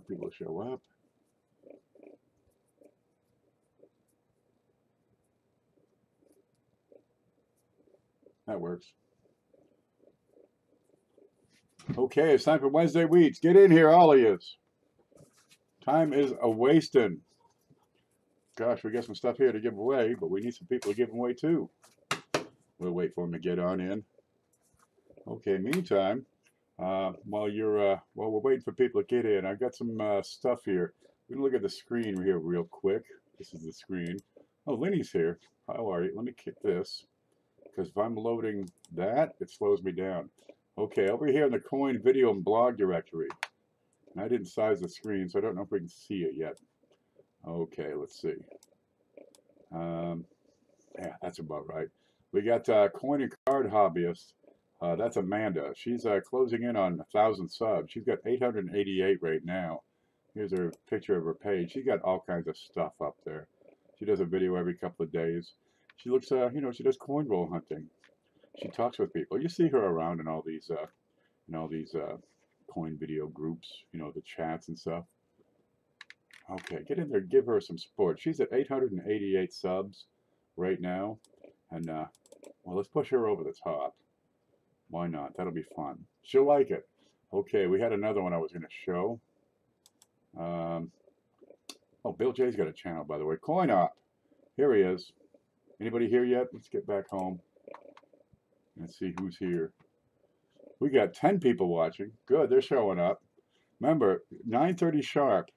people to show up. That works. Okay, it's time for Wednesday Weeks. Get in here, all of you. Time is a-wasting. Gosh, we got some stuff here to give away, but we need some people to give away too. We'll wait for them to get on in. Okay, meantime, while we're waiting for people to get in, I've got some stuff here. We're gonna look at the screen here real quick. This is the screen. Oh, Lenny's here. How are you? Let me kick this, because if I'm loading that, it slows me down. Okay, over here in the coin video and blog directory. And I didn't size the screen, so I don't know if we can see it yet. Okay, let's see. Yeah, that's about right. We got Coin and Card Hobbyist. That's Amanda. She's closing in on 1,000 subs. She's got 888 right now. Here's her picture of her page. She's got all kinds of stuff up there. She does a video every couple of days. She looks, you know, she does coin roll hunting. She talks with people. You see her around in all these, coin video groups. You know, the chats and stuff. Okay, get in there, give her some support. She's at 888 subs right now. And, well, let's push her over the top. Why not? That'll be fun. She'll like it. Okay, we had another one I was going to show. Oh, Bill J's got a channel, by the way. Coin Opp. Here he is. Anybody here yet? Let's get back home. Let's see who's here. We got 10 people watching. Good, they're showing up. Remember, 9:30 sharp.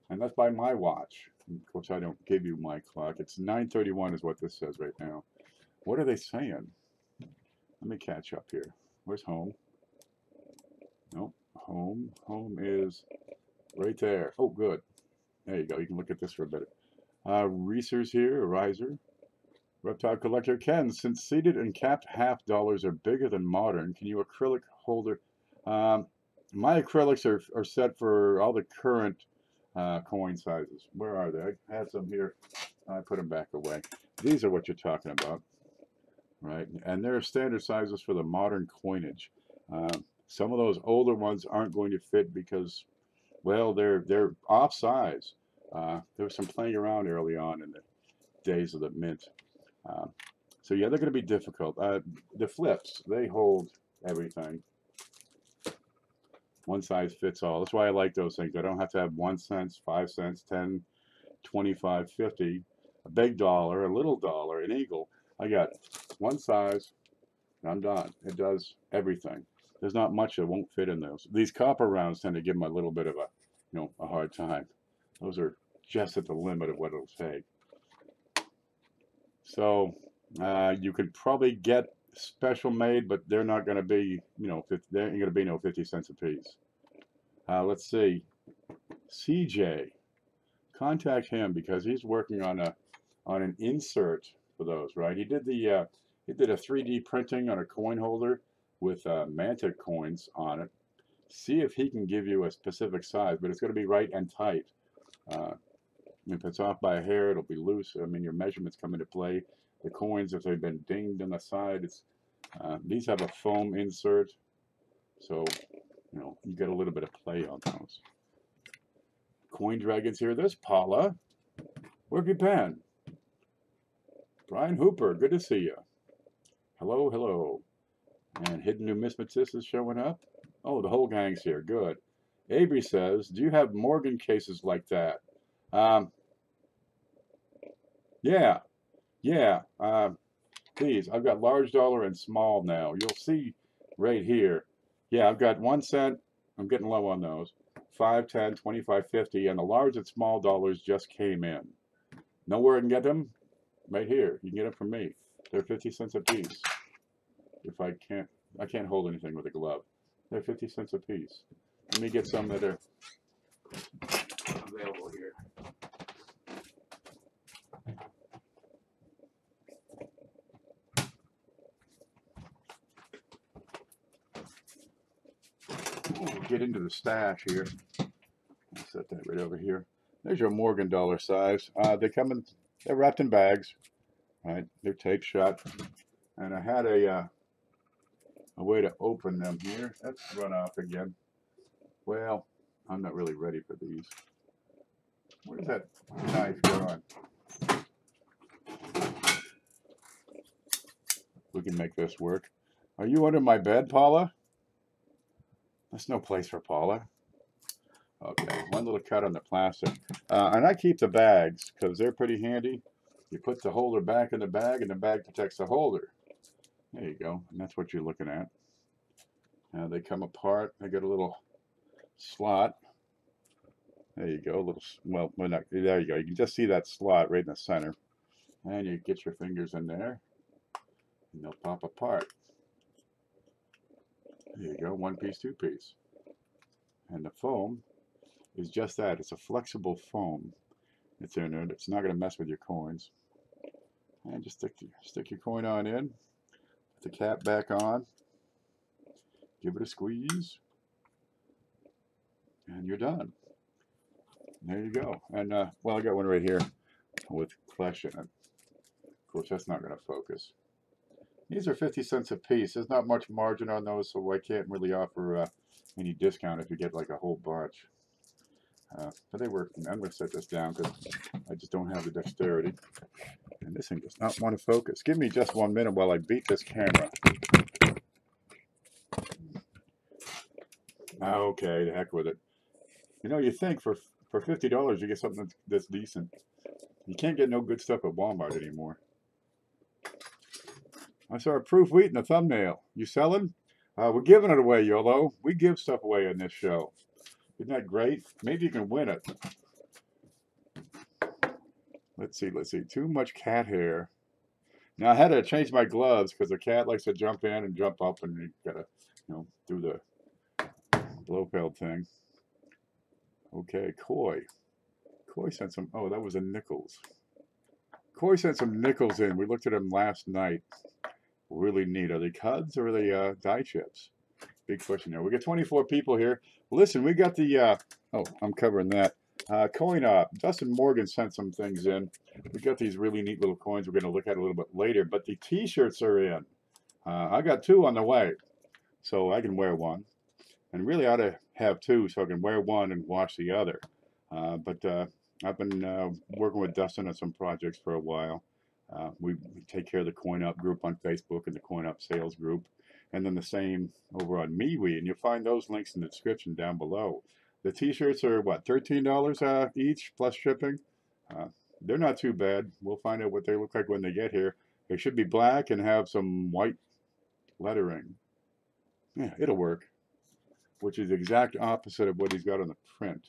And that's by my watch. Of course, I don't give you my clock. It's 9:31 is what this says right now. What are they saying? Let me catch up here. Where's home? Nope. Home. Home is right there. Oh, good. There you go. You can look at this for a bit. Reeser's here, a riser. Reptile Collector Ken, since seated and capped half dollars are bigger than modern, can you acrylic holder? My acrylics are set for all the current coin sizes. Where are they? I had some here. I put them back away. These are what you're talking about, right? And they're standard sizes for the modern coinage. Some of those older ones aren't going to fit because, well, they're off size. There was some playing around early on in the days of the mint. So yeah, they're going to be difficult. The flips, they hold everything. One size fits all. That's why I like those things. I don't have to have 1 cent, 5 cents, 10, 25, 50, a big dollar, a little dollar, an eagle. I got one size, and I'm done. It does everything. There's not much that won't fit in those. These copper rounds tend to give them a little bit of a hard time. Those are just at the limit of what it'll take. So you could probably get special made, but they're not going to be, there ain't going to be no 50 cents a piece. Let's see. CJ, contact him because he's working on an insert for those, right? He did a 3D printing on a coin holder with Manta coins on it. See if he can give you a specific size, but it's going to be right and tight. If it's off by a hair, it'll be loose. I mean, your measurements come into play. The coins, if they've been dinged on the side, these have a foam insert, so you get a little bit of play on those. Coin Dragons here. There's Paula. Where have you been? Brian Hooper, good to see you. Hello, hello. And Hidden Numismatist is showing up. Oh, the whole gang's here. Good. Avery says, do you have Morgan cases like that? Yeah. Please, I've got large dollar and small now. You'll see right here. Yeah, I've got 1 cent. I'm getting low on those. 5, 10, 25, 50, and the large and small dollars just came in. Know where I can get them? Right here. You can get them from me. They're 50 cents a piece. If I can't hold anything with a glove. They're 50 cents a piece. Let me get some that are available here. We'll get into the stash here. I'll set that right over here. There's your Morgan dollar size. They're wrapped in bags, right? They're tape shut. And I had a way to open them here. Let's run off again. Well, I'm not really ready for these. Where's that knife going? We can make this work. Are you under my bed, Paula? There's no place for Paula. Okay, one little cut on the plastic. And I keep the bags because they're pretty handy. You put the holder back in the bag and the bag protects the holder. There you go, and that's what you're looking at. Now they come apart. They got a little slot. There you go, a little, well, not, there you go. You can just see that slot right in the center. And you get your fingers in there, and they'll pop apart. There you go, one piece, two piece. And the foam is just that. It's a flexible foam. It's in there. It's not going to mess with your coins. And just stick your coin on in. Put the cap back on. Give it a squeeze. And you're done. There you go. And, well, I got one right here with flesh in it. Of course, that's not going to focus. These are 50 cents a piece. There's not much margin on those, so I can't really offer any discount if you get like a whole bunch. But they work. I'm going to set this down because I just don't have the dexterity. And this thing does not want to focus. Give me just 1 minute while I beat this camera. Okay, the heck with it. You know, you think for $50 you get something that's decent. You can't get no good stuff at Walmart anymore. I saw a proof wheat in the thumbnail. You selling? We're giving it away, YOLO. We give stuff away on this show. Isn't that great? Maybe you can win it. Let's see. Too much cat hair. Now I had to change my gloves because the cat likes to jump in and jump up, and you gotta, you know, do the Blofeld thing. Okay, Koi. Koi sent some. Oh, that was a nickels. Koi sent some nickels in. We looked at them last night. Really neat. Are they cuds or are they die chips? Big question there. We got 24 people here. Listen, we got the. Oh, I'm covering that. Coin Opp. Dustin Morgan sent some things in. We got these really neat little coins we're going to look at a little bit later. But the T-shirts are in. I got 2 on the way, so I can wear one. And really ought to have 2 so I can wear one and wash the other. But I've been working with Dustin on some projects for a while. We take care of the Coin Opp group on Facebook and the Coin Opp sales group. And then the same over on MeWe. And you'll find those links in the description down below. The T-shirts are, what, $13 each plus shipping? They're not too bad. We'll find out what they look like when they get here. They should be black and have some white lettering. Yeah, it'll work. Which is the exact opposite of what he's got on the print.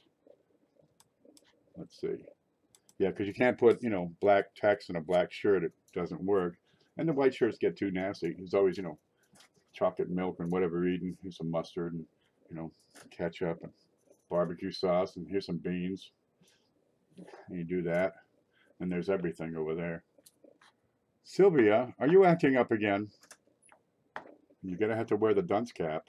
Let's see. Yeah, because you can't put, you know, black text in a black shirt. It doesn't work. And the white shirts get too nasty. There's always, you know, chocolate milk and whatever eating. Here's some mustard and, you know, ketchup and barbecue sauce. And here's some beans. And you do that. And there's everything over there. Sylvia, are you acting up again? You're going to have to wear the dunce cap.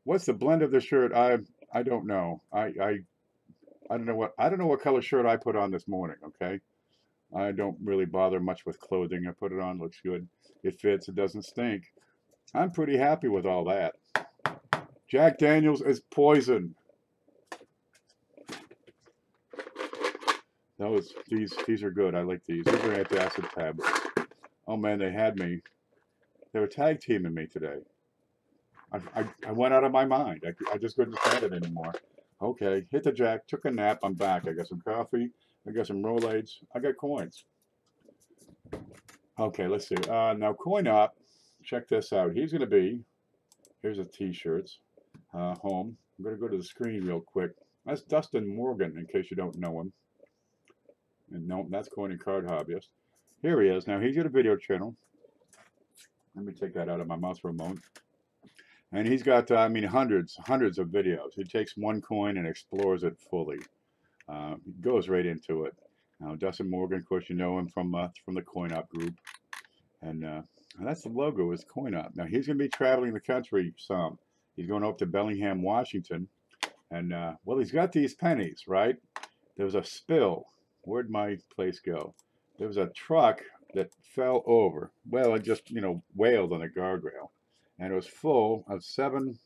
What's the blend of the shirt? I don't know. I don't know what color shirt I put on this morning, okay? I don't really bother much with clothing. I put it on, looks good. It fits, it doesn't stink. I'm pretty happy with all that. Jack Daniels is poison. These are good. I like these. These are antacid tablets. Oh man, they had me. They were tag teaming me today. I went out of my mind. I just couldn't stand it anymore. Okay, hit the jack, took a nap, I'm back. I got some coffee, I got some Rolaids, I got coins. Okay, let's see. Now Coin Opp, check this out. He's going to be, here's the T-shirts, home. I'm going to go to the screen real quick. That's Dustin Morgan, in case you don't know him. And no, that's Coin and Card Hobbyist. Here he is. Now he's got a video channel. Let me take that out of my mouth for a moment. And he's got, I mean, hundreds of videos. He takes one coin and explores it fully. He goes right into it. Now, Dustin Morgan, of course, you know him from the Coin Opp group. And that's the logo, is Coin Opp. Now, he's going to be traveling the country some. He's going up to Bellingham, Washington. And, well, he's got these pennies, right? There was a spill. Where'd my place go? There was a truck that fell over. Well, it just, you know, wailed on the guardrail. And it was full of 7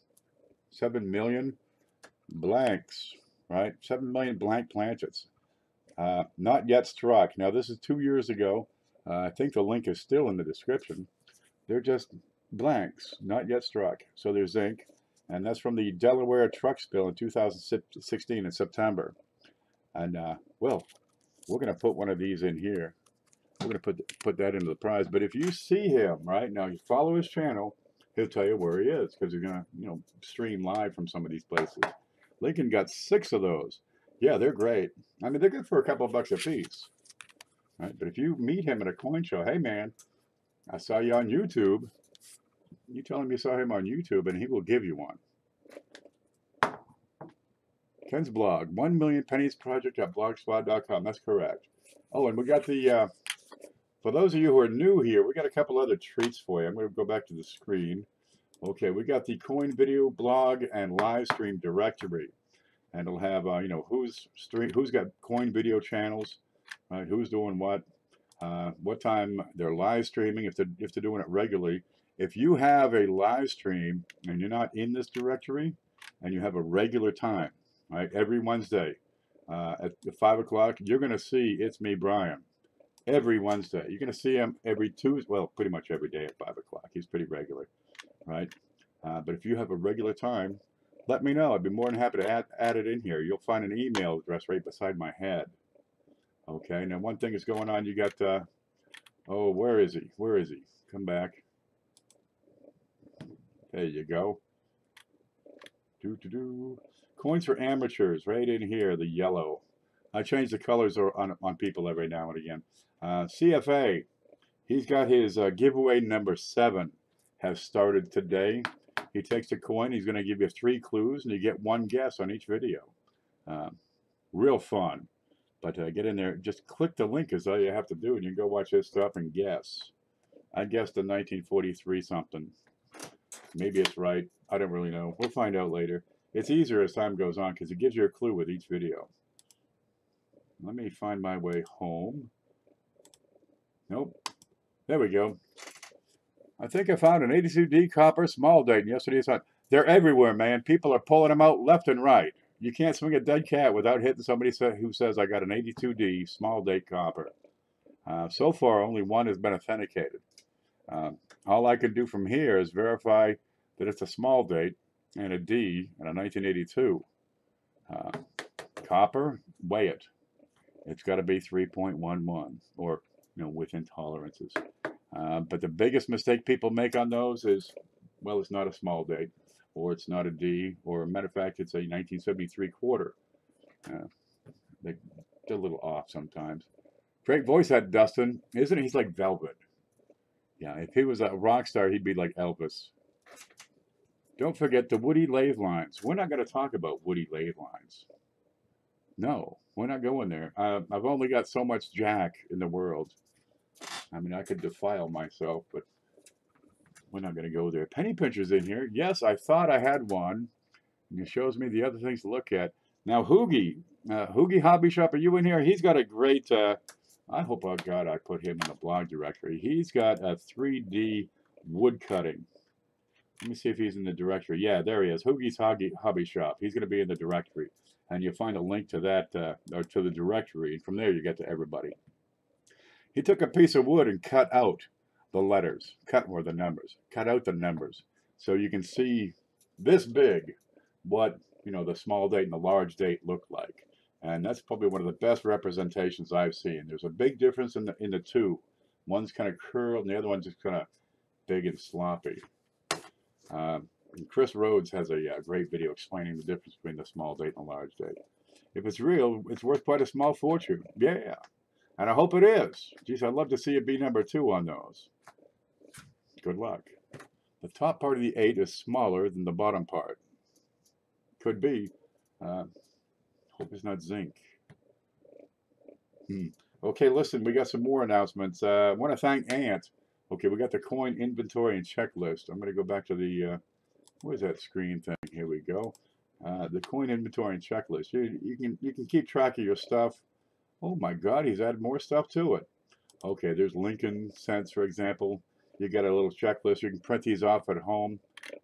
7 million blanks, right? 7 million blank planchets. Not yet struck. Now, this is 2 years ago. I think the link is still in the description. They're just blanks, not yet struck. So there's ink. And that's from the Delaware truck spill in 2016 in September. And, well, we're going to put one of these in here. We're going to put that into the prize. But if you see him, right, now you follow his channel, he'll tell you where he is because he's going to, you know, stream live from some of these places. Lincoln got 6 of those. Yeah, they're great. I mean, they're good for a couple of bucks a piece. Right? But if you meet him at a coin show, hey, man, I saw you on YouTube. You tell him you saw him on YouTube, and he will give you one. Ken's blog, 1 Million Pennies Project at blogspot.com. That's correct. Oh, and we got the, for those of you who are new here, we got a couple other treats for you. I'm going to go back to the screen. Okay, we got the coin video blog and live stream directory. And it'll have, you know, who's got coin video channels, right? Who's doing what time they're live streaming, if they're doing it regularly. If you have a live stream and you're not in this directory, and you have a regular time, right, every Wednesday at 5 o'clock, you're going to see It's Me, Brian. Every Wednesday. You're going to see him every Tuesday, well, pretty much every day at 5 o'clock. He's pretty regular, right? But if you have a regular time, let me know. I'd be more than happy to add it in here. You'll find an email address right beside my head. Okay, now one thing is going on. You got, oh, where is he? Where is he? Come back. There you go. Coins for amateurs, right in here, the yellow. I change the colors on people every now and again. CFA, he's got his giveaway number 7 has started today. He takes a coin, he's going to give you 3 clues, and you get 1 guess on each video. Real fun. But get in there, just click the link is all you have to do, and you can go watch his stuff and guess. I guessed a 1943 something. Maybe it's right. I don't really know. We'll find out later. It's easier as time goes on because it gives you a clue with each video. Let me find my way home. Nope. There we go. I think I found an 82D copper small date in yesterday's hunt. They're everywhere, man. People are pulling them out left and right. You can't swing a dead cat without hitting somebody who says, I got an 82D small date copper. So far, only one has been authenticated. All I can do from here is verify that it's a small date and a D and a 1982. Copper, weigh it. It's got to be 3.11 or, you know, within tolerances. But the biggest mistake people make on those is, well, it's not a small date, or it's not a D, or a matter of fact, it's a 1973 quarter. They're a little off sometimes. Great voice that Dustin, isn't he? He's like velvet. Yeah, if he was a rock star, he'd be like Elvis. Don't forget the Woody lathe lines. We're not going to talk about Woody lathe lines. No, we're not going there. I've only got so much jack in the world. I mean, I could defile myself, but we're not going to go there. Penny pinchers in here. Yes, I thought I had one. And it shows me the other things to look at. Now, Hoogie Hobby Shop, are you in here? He's got a great, I hope, oh God, I put him in the blog directory. He's got a 3D wood cutting. Let me see if he's in the directory. Yeah, there he is. Hoogie's Hobby Shop. He's going to be in the directory. And you'll find a link to that, or to the directory. And from there, you get to everybody. He took a piece of wood and cut out the letters, cut out the numbers. So you can see this big what, you know, the small date and the large date look like. And that's probably one of the best representations I've seen. There's a big difference in the two. One's kind of curled and the other one's just kind of big and sloppy. And Chris Rhodes has a great video explaining the difference between the small date and the large date. If it's real, it's worth quite a small fortune. Yeah. And I hope it is. Geez, I'd love to see it be number 2 on those. Good luck. The top part of the 8 is smaller than the bottom part. Could be. Hope it's not zinc. Okay, listen, we got some more announcements. I want to thank Ant. Okay, we got the coin inventory and checklist. I'm going to go back to the, what is that screen thing? Here we go. The coin inventory and checklist. You can keep track of your stuff. Oh my God, he's added more stuff to it. Okay, there's Lincoln cents, for example. You got a little checklist. You can print these off at home.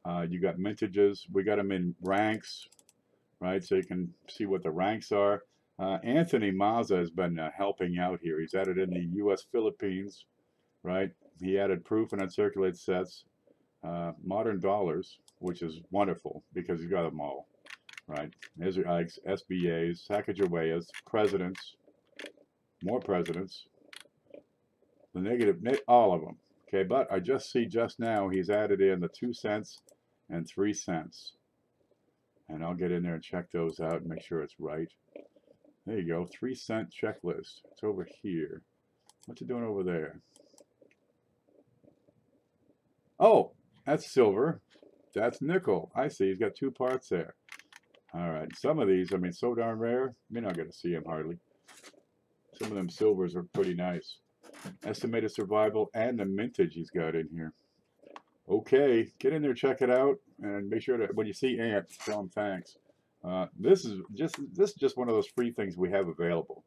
You got mintages. We got them in ranks, right? So you can see what the ranks are. Anthony Mazza has been helping out here. He's added in the U.S. Philippines, right? He added proof and uncirculated sets, modern dollars, which is wonderful because he's got them all, right? There's your Ikes, SBAs, Sacagaweas, presidents, more presidents, the negative, all of them. Okay, but I just see just now he's added in the 2 cents and 3 cents. And I'll get in there and check those out and make sure it's right. There you go, 3 cent checklist. It's over here. What's it doing over there? Oh, that's silver. That's nickel. I see, he's got 2 parts there. All right, some of these, I mean, so darn rare, you're not going to see them hardly. Some of them silvers are pretty nice. Estimated survival and the mintage he's got in here. Okay, get in there, check it out, and make sure that when you see Ant, tell him thanks. This is just one of those free things we have available.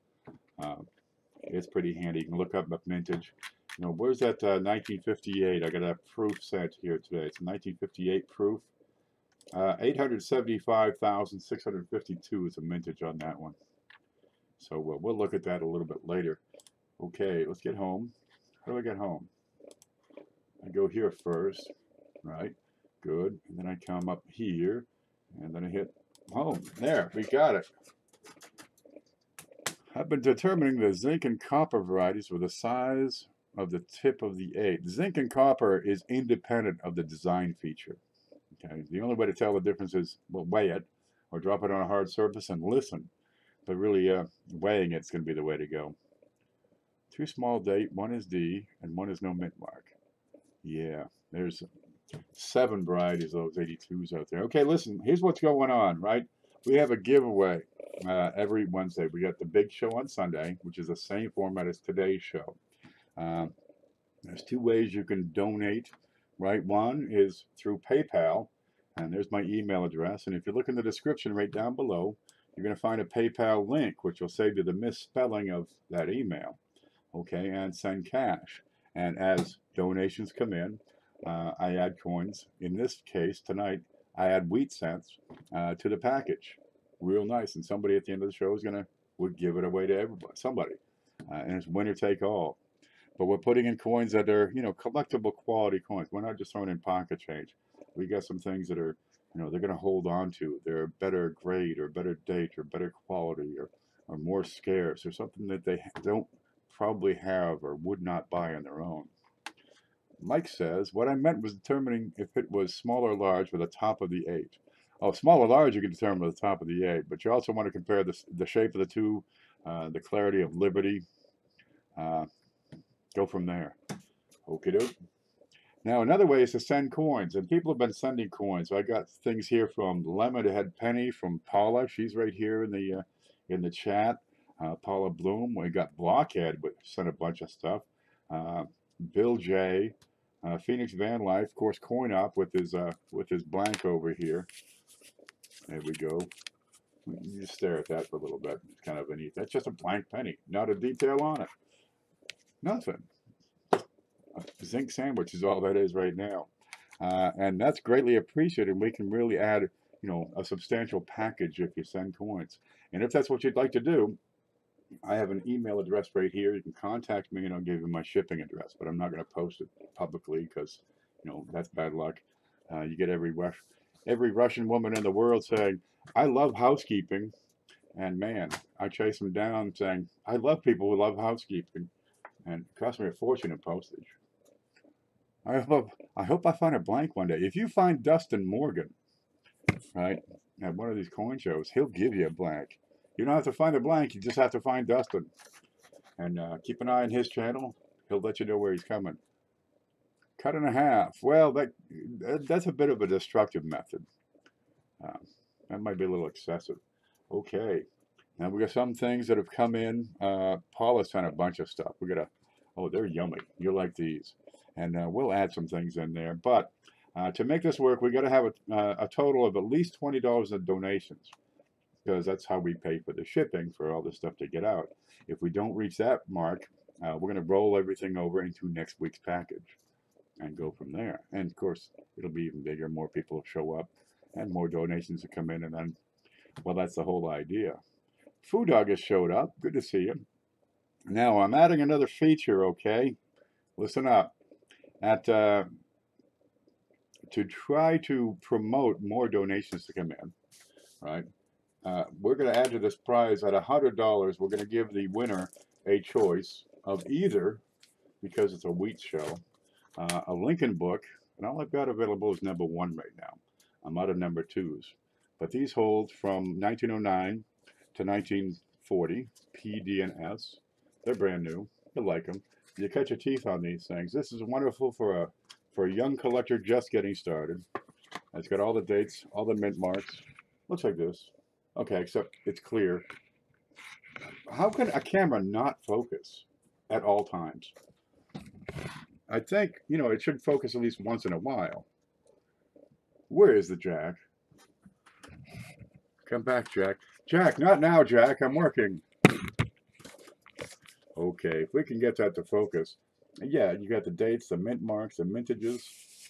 It's pretty handy. You can look up the mintage. You know, where's that 1958? I got a proof sent here today. It's a 1958 proof. 875,652 is a mintage on that one. So we'll look at that a little bit later. Okay, let's get home. How do I get home? I go here first, right? Good. And then I come up here, and then I hit home. There, we got it. I've been determining the zinc and copper varieties with the size of the tip of the 8. Zinc and copper is independent of the design feature. Okay, the only way to tell the difference is, well, weigh it, or drop it on a hard surface and listen. But really, weighing it's going to be the way to go. 2 small date, 1 is D, and 1 is no mint mark. Yeah, there's 7 varieties of those 82s out there. Okay, listen, here's what's going on, right? We have a giveaway every Wednesday. We got the big show on Sunday, which is the same format as today's show. There's 2 ways you can donate, right? One is through PayPal, and there's my email address. And if you look in the description right down below, you're going to find a PayPal link, which will save you the misspelling of that email. Okay, and send cash. And as donations come in, I add coins. In this case, tonight, I add wheat cents to the package. Real nice. And somebody at the end of the show is would give it away to everybody, somebody. And it's winner take all. But we're putting in coins that are, you know, collectible quality coins. We're not just throwing in pocket change. We got some things that are, you know, they're going to hold on to. They're better grade or better date or better quality or more scarce or something that they don't probably have or would not buy on their own. Mike says, what I meant was determining if it was small or large with the top of the 8. Oh, small or large you can determine with the top of the 8, but you also want to compare the shape of the 2, the clarity of Liberty. Go from there. Okie doke. Now another way is to send coins, and people have been sending coins. So I got things here from Lemonhead Penny, from Paula. She's right here in the chat. Paula Bloom. We got Blockhead, which sent a bunch of stuff. Bill J. Phoenix Van Life, of course, Coin Up with his blank over here. There we go. You just stare at that for a little bit. It's kind of a neat. That's just a blank penny, not a detail on it. Nothing. A zinc sandwich is all that is right now, and that's greatly appreciated. We can really add, you know, a substantial package if you send coins. And if that's what you'd like to do, I have an email address right here. You can contact me and I'll give you my shipping address, but I'm not going to post it publicly because, you know, that's bad luck. You get every Russian woman in the world saying, I love housekeeping. And man, I chase them down saying, I love people who love housekeeping. And it cost me a fortune in postage. I hope I find a blank one day. If you find Dustin Morgan, right, at one of these coin shows, he'll give you a blank. You don't have to find a blank, you just have to find Dustin. And keep an eye on his channel. He'll let you know where he's coming. Cut in half. Well, that's a bit of a destructive method. That might be a little excessive. Okay. Now we got some things that have come in. Paula sent a bunch of stuff. We got oh, they're yummy. You'll like these. And we'll add some things in there. But to make this work, we got to have a total of at least $20 in donations, because that's how we pay for the shipping for all this stuff to get out. If we don't reach that mark, we're going to roll everything over into next week's package and go from there. And of course, it'll be even bigger. More people will show up and more donations will come in. And then, well, that's the whole idea. Food Dog has showed up. Good to see you. Now, I'm adding another feature, okay? Listen up. To try to promote more donations to come in, right? We're going to add to this prize at $100. We're going to give the winner a choice of either, because it's a wheat show, a Lincoln book, and all I've got available is number 1 right now. I'm out of number 2s. But these hold from 1909 to 1940, P, D, and S. They're brand new. You'll like them. You cut your teeth on these things. This is wonderful for a young collector just getting started. It's got all the dates, all the mint marks. Looks like this. Okay, except it's clear. How can a camera not focus at all times? I think, you know, it should focus at least once in a while. Where is the jack? Come back, Jack. Jack, not now, Jack. I'm working. Okay, if we can get that to focus. Yeah, you got the dates, the mint marks, the mintages,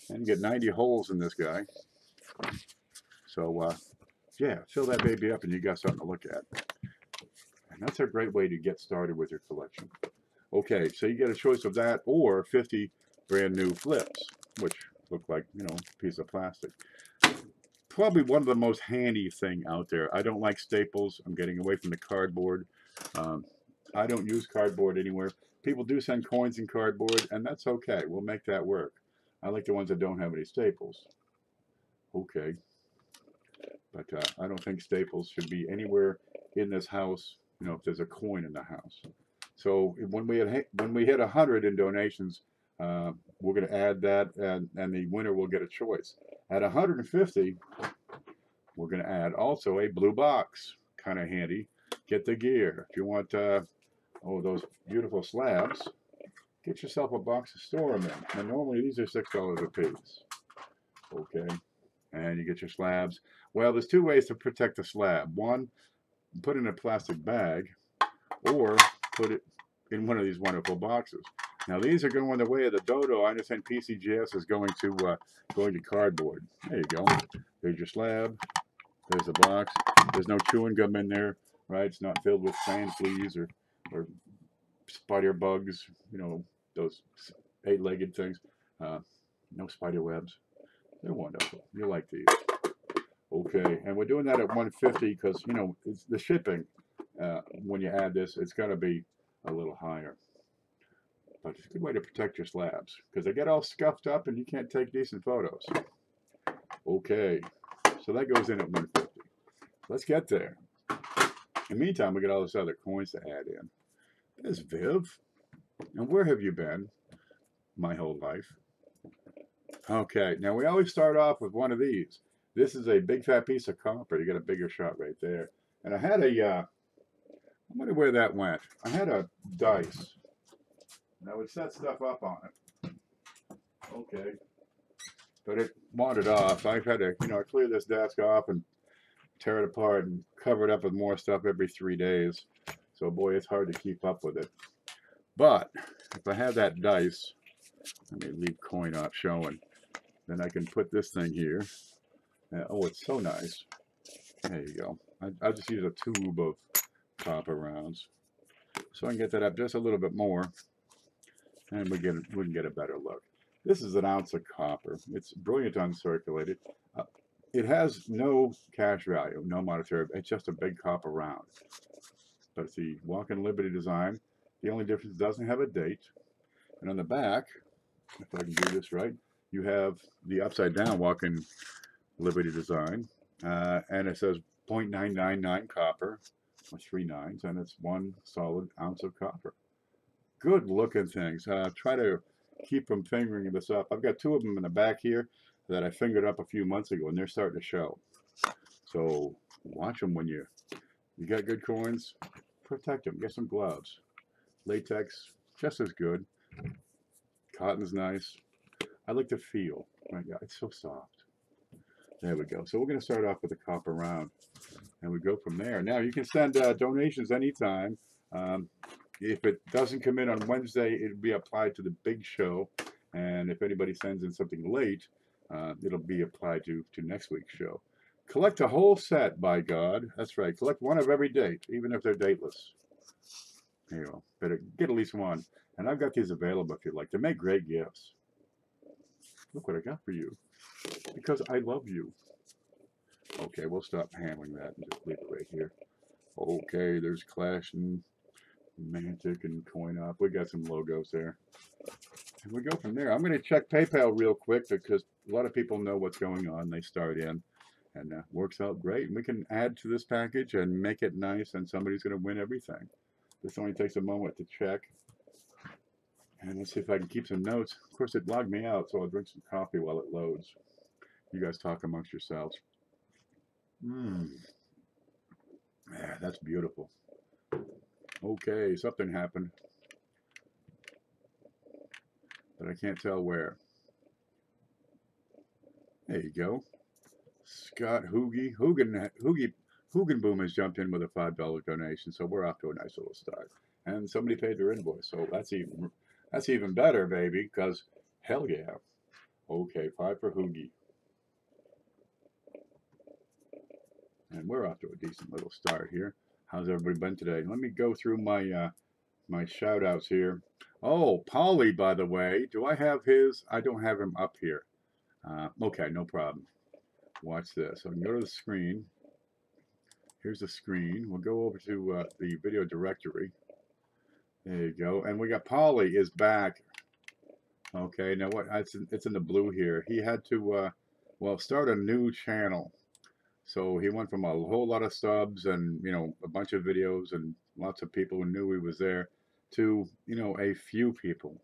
and you get 90 holes in this guy. So, yeah, fill that baby up and you got something to look at. And that's a great way to get started with your collection. Okay, so you get a choice of that or 50 brand new flips, which look like, you know, a piece of plastic. Probably one of the most handy thing out there. I don't like staples. I'm getting away from the cardboard. I don't use cardboard anywhere. People do send coins in cardboard, and that's okay. We'll make that work. I like the ones that don't have any staples. Okay. But I don't think staples should be anywhere in this house, you know, if there's a coin in the house. So when we hit 100 in donations, we're going to add that, and the winner will get a choice. At 150, we're going to add also a blue box. Kind of handy. Get the gear. If you want, those beautiful slabs, get yourself a box to store them in. And normally these are $6 a piece. Okay. And you get your slabs. Well, there's 2 ways to protect the slab. One, put it in a plastic bag, or put it in one of these wonderful boxes. Now these are going the way of the dodo. I understand PCGS is going to cardboard. There you go. There's your slab. There's the box. There's no chewing gum in there, right? It's not filled with sand fleas or spider bugs. You know, those 8-legged things. No spider webs. They're wonderful. You like these. Okay, and we're doing that at 150 because, you know, it's the shipping. When you add this, it's going to be a little higher. But it's a good way to protect your slabs because they get all scuffed up and you can't take decent photos. Okay, so that goes in at 150. Let's get there. In the meantime, we got all this other coins to add in. There's Viv. And where have you been my whole life? Okay, now we always start off with one of these. This is a big fat piece of copper. You got a bigger shot right there. And I had I wonder where that went. I had a dice. And I would set stuff up on it. Okay. But it wandered off. I've had to, you know, clear this desk off and tear it apart and cover it up with more stuff every 3 days. So boy, it's hard to keep up with it. But if I have that dice, let me leave coin off showing. Then I can put this thing here. Oh, it's so nice. There you go. I'll just use a tube of copper rounds. So I can get that up just a little bit more. And we can get a better look. This is an ounce of copper. It's brilliant uncirculated. It has no cash value, no monetary. It's just a big copper round. But it's the Walk-in Liberty design. The only difference, it doesn't have a date. And on the back, if I can do this right, you have the upside down Walk-in Liberty design. And it says 0.999 copper, or 3 nines, and it's 1 solid ounce of copper. Good looking things. Try to keep from fingering this up. I've got 2 of them in the back here that I fingered up a few months ago, and they're starting to show. So watch them when you got good coins. Protect them. Get some gloves. Latex, just as good. Cotton's nice. I like the feel. My God, it's so soft. There we go. So we're going to start off with a copper round, and we go from there. Now you can send donations anytime. If it doesn't come in on Wednesday, it'll be applied to the big show. And if anybody sends in something late, It'll be applied to next week's show. Collect a whole set, by God. That's right. Collect one of every date, even if they're dateless. You know, better get at least one. And I've got these available if you'd like. They make great gifts. Look what I got for you. Because I love you. Okay, we'll stop handling that and just leave it right here. Okay, there's Clash and Mantic and Coin Op. We got some logos there. And we go from there. I'm going to check PayPal real quick because a lot of people know what's going on. They start in and works out great. And we can add to this package and make it nice, and somebody's going to win everything. This only takes a moment to check. And let's see if I can keep some notes. Of course, it logged me out, so I'll drink some coffee while it loads. You guys talk amongst yourselves. Yeah, that's beautiful. Okay, something happened, but I can't tell where. There you go. Scott Hoogenboom has jumped in with a $5 donation, so we're off to a nice little start. And somebody paid their invoice, so that's even better, baby, because hell yeah. Okay, 5 for Hoogie. And we're off to a decent little start here. How's everybody been today? Let me go through my my shout outs here. Oh, Polly, by the way, do I have his? I don't have him up here. Okay, no problem. Watch this. I can go to the screen. Here's the screen. We'll go over to the video directory. There you go. And we got Polly is back. Okay, now what? It's in the blue here. He had to, well, start a new channel. So he went from a whole lot of subs and, you know, a bunch of videos and lots of people who knew he was there to, you know, a few people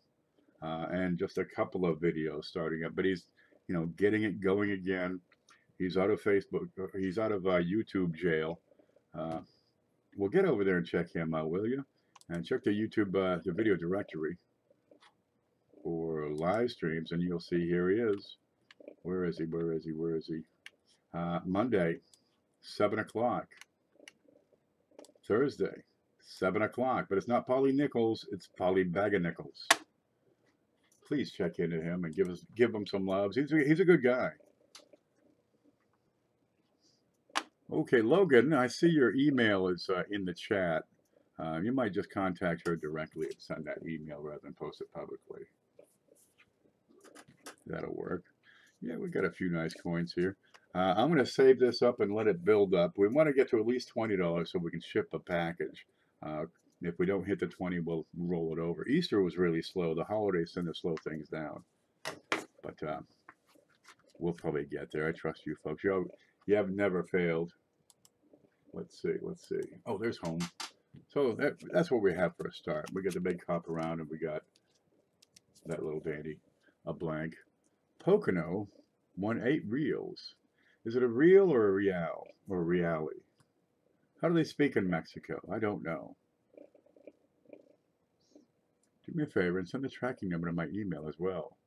and just a couple of videos starting up. But he's, you know, getting it going again. He's out of Facebook. He's out of YouTube jail. Well, get over there and check him out, will you? And check the YouTube, the video directory for live streams, and you'll see here he is. Where is he? Where is he? Where is he? Monday, 7 o'clock. Thursday, 7 o'clock. But it's not Polly Nichols, it's Polly Bag of Nichols. Please check into him and give him some loves. He's a good guy. Okay, Logan, I see your email is in the chat. You might just contact her directly and send that email rather than post it publicly. That'll work. Yeah, we got a few nice coins here. I'm going to save this up and let it build up. We want to get to at least $20 so we can ship a package. If we don't hit the 20, we'll roll it over. Easter was really slow. The holidays tend to slow things down. But we'll probably get there. I trust you folks. You have never failed. Let's see. Let's see. Oh, there's home. So that's what we have for a start. We got the big cop around, and we got that little dandy, a blank. Pocono won 8 reals. Is it a real or a real or reality? How do they speak in Mexico? I don't know. Do me a favor and send the tracking number to my email as well.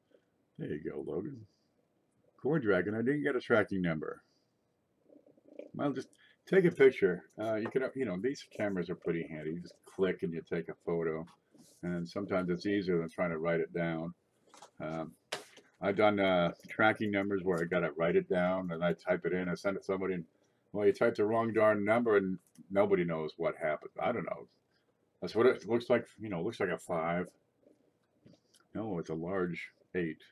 There you go, Logan. Core Dragon, I didn't get a tracking number. Well, just take a picture. You can, you know, these cameras are pretty handy. You just click and you take a photo. And sometimes it's easier than trying to write it down. I've done tracking numbers where I got to write it down and I type it in. I send it to somebody and, well, you typed the wrong darn number and nobody knows what happened. I don't know. That's what it looks like. You know, it looks like a 5. No, it's a large 8.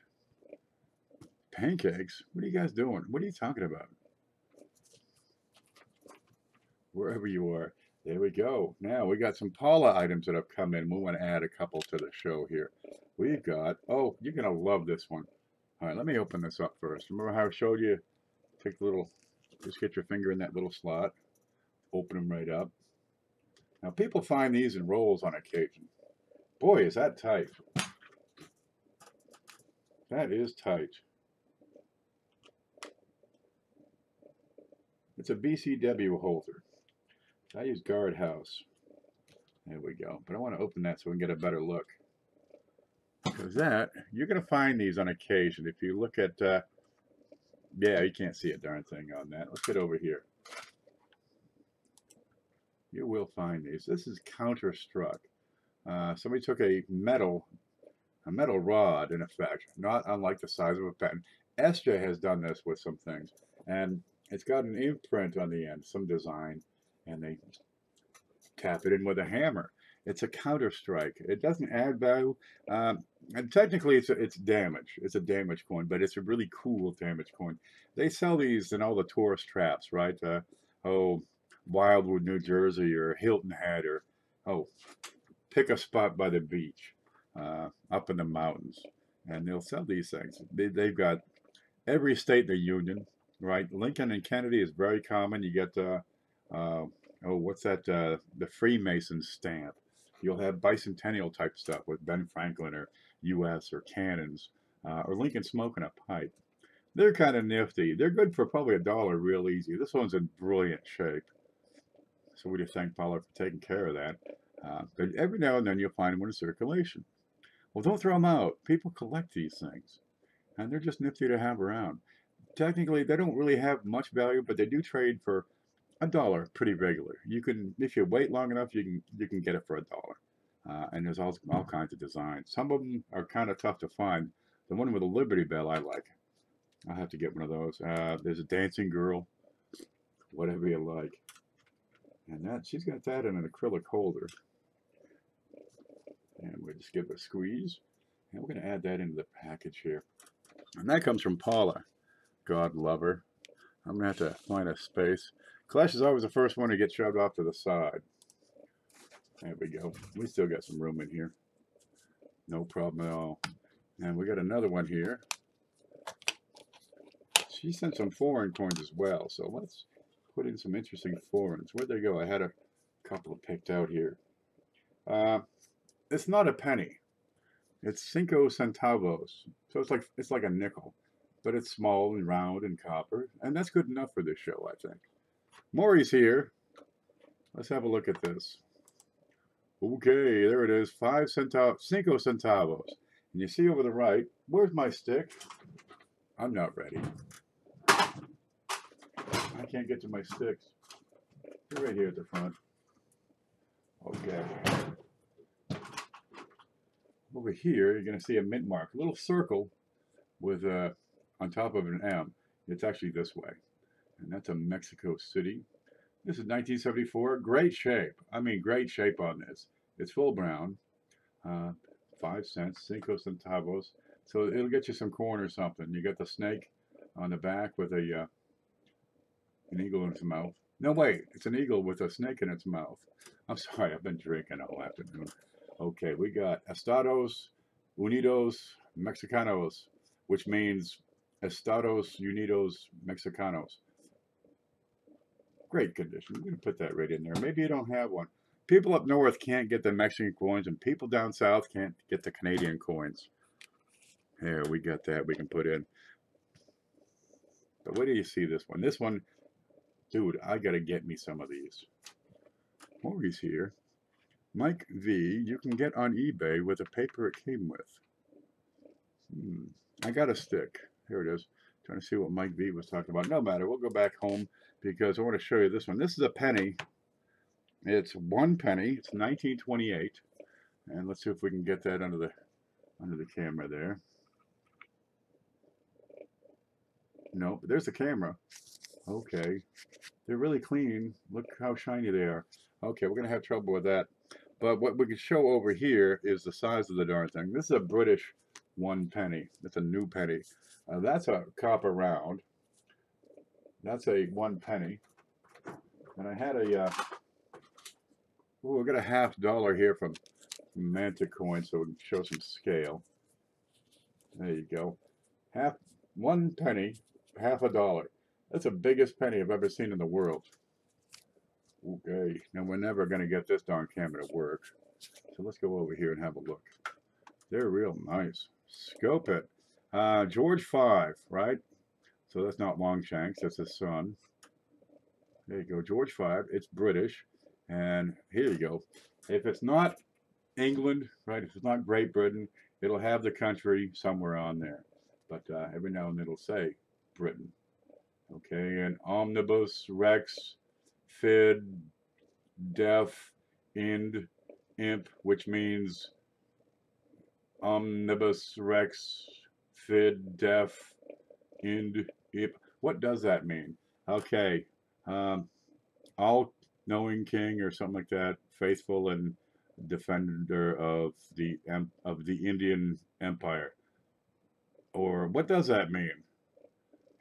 Pancakes? What are you guys doing? What are you talking about? Wherever you are. There we go. Now we got some Paula items that have come in. We want to add a couple to the show here. We've got, oh, you're going to love this one. All right, let me open this up first. Remember how I showed you? Take the little, just get your finger in that little slot. Open them right up. Now people find these in rolls on occasion. Boy, is that tight. That is tight. It's a BCW holder. I use Guard House. There we go. But I want to open that so we can get a better look. Because that, you're going to find these on occasion. If you look at, yeah, you can't see a darn thing on that. Let's get over here. You will find these. This is counter-struck. Somebody took a metal rod, in effect, not unlike the size of a pen, SJ has done this with some things, and it's got an imprint on the end, some design, and they tap it in with a hammer. It's a counter strike. It doesn't add value. And technically, it's damage. It's a damage coin, but it's a really cool damage coin. They sell these in all the tourist traps, right? Oh, Wildwood, New Jersey, or Hilton Head, or oh, pick a spot by the beach, up in the mountains, and they'll sell these things. They've got every state in the union, right? Lincoln and Kennedy is very common. You get oh, what's that? The Freemason stamp. You'll have bicentennial type stuff with Ben Franklin or U.S. or cannons, or Lincoln smoking a pipe. They're kind of nifty. They're good for probably $1 real easy. This one's in brilliant shape. So we just thank Paula for taking care of that. But every now and then you'll find one in circulation. Well, don't throw them out. People collect these things, and they're just nifty to have around. Technically, they don't really have much value, but they do trade for $1 pretty regular. You can, if you wait long enough, you can get it for $1. And there's all kinds of designs. Some of them are kind of tough to find. The one with the Liberty Bell I like. I'll have to get one of those. There's a dancing girl, whatever you like. And that she's got that in an acrylic holder. And we'll just give it a squeeze. And we're going to add that into the package here. And that comes from Paula. God love her. I'm going to have to find a space. Clash is always the first one to get shoved off to the side. There we go. We still got some room in here. No problem at all. And we got another one here. She sent some foreign coins as well. So let's put in some interesting foreigns. Where'd they go? I had a couple picked out here. It's not a penny. It's 5 centavos. So it's like a nickel. But it's small and round and copper. And that's good enough for this show, I think. Maury's here. Let's have a look at this. Okay, there it is. 5 centavos. And you see over the right, where's my stick? I'm not ready. I can't get to my sticks. They're right here at the front. Okay. Over here, you're going to see a mint mark. A little circle with on top of an M. It's actually this way. And that's a Mexico City. This is 1974. Great shape. I mean, great shape on this. It's full brown. 5 cents, 5 centavos. So it'll get you some corn or something. You got the snake on the back with an eagle in its mouth. No, wait. It's an eagle with a snake in its mouth. I'm sorry. I've been drinking all afternoon. Okay, we got Estados Unidos Mexicanos, which means Estados Unidos Mexicanos. Great condition. We're going to put that right in there. Maybe you don't have one. People up north can't get the Mexican coins, and people down south can't get the Canadian coins. Here, we got that we can put in. But where do you see this one? This one, dude, I got to get me some of these. Maury's here. Mike V, you can get on eBay with the paper it came with. I got a stick. Here it is. Trying to see what Mike V was talking about. No matter. We'll go back home because I want to show you this one. This is a penny. It's 1 penny. It's 1928. And let's see if we can get that under the camera there. No, but there's the camera. Okay. They're really clean. Look how shiny they are. Okay, we're going to have trouble with that. But what we can show over here is the size of the darn thing. This is a British 1 penny. It's a new penny. That's a copper round. That's a 1 penny. And I had a, we got a $50 here from Manta Coin, so we can show some scale. There you go. 1 penny, $50. That's the biggest penny I've ever seen in the world. Okay, now we're never going to get this darn camera to work. So let's go over here and have a look. They're real nice. Scope it. George V, right? So that's not Longshanks, that's his son. There you go, George V. It's British. And here you go. If it's not England, right, if it's not Great Britain, it'll have the country somewhere on there. But every now and then it'll say Britain. Okay, and Omnibus Rex Fid Def Ind Imp, which means Omnibus Rex Fid Def What does that mean? Okay, um, all-knowing king or something like that, faithful and defender of the Indian Empire. Or what does that mean?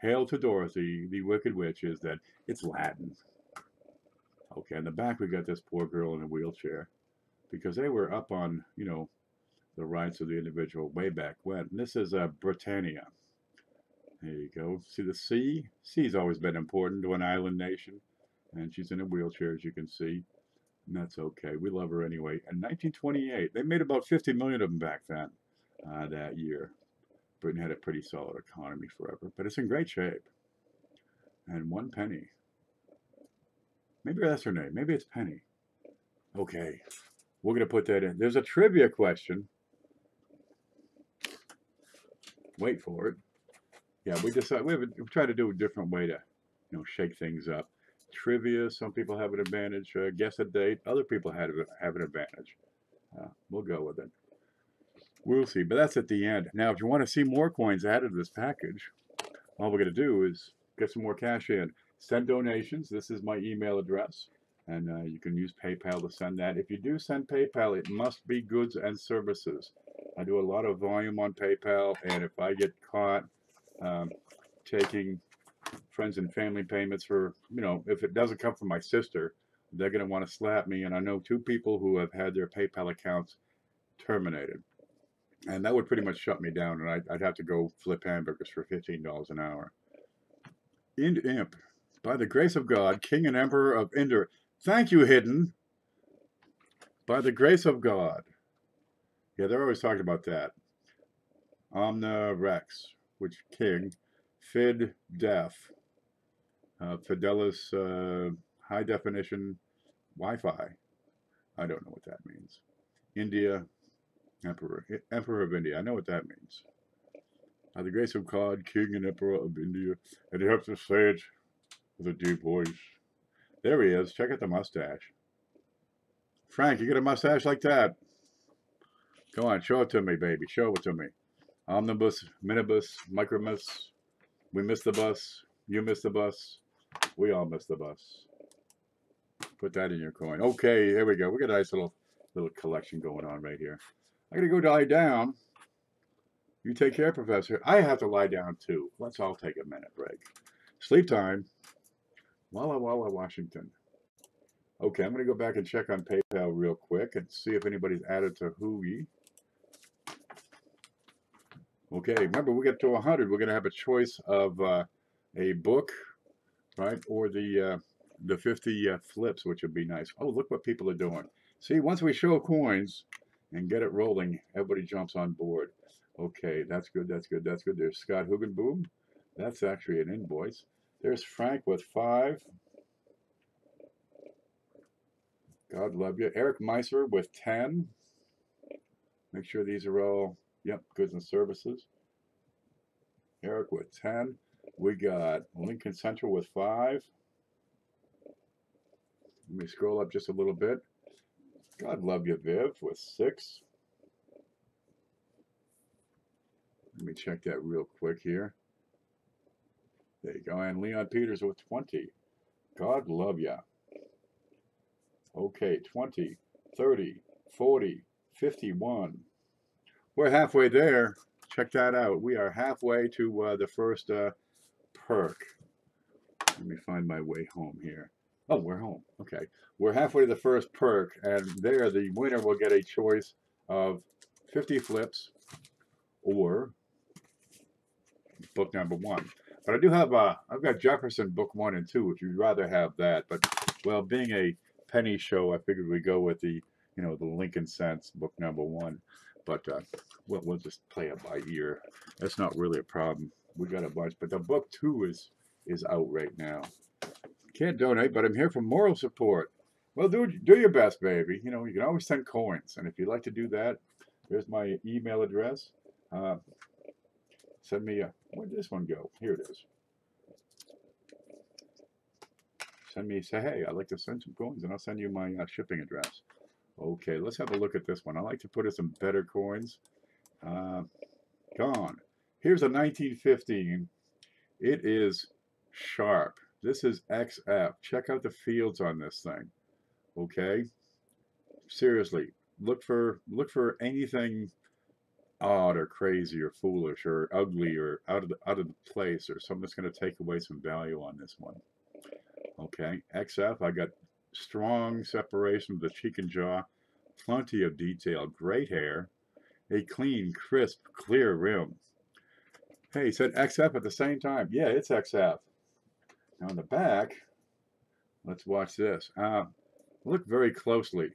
Hail to Dorothy, the Wicked Witch. Is that it's Latin? Okay, in the back we got this poor girl in a wheelchair because they were up on, the rights of the individual way back when. And this is Britannia. There you go. See the sea? Sea's always been important to an island nation. And she's in a wheelchair, as you can see. And that's okay. We love her anyway. In 1928, they made about 50 million of them back then, that year. Britain had a pretty solid economy forever, but it's in great shape. And 1 penny. Maybe that's her name. Maybe it's Penny. Okay, we're going to put that in. There's a trivia question. Wait for it. Yeah, we decided we tried to do a different way to, shake things up. Trivia. Some people have an advantage. Guess a date. Other people have an advantage. We'll go with it. We'll see. But that's at the end. Now, if you want to see more coins added to this package, all we're going to do is get some more cash in. Send donations. This is my email address. And you can use PayPal to send that. If you do send PayPal, it must be goods and services. I do a lot of volume on PayPal, and if I get caught taking friends and family payments for, if it doesn't come from my sister, they're going to want to slap me. And I know 2 people who have had their PayPal accounts terminated. And that would pretty much shut me down, and I'd have to go flip hamburgers for $15 an hour. Imp. By the grace of God, King and Emperor of India. Thank you, Hidden. By the grace of God. Yeah, they're always talking about that. Omna Rex, which King. Fid Def. Fidelis High Definition Wi-Fi. I don't know what that means. India. Emperor of India. I know what that means. By the grace of God, King and Emperor of India. And you have to say it with a deep voice. There he is. Check out the mustache. Frank, you get a mustache like that? Go on, show it to me, baby. Show it to me. Omnibus, minibus, microbus. We missed the bus. You missed the bus. We all missed the bus. Put that in your coin. Okay, here we go. We got a nice little collection going on right here. I gotta go lie down. You take care, Professor. I have to lie down too. Let's all take a minute break. Sleep time. Walla Walla, Washington. Okay, I'm gonna go back and check on PayPal real quick and see if anybody's added to Hooey. Okay, remember we get to 100. We're gonna have a choice of a book, right, or the 50 flips, which would be nice. Oh, look what people are doing. See, once we show coins and get it rolling, everybody jumps on board. Okay, that's good, that's good, that's good. There's Scott Hugenboom. That's actually an invoice. There's Frank with 5. God love you. Eric Meiser with 10. Make sure these are all, yep, goods and services. Eric with 10. We got Lincoln Central with 5. Let me scroll up just a little bit. God love you, Viv, with 6. Let me check that real quick here. There you go. And Leon Peters with 20. God love ya. Okay, 20, 30, 40, 51. We're halfway there. Check that out. We are halfway to the first perk. Let me find my way home here. Oh, we're home. Okay. We're halfway to the first perk, and there the winner will get a choice of 50 flips or book number 1. But I do have, I've got Jefferson book 1 and 2 if you'd rather have that. But, well, being a penny show, I figured we'd go with the, the Lincoln Cents book number 1. But we'll just play it by ear. That's not really a problem. We got a bunch. But the book 2 is out right now. Can't donate, but I'm here for moral support. Well, do your best, baby. You can always send coins. And if you'd like to do that, there's my email address. Send me where did this one go? Here it is. Say, hey, I'd like to send some coins, and I'll send you my shipping address. Okay, let's have a look at this one. I like to put in some better coins. Gone. Here's a 1915 It is sharp. This is XF. Check out the fields on this thing. Okay? Seriously, look for anything odd or crazy or foolish or ugly or out of the place or something that's going to take away some value on this one. Okay, XF, I got strong separation of the cheek and jaw, plenty of detail, great hair, a clean, crisp, clear rim. Hey, he said XF at the same time. Yeah, it's XF. Now on the back, let's watch this. Look very closely,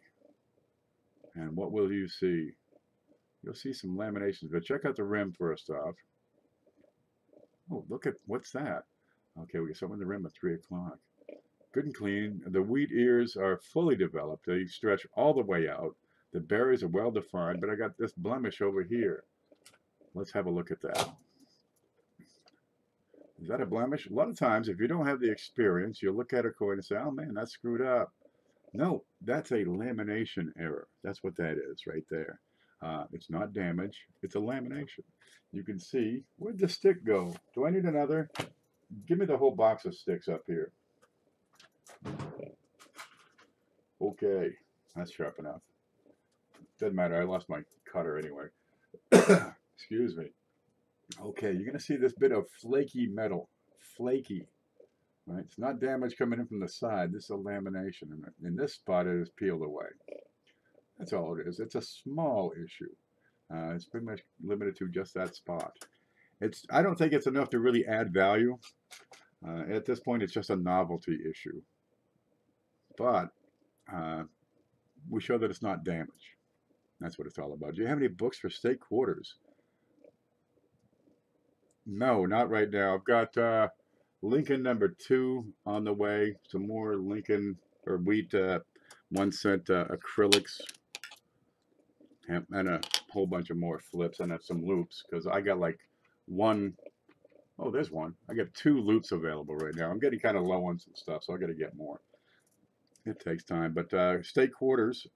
and what will you see? You'll see some laminations, but check out the rim first off. Oh, look at, what's that? Okay, we got something in the rim at 3 o'clock. Good and clean. The wheat ears are fully developed. They stretch all the way out. The berries are well defined, but I got this blemish over here. Let's have a look at that. Is that a blemish? A lot of times, if you don't have the experience, you'll look at a coin and say, oh man, that's screwed up. No, that's a lamination error. That's what that is right there. It's not damage, it's a lamination. You can see, where'd the stick go? Do I need another? Give me the whole box of sticks up here. Okay, that's sharp enough. Doesn't matter, I lost my cutter anyway. Excuse me. Okay, you're going to see this bit of flaky metal. Flaky. Right? It's not damage coming in from the side. This is a lamination. And in this spot, it is peeled away. That's all it is. It's a small issue. It's pretty much limited to just that spot. I don't think it's enough to really add value. At this point, it's just a novelty issue. But we show that it's not damage. That's what it's all about. Do you have any books for state quarters? No, not right now. I've got Lincoln #2 on the way. Some more Lincoln or wheat 1 cent acrylics. And a whole bunch of more flips and some loops because I got like one. Oh, there's one. I got 2 loops available right now. I'm getting kind of low on some stuff, so I got to get more. It takes time, but state quarters.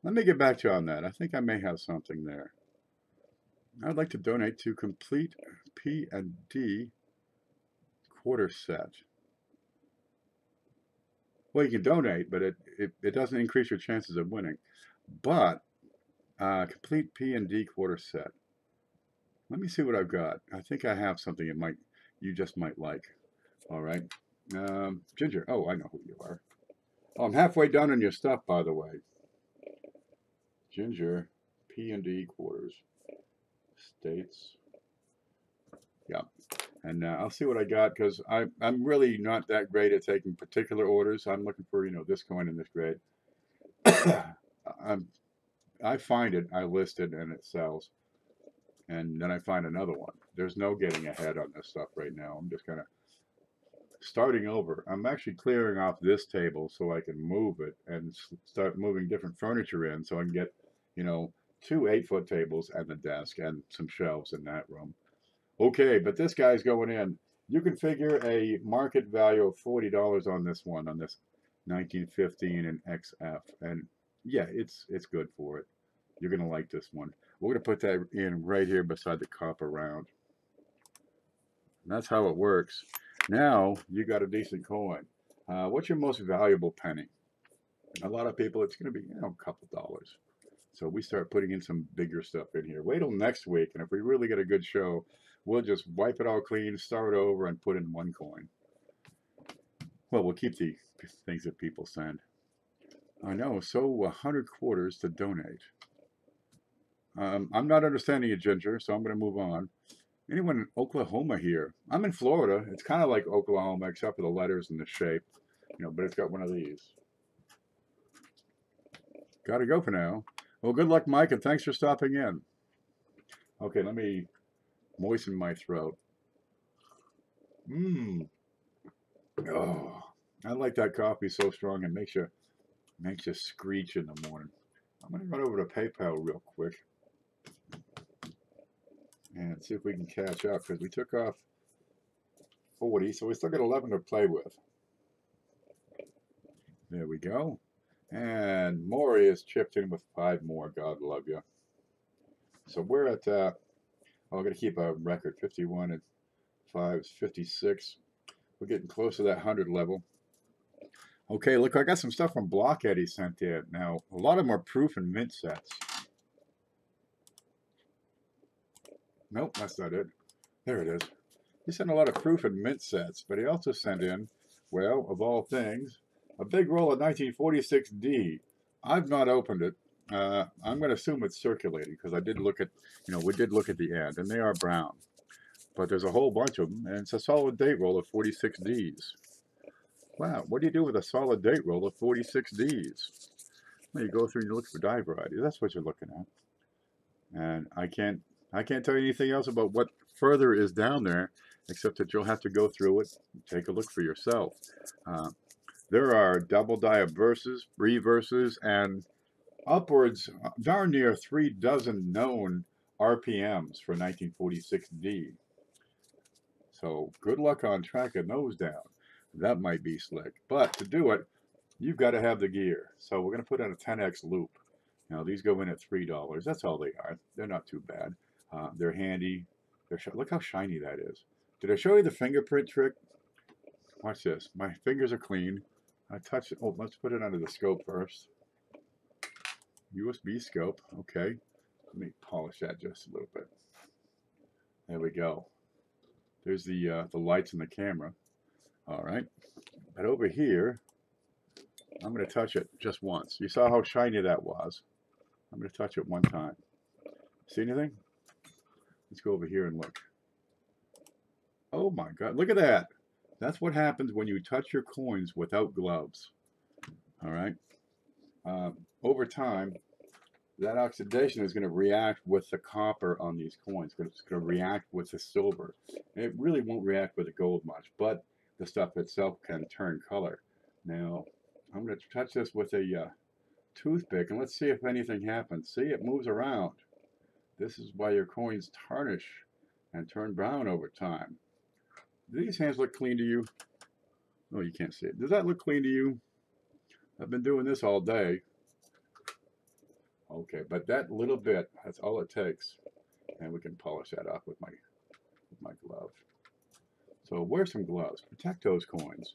Let me get back to you on that. I think I may have something there. I'd like to donate to Complete P&D quarter set. Well, you can donate, but it doesn't increase your chances of winning. But Complete P&D quarter set. Let me see what I've got. I think I have something you just might like. All right. Ginger. Oh, I know who you are. Oh, I'm halfway done on your stuff, by the way. Ginger, P&D quarters. States. Yeah. And I'll see what I got because I'm really not that great at taking particular orders. I'm looking for, this coin in this grade. I find it, I list it, and it sells. And then I find another one. There's no getting ahead on this stuff right now. I'm just kind of starting over. I'm actually clearing off this table so I can move it and start moving different furniture in so I can get, 2 8-foot tables and the desk and some shelves in that room. Okay, but this guy's going in. You can figure a market value of $40 on this one, on this 1915 and XF. And yeah, it's good for it. You're going to like this one. We're going to put that in right here beside the copper round. And that's how it works. Now you got a decent coin. What's your most valuable penny? A lot of people, it's going to be, a couple dollars. So we start putting in some bigger stuff in here. Wait till next week, and if we really get a good show, we'll just wipe it all clean, start over, and put in 1 coin. Well, we'll keep the things that people send. I know, so 100 quarters to donate. I'm not understanding it, Ginger, so I'm going to move on. Anyone in Oklahoma here? I'm in Florida. It's kind of like Oklahoma, except for the letters and the shape, but it's got one of these. Got to go for now. Well, good luck, Mike, and thanks for stopping in. Okay, let me moisten my throat. Oh, I like that coffee so strong it makes you screech in the morning. I'm going to run over to PayPal real quick and see if we can catch up because we took off 40, so we still got 11 to play with. There we go. And Maury is chipped in with 5 more. God love you. So we're at, I'm going to keep a record, 51 and 5 is 56. We're getting close to that 100 level. Okay, look, I got some stuff from Blockhead he sent in. Now, a lot of them are proof and mint sets. Nope, that's not it. There it is. He sent a lot of proof and mint sets, but he also sent in, well, of all things, a big roll of 1946D. I've not opened it. I'm going to assume it's circulating because I did look at, we did look at the end, and they are brown. But there's a whole bunch of them, and it's a solid date roll of 46Ds. Wow, what do you do with a solid date roll of 46Ds? Well, you go through and you look for die variety. That's what you're looking at. And I can't tell you anything else about what further is down there, except that you'll have to go through it and take a look for yourself. There are double die of verses, reverses, and upwards, darn near 3 dozen known RPMs for 1946D. So good luck on tracking those down. That might be slick. But to do it, you've got to have the gear. So we're going to put in a 10X loop. Now these go in at $3. That's all they are. They're not too bad. They're handy. Look how shiny that is. Did I show you the fingerprint trick? Watch this. My fingers are clean. I touched it. Oh, let's put it under the scope first. USB scope. Okay. Let me polish that just a little bit. There we go. There's the lights in the camera. All right. But over here, I'm going to touch it just once. You saw how shiny that was. I'm going to touch it one time. See anything? Let's go over here and look. Oh my God, look at that. That's what happens when you touch your coins without gloves. All right. Over time, that oxidation is going to react with the copper on these coins. It's going to react with the silver. And it really won't react with the gold much, but the stuff itself can turn color. Now, I'm going to touch this with a toothpick, and let's see if anything happens. See, it moves around. This is why your coins tarnish and turn brown over time. Do these hands look clean to you? Oh, you can't see it. Does that look clean to you? I've been doing this all day. Okay, but that little bit, that's all it takes. And we can polish that off with my glove. So wear some gloves. Protect those coins.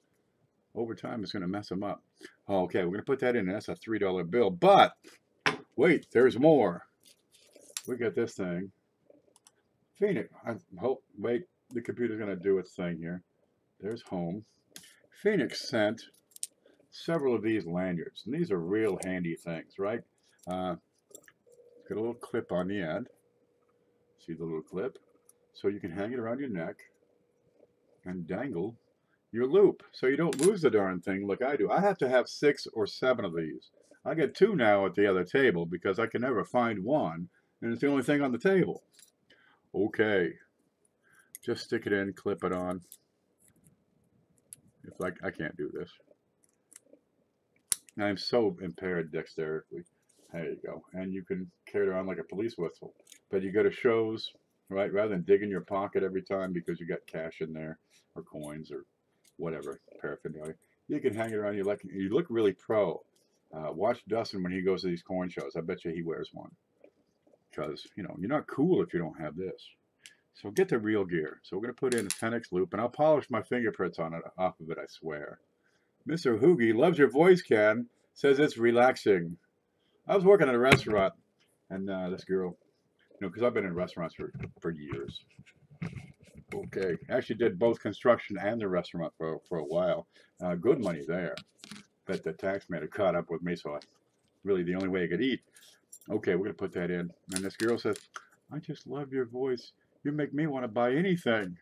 Over time, it's going to mess them up. Okay, we're going to put that in. That's a $3 bill. But, wait, there's more. We got this thing. Phoenix. Wait, the computer's going to do its thing here. There's home. Phoenix sent several of these lanyards. And these are real handy things, right? Got a little clip on the end. See the little clip? So you can hang it around your neck and dangle your loop so you don't lose the darn thing like I do. I have to have 6 or 7 of these. I get 2 now at the other table because I can never find one, and it's the only thing on the table. Okay, just stick it in, clip it on. It's like I can't do this. I'm so impaired dexterity. There you go. And you can carry it around like a police whistle. But you go to shows, right? Rather than dig in your pocket every time because you got cash in there or coins or whatever paraphernalia, you can hang it around. You look really pro. Watch Dustin when he goes to these coin shows. I bet you he wears one because you're not cool if you don't have this. So get the real gear. So we're gonna put in a 10X loop, and I'll polish my fingerprints on it off of it. I swear. Mr. Hoogie loves your voice, Ken. Says it's relaxing. I was working at a restaurant, and this girl, because I've been in restaurants for years. Okay, actually did both construction and the restaurant for a while. Good money there. Bet the tax man had caught up with me, so really the only way I could eat. Okay, we're gonna put that in. And this girl says, I just love your voice. You make me want to buy anything.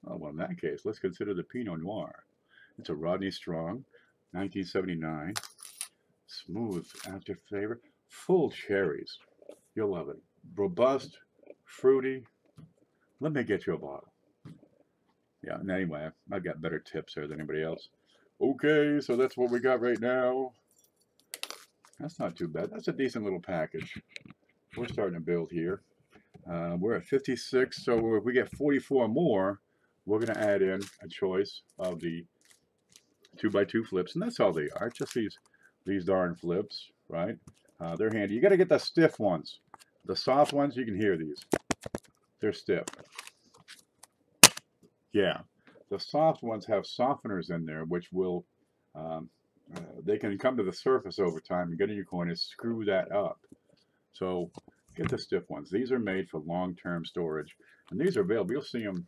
Oh, well, in that case, let's consider the Pinot Noir. It's a Rodney Strong, 1979. Smooth after flavor, full cherries. You'll love it. Robust, fruity. Let me get you a bottle. Yeah, and anyway, I've got better tips there than anybody else. Okay, so that's what we got right now. That's not too bad. That's a decent little package. We're starting to build here. We're at 56, so if we get 44 more, we're going to add in a choice of the 2x2 flips, and that's all they are. Just these darn flips, right? They're handy. You got to get the stiff ones. The soft ones, you can hear these. They're stiff. Yeah, the soft ones have softeners in there, which will they can come to the surface over time and get in your coin and screw that up. So get the stiff ones. These are made for long-term storage, and these are available. You'll see them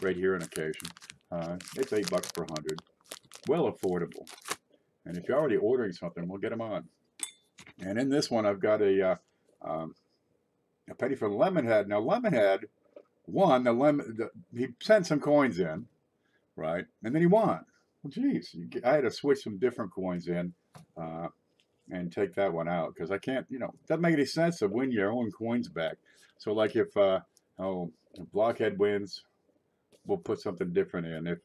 right here on occasion. It's $8 per 100, well affordable. And if you're already ordering something, we'll get them on. And in this one, I've got a penny for Lemonhead. Now Lemonhead won he sent some coins in, right, and then he won. Well, geez, I had to switch some different coins in. And take that one out because I can't, it doesn't make any sense to win your own coins back. So like if Blockhead wins, we'll put something different in. If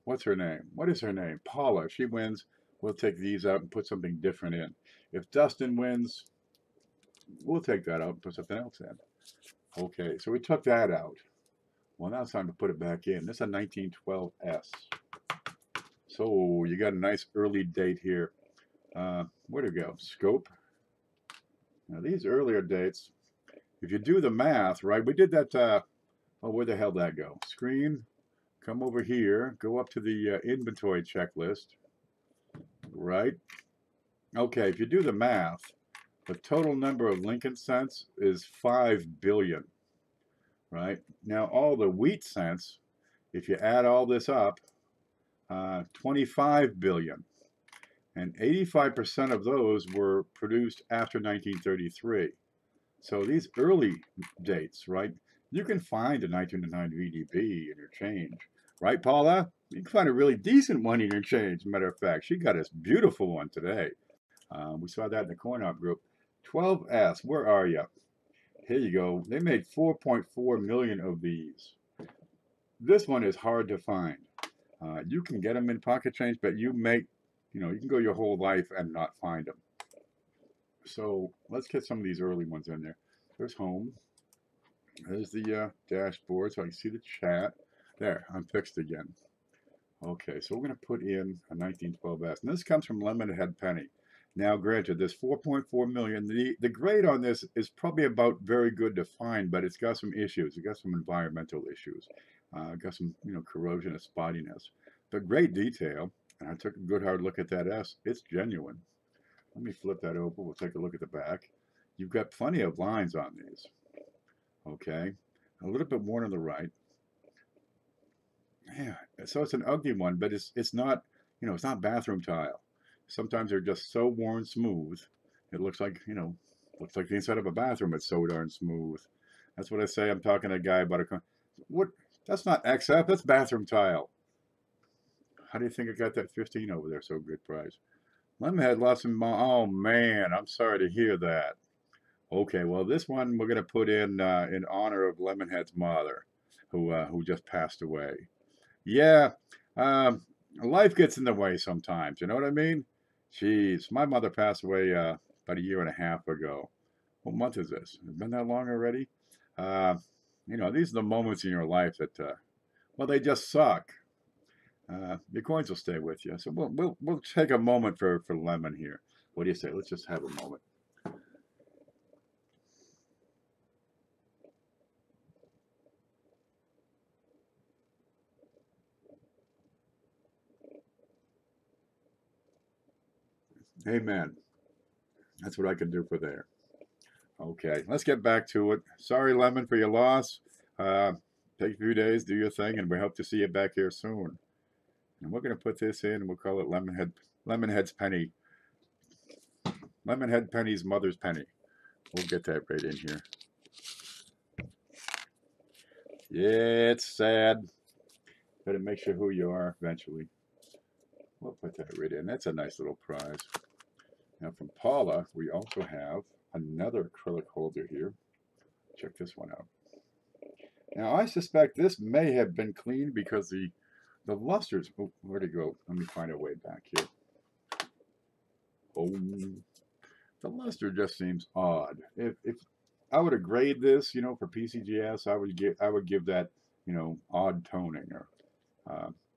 what's her name? What is her name? Paula. She wins, we'll take these out and put something different in. If Dustin wins, we'll take that out and put something else in. Okay, so we took that out. Well, now it's time to put it back in. This is a 1912S. So you got a nice early date here. Where'd it go? Scope. Now these earlier dates, if you do the math, right? We did that. Where the hell did that go? Screen. Come over here. Go up to the inventory checklist. Right. Okay. If you do the math, the total number of Lincoln cents is 5 billion. Right. Now all the wheat cents, if you add all this up, 25 billion. And 85% of those were produced after 1933. So these early dates, right? You can find a 1909 VDB in your change, right, Paula? You can find a really decent one in your change. Matter of fact, she got a beautiful one today. We saw that in the Coin Op group. 12S, where are you? Here you go. They made 4.4 million of these. This one is hard to find. You can get them in pocket change, but you can go your whole life and not find them. So let's get some of these early ones in there. There's home. There's the dashboard, so I can see the chat. There, I'm fixed again. Okay, so we're going to put in a 1912S. And this comes from Lemonhead Penny. Now, granted, there's 4.4 million. The grade on this is probably about very good to find, but it's got some issues. It's got some environmental issues. Got some, corrosion and spottiness. But great detail. And I took a good hard look at that S. It's genuine. Let me flip that over. We'll take a look at the back. You've got plenty of lines on these. Okay. A little bit more on the right. Yeah. So it's an ugly one, but it's not, it's not bathroom tile. Sometimes they're just so worn smooth. It looks like, looks like the inside of a bathroom. It's so darn smooth. That's what I say. I'm talking to a guy about what? That's not XF. That's bathroom tile. How do you think I got that 15 over there? So good price. Lemonhead lost some. Oh man, I'm sorry to hear that. Okay, well this one we're gonna put in honor of Lemonhead's mother, who just passed away. Yeah, life gets in the way sometimes. You know what I mean? Jeez, my mother passed away about a year and a half ago. What month is this? Has it been that long already? These are the moments in your life that, well, they just suck. Your coins will stay with you. So we'll take a moment for Lemon here. What do you say? Let's just have a moment. Amen. That's what I can do for there. Okay, let's get back to it. Sorry, Lemon, for your loss. Take a few days, do your thing, and we hope to see you back here soon. And we're going to put this in, and we'll call it Lemonhead's Penny. Lemonhead Penny's mother's penny. We'll get that right in here. Yeah, it's sad, but it makes you who you are eventually. We'll put that right in. That's a nice little prize. Now from Paula, we also have another acrylic holder here. Check this one out. Now I suspect this may have been cleaned because the lusters, oh, where'd it go? Let me find a way back here. Oh, the luster just seems odd. If I were to grade this, for PCGS, I would give that, odd toning. Or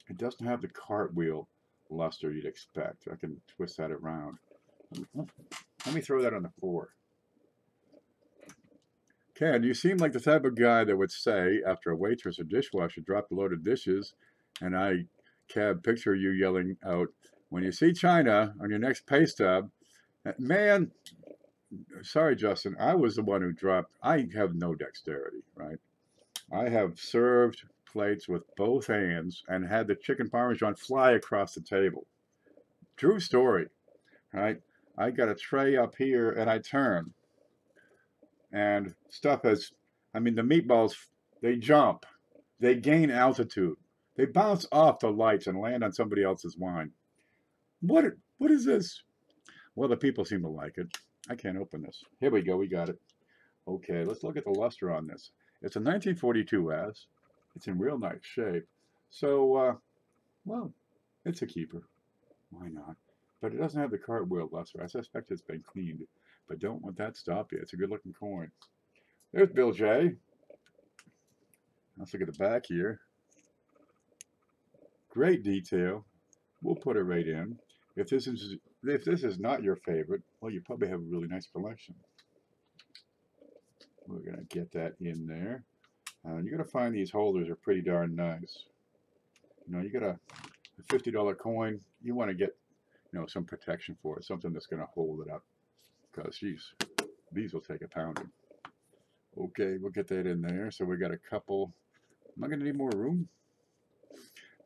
it doesn't have the cartwheel luster you'd expect. I can twist that around. Let me throw that on the floor. Ken, you seem like the type of guy that would say, after a waitress or dishwasher dropped a load of dishes, and I picture you yelling out, "When you see China on your next pay stub," man, sorry, Justin, I was the one who dropped. I have no dexterity, right? I have served plates with both hands and had the chicken parmesan fly across the table. True story, right? I got a tray up here and I turn and stuff has, I mean, the meatballs, they jump, they gain altitude, they bounce off the lights and land on somebody else's wine. What is this? Well, the people seem to like it. I can't open this. Here we go, we got it. Okay, let's look at the luster on this. It's a 1942 S. It's in real nice shape. So, well, it's a keeper. Why not? But it doesn't have the cartwheel luster. I suspect it's been cleaned, but don't let that stop you. It's a good looking coin. There's Bill J. Let's look at the back here. Great detail. We'll put it right in. If this is not your favorite, well, you probably have a really nice collection. We're gonna get that in there. You're gonna find these holders are pretty darn nice. You know, you got a $50 coin. You want to get, you know, some protection for it, something that's gonna hold it up. Because, geez, these will take a pounding. Okay, we'll get that in there. So we got a couple. Am I gonna need more room?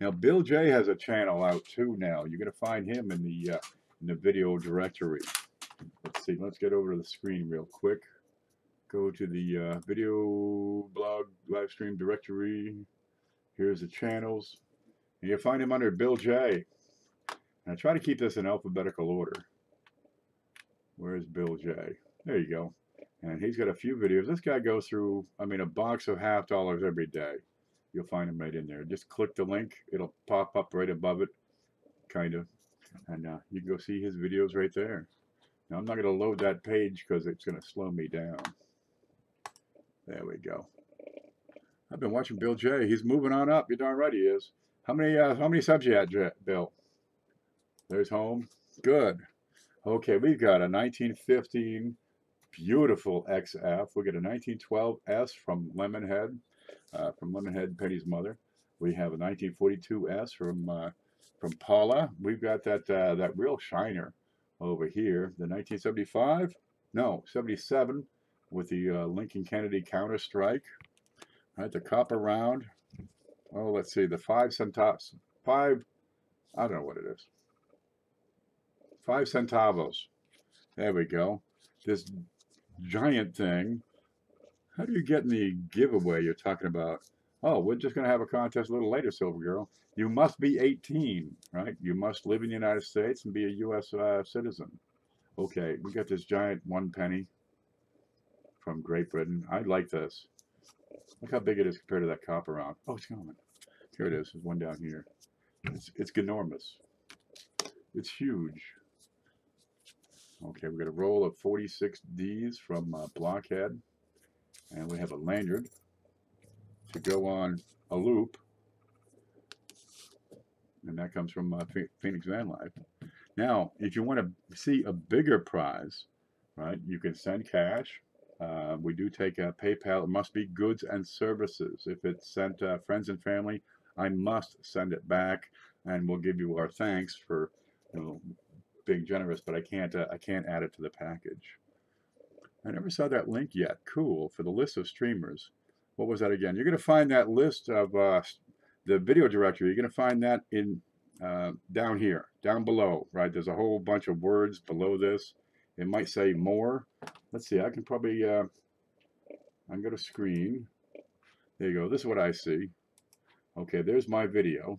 Now, Bill J has a channel out too now. You're going to find him in the video directory. Let's see. Let's get over to the screen real quick. Go to the video blog live stream directory. Here's the channels. And you'll find him under Bill J. And I try to keep this in alphabetical order. Where's Bill J? There you go. And he's got a few videos. This guy goes through, I mean, a box of $50 every day. You'll find him right in there. Just click the link. It'll pop up right above it, kind of. And you can go see his videos right there. Now, I'm not going to load that page because it's going to slow me down. There we go. I've been watching Bill J. He's moving on up. You're darn right he is. How many subs you had, Bill? There's home. Good. Okay, we've got a 1915 beautiful XF. We get a 1912 S from Lemonhead. From Lemonhead, Penny's mother. We have a 1942 S from Paula. We've got that real shiner over here. The 1975, no, 77 with the Lincoln Kennedy Counter Strike. Right, the copper round. Oh, let's see, the 5 centavos. I don't know what it is. 5 centavos. There we go. This giant thing. How do you get in the giveaway you're talking about? Oh, we're just going to have a contest a little later, Silver Girl. You must be 18, right? You must live in the United States and be a U.S. Citizen. Okay, we got this giant 1 penny from Great Britain. I like this. Look how big it is compared to that copper round. Oh, it's going. Here it is. There's one down here. It's enormous. It's huge. Okay, we got a roll of 46 Ds from Blockhead. And we have a lanyard to go on a loop. And that comes from Phoenix Van Life. Now, if you want to see a bigger prize, right, you can send cash. We do take PayPal. It must be goods and services. If it's sent friends and family, I must send it back, and we'll give you our thanks for, you know, being generous. But I can't add it to the package. I never saw that link yet. Cool. For the list of streamers. What was that again? You're going to find that list of the video directory. You're going to find that in down here, down below, right? There's a whole bunch of words below this. It might say more. Let's see. I can probably, I'm going to screen. There you go. This is what I see. Okay, there's my video.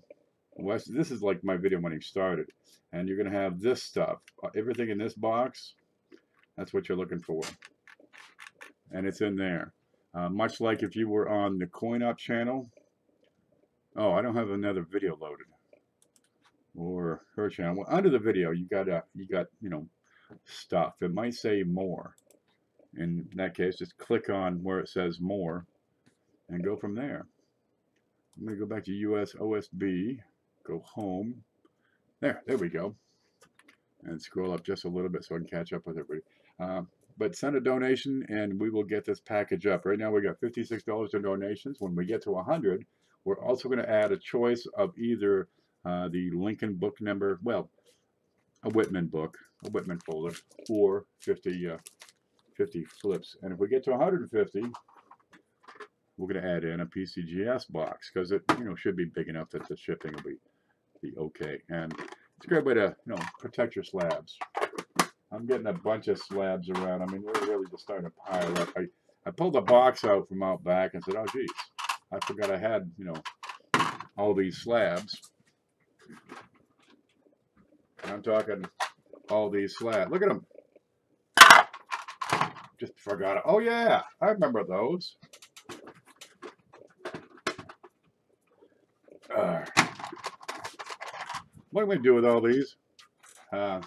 This is like my video when he started. And you're going to have this stuff. Everything in this box. That's what you're looking for. And it's in there. Much like if you were on the Coin Up channel. Oh, I don't have another video loaded. Or her channel. Well, under the video, you got you know, stuff. It might say more. In that case, just click on where it says more and go from there. I'm going to go back to US OSB. Go home. There we go. And scroll up just a little bit so I can catch up with everybody. but send a donation and we will get this package up. Right now we got $56 in donations. When we get to 100, we're also going to add a choice of either the Lincoln book number, well, a Whitman book, a Whitman folder, or 50 flips. And if we get to 150, we're going to add in a PCGS box because it, should be big enough that the shipping will be okay. And it's a great way to, protect your slabs. I'm getting a bunch of slabs around. I mean, they're really just starting to pile up. I pulled a box out from out back and said, oh, geez, I forgot I had, all these slabs. And I'm talking all these slabs. Look at them. Just forgot it. Oh, yeah, I remember those. What am I going to do with all these? So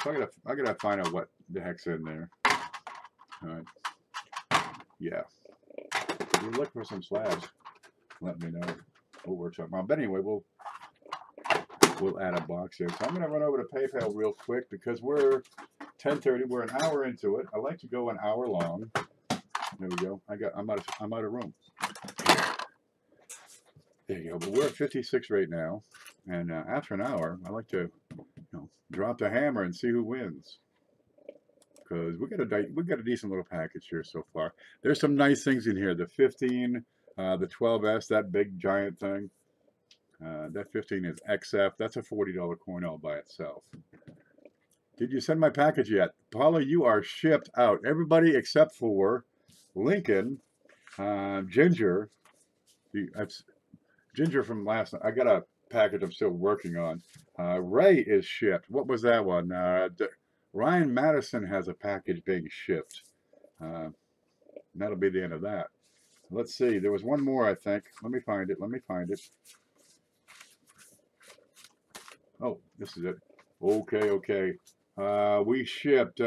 I gotta find out what the heck's in there. All right. Yeah. If you look for some slabs, let me know. We'll work something out. But anyway, we'll add a box here. So I'm gonna run over to PayPal real quick because we're 10:30. We're an hour into it. I like to go an hour long. There we go. I'm out of room. There you go. But we're at 56 right now, and after an hour, I like to, drop the hammer and see who wins. Because we got a decent little package here so far. There's some nice things in here. The 15, the 12S, that big giant thing. That 15 is XF. That's a $40 coin all by itself. Did you send my package yet? Paula, you are shipped out. Everybody except for Lincoln, Ginger. Ginger from last night. I got a package I'm still working on. Ray is shipped. What was that one? Ryan Madison has a package being shipped. That'll be the end of that. Let's see. There was one more, I think. Let me find it. Oh, this is it. Okay. We shipped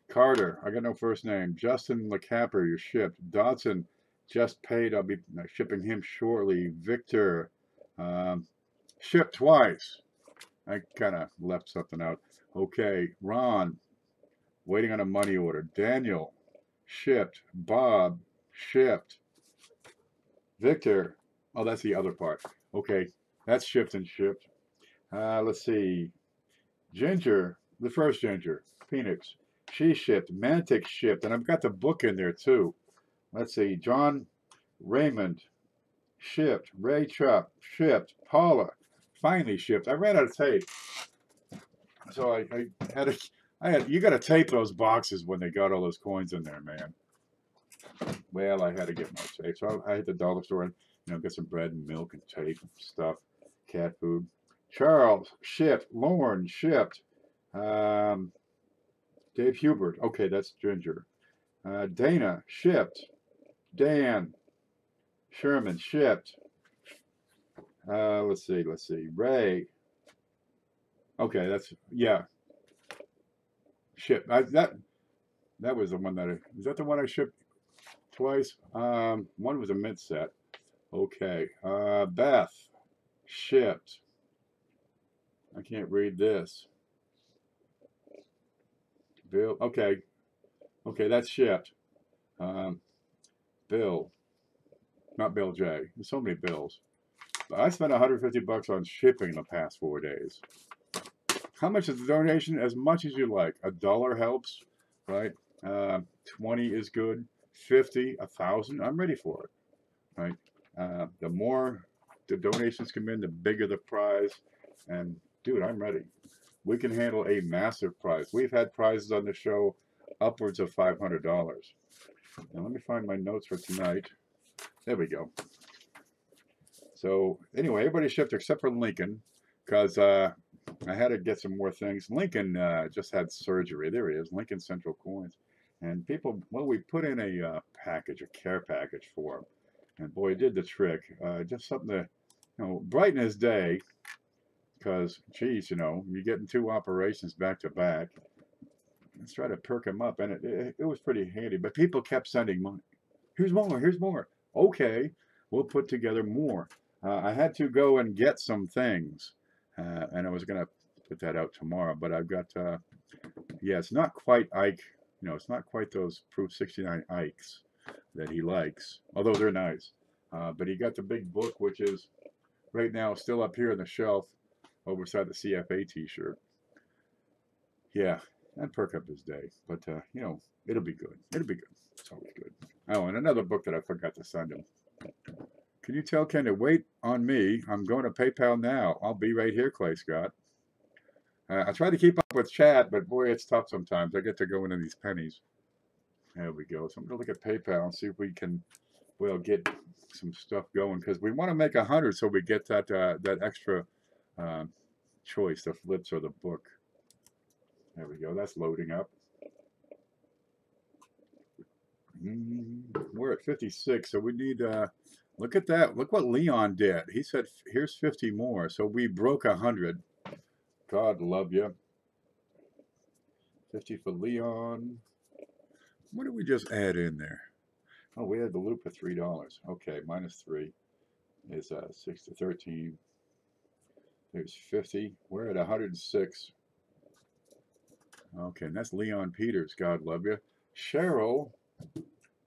Carter. I got no first name. Justin LeCapper, you're shipped. Dodson just paid. I'll be shipping him shortly. Victor, shipped twice. I kind of left something out. Okay, Ron, waiting on a money order. Daniel, shipped. Bob, shipped. Victor, oh, that's the other part. Okay, that's shipped and shipped. Let's see. Ginger, the first Ginger, Phoenix, she shipped. Mantic shipped, and I've got the book in there too. Let's see. John Raymond, shipped. Ray Chupp, shipped. Paula, finally shipped. I ran out of tape, so I had. You got to tape those boxes when they got all those coins in there, man. Well, I had to get more tape, so I hit the dollar store and get some bread and milk and tape and stuff, cat food. Charles shipped. Lauren shipped. Dave Hubert. Okay, that's Ginger. Dana shipped. Dan Sherman shipped. Let's see. Ray. Okay, that's, yeah. Shipped. That was the one that is that the one I shipped twice? One was a mint set. Okay. Beth shipped. I can't read this. Bill. Okay, that's shipped. Bill. Not Bill J. There's so many bills. But I spent $150 on shipping the past 4 days. How much is the donation? As much as you like. $1 helps, right? 20 is good. 50, 1,000. I'm ready for it, right? The more the donations come in, the bigger the prize. And dude, I'm ready. We can handle a massive prize. We've had prizes on the show upwards of $500. Now let me find my notes for tonight. There we go. So anyway, everybody shipped except for Lincoln, because I had to get some more things. Lincoln just had surgery. There he is, Lincoln Central Coins. And people, well, we put in a package, a care package for him. And boy, it did the trick. Just something to, brighten his day. Because, geez, you're getting 2 operations back to back. Let's try to perk him up. And it was pretty handy. But people kept sending money. Here's more. Okay, we'll put together more. I had to go and get some things. And I was going to put that out tomorrow. But I've got, yeah, it's not quite Ike, You know, it's not quite those Proof 69 Ikes that he likes, although they're nice. But he got the big book, which is right now still up here on the shelf over beside the CFA T-shirt. Yeah, that'd perk up his day. But, you know, it'll be good. It'll be good. It's always good. Oh, and another book that I forgot to send him. Can you tell Ken to wait on me? I'm going to PayPal now. I'll be right here, Clay Scott. I try to keep up with chat, but boy, it's tough sometimes. I get to go into these pennies. There we go. So I'm going to look at PayPal and see if we can, well, get some stuff going, because we want to make 100 so we get that that extra choice, the flips or the book. There we go. That's loading up. We're at 56, so we need, look at that. Look what Leon did. He said, here's 50 more. So we broke 100. God love you. 50 for Leon. What did we just add in there? Oh, we had the loop at $3. Okay, minus 3 is 6 to 13. There's 50. We're at 106. Okay, and that's Leon Peters. God love you. Cheryl,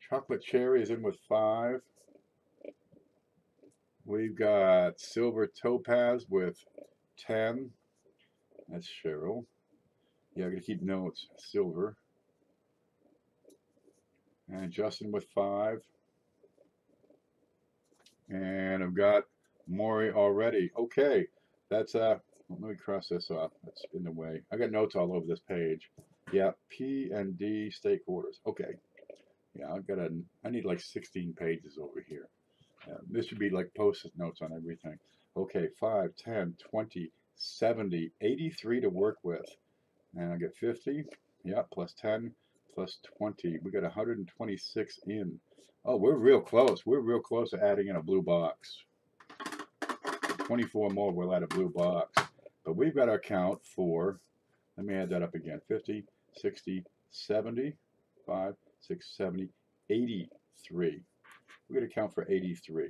Chocolate Cherry is in with 5. We've got Silver Topaz with 10. That's Cheryl. Yeah, I'm going to keep notes. Silver. And Justin with 5. And I've got Maury already. Okay, that's let me cross this off. That's in the way. I got notes all over this page. Yeah, P and D stakeholders. Okay. Yeah, I need like 16 pages over here. This should be like post-it notes on everything. Okay, 5, 10, 20, 70, 83 to work with. And I get 50. Yeah, plus 10, plus 20. We got 126 in. Oh, we're real close. We're real close to adding in a blue box. 24 more, we'll add a blue box. But we've got our count for, let me add that up again, 50, 60, 70, 5, 6, 70, 83. We're going to count for 83.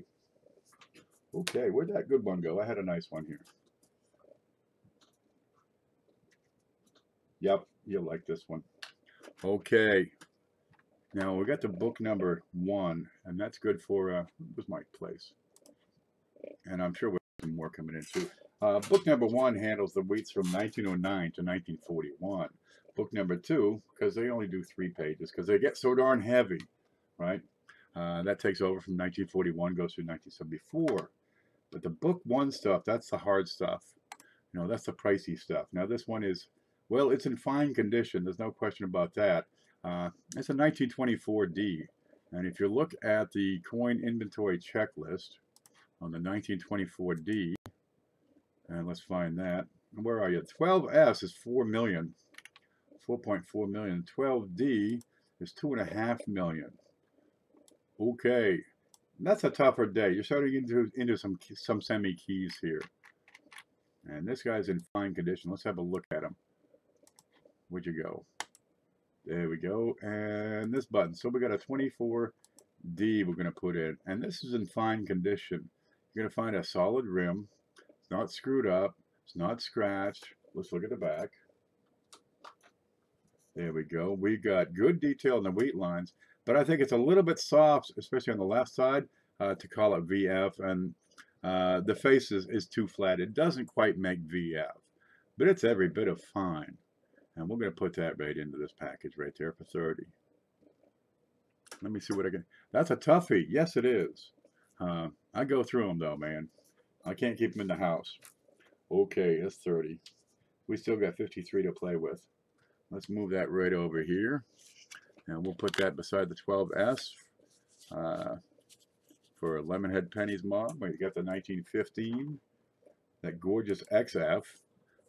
Okay, where'd that good one go? I had a nice one here. Yep, you'll like this one. Okay. Now we got the book number 1, and that's good for, what was my place? And I'm sure we'll have some more coming in too. Book number 1 handles the weeks from 1909 to 1941. Book number 2, because they only do 3 pages, because they get so darn heavy, right? That takes over from 1941, goes through 1974. But the book 1 stuff, that's the hard stuff. You know, that's the pricey stuff. Now this one is, well, it's in fine condition. There's no question about that. It's a 1924 D. And if you look at the coin inventory checklist on the 1924 D, and let's find that. Where are you? 12S is 4 million, 4.4 million. 12D is 2.5 million. Okay, that's a tougher day. You're starting into some semi keys here. And this guy's in fine condition. Let's have a look at him. Where'd you go? There we go. And this button. So we got a 24D we're going to put in. And this is in fine condition. You're going to find a solid rim. It's not screwed up. It's not scratched. Let's look at the back. There we go. We got good detail in the wheat lines. But I think it's a little bit soft, especially on the left side, to call it VF. And the face is too flat. It doesn't quite make VF. But it's every bit of fine. And we're going to put that right into this package right there for 30. Let me see what I can. That's a toughie. Yes, it is. I go through them, though, man. I can't keep them in the house. Okay, that's 30. We still got 53 to play with. Let's move that right over here. And we'll put that beside the 12S for Lemonhead Pennies Mom. We got the 1915. That gorgeous XF.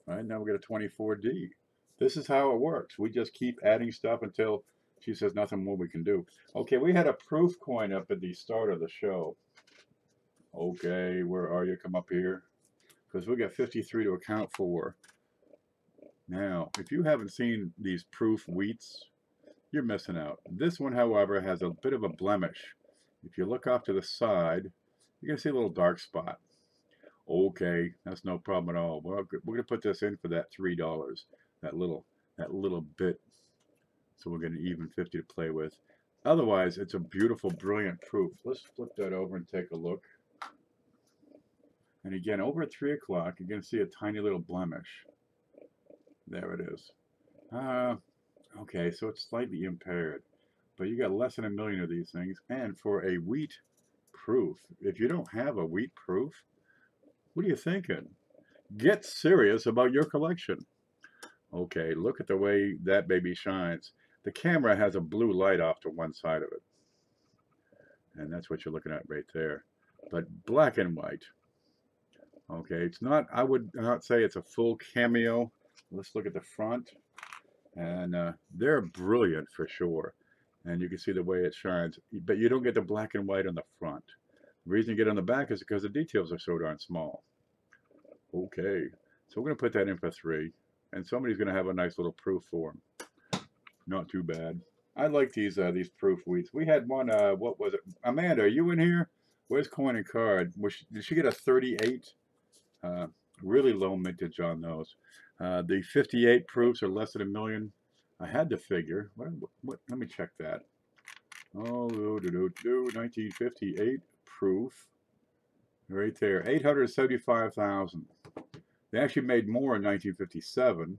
Right, now we got a 24D. This is how it works. We just keep adding stuff until she says nothing more we can do. Okay, we had a proof coin up at the start of the show. Okay, where are you? Come up here. Because we got 53 to account for. Now, if you haven't seen these proof wheats, you're missing out. This one, however, has a bit of a blemish. If you look off to the side, you're going to see a little dark spot. Okay, that's no problem at all. We're going to put this in for that $3. That little bit. So we'll get an even 50 to play with. Otherwise, it's a beautiful, brilliant proof. Let's flip that over and take a look. And again, over at 3 o'clock, you're going to see a tiny little blemish. There it is. Okay, so it's slightly impaired. But you got less than 1 million of these things. And for a wheat proof, if you don't have a wheat proof, what are you thinking? Get serious about your collection. Okay, look at the way that baby shines. The camera has a blue light off to one side of it. And that's what you're looking at right there. But black and white. Okay, it's not, I would not say it's a full cameo. Let's look at the front. And they're brilliant for sure. And you can see the way it shines. But you don't get the black and white on the front. The reason you get on the back is because the details are so darn small. Okay, so we're going to put that in for 3. And somebody's going to have a nice little proof for them. Not too bad. I like these proof wheats. We had one, what was it? Amanda, are you in here? Where's Coin and Card? Did she get a 38? Really low mintage on those. The 58 proofs are less than 1 million. I had to figure. What? Let me check that. Oh, 1958 proof. Right there, 875,000. They actually made more in 1957,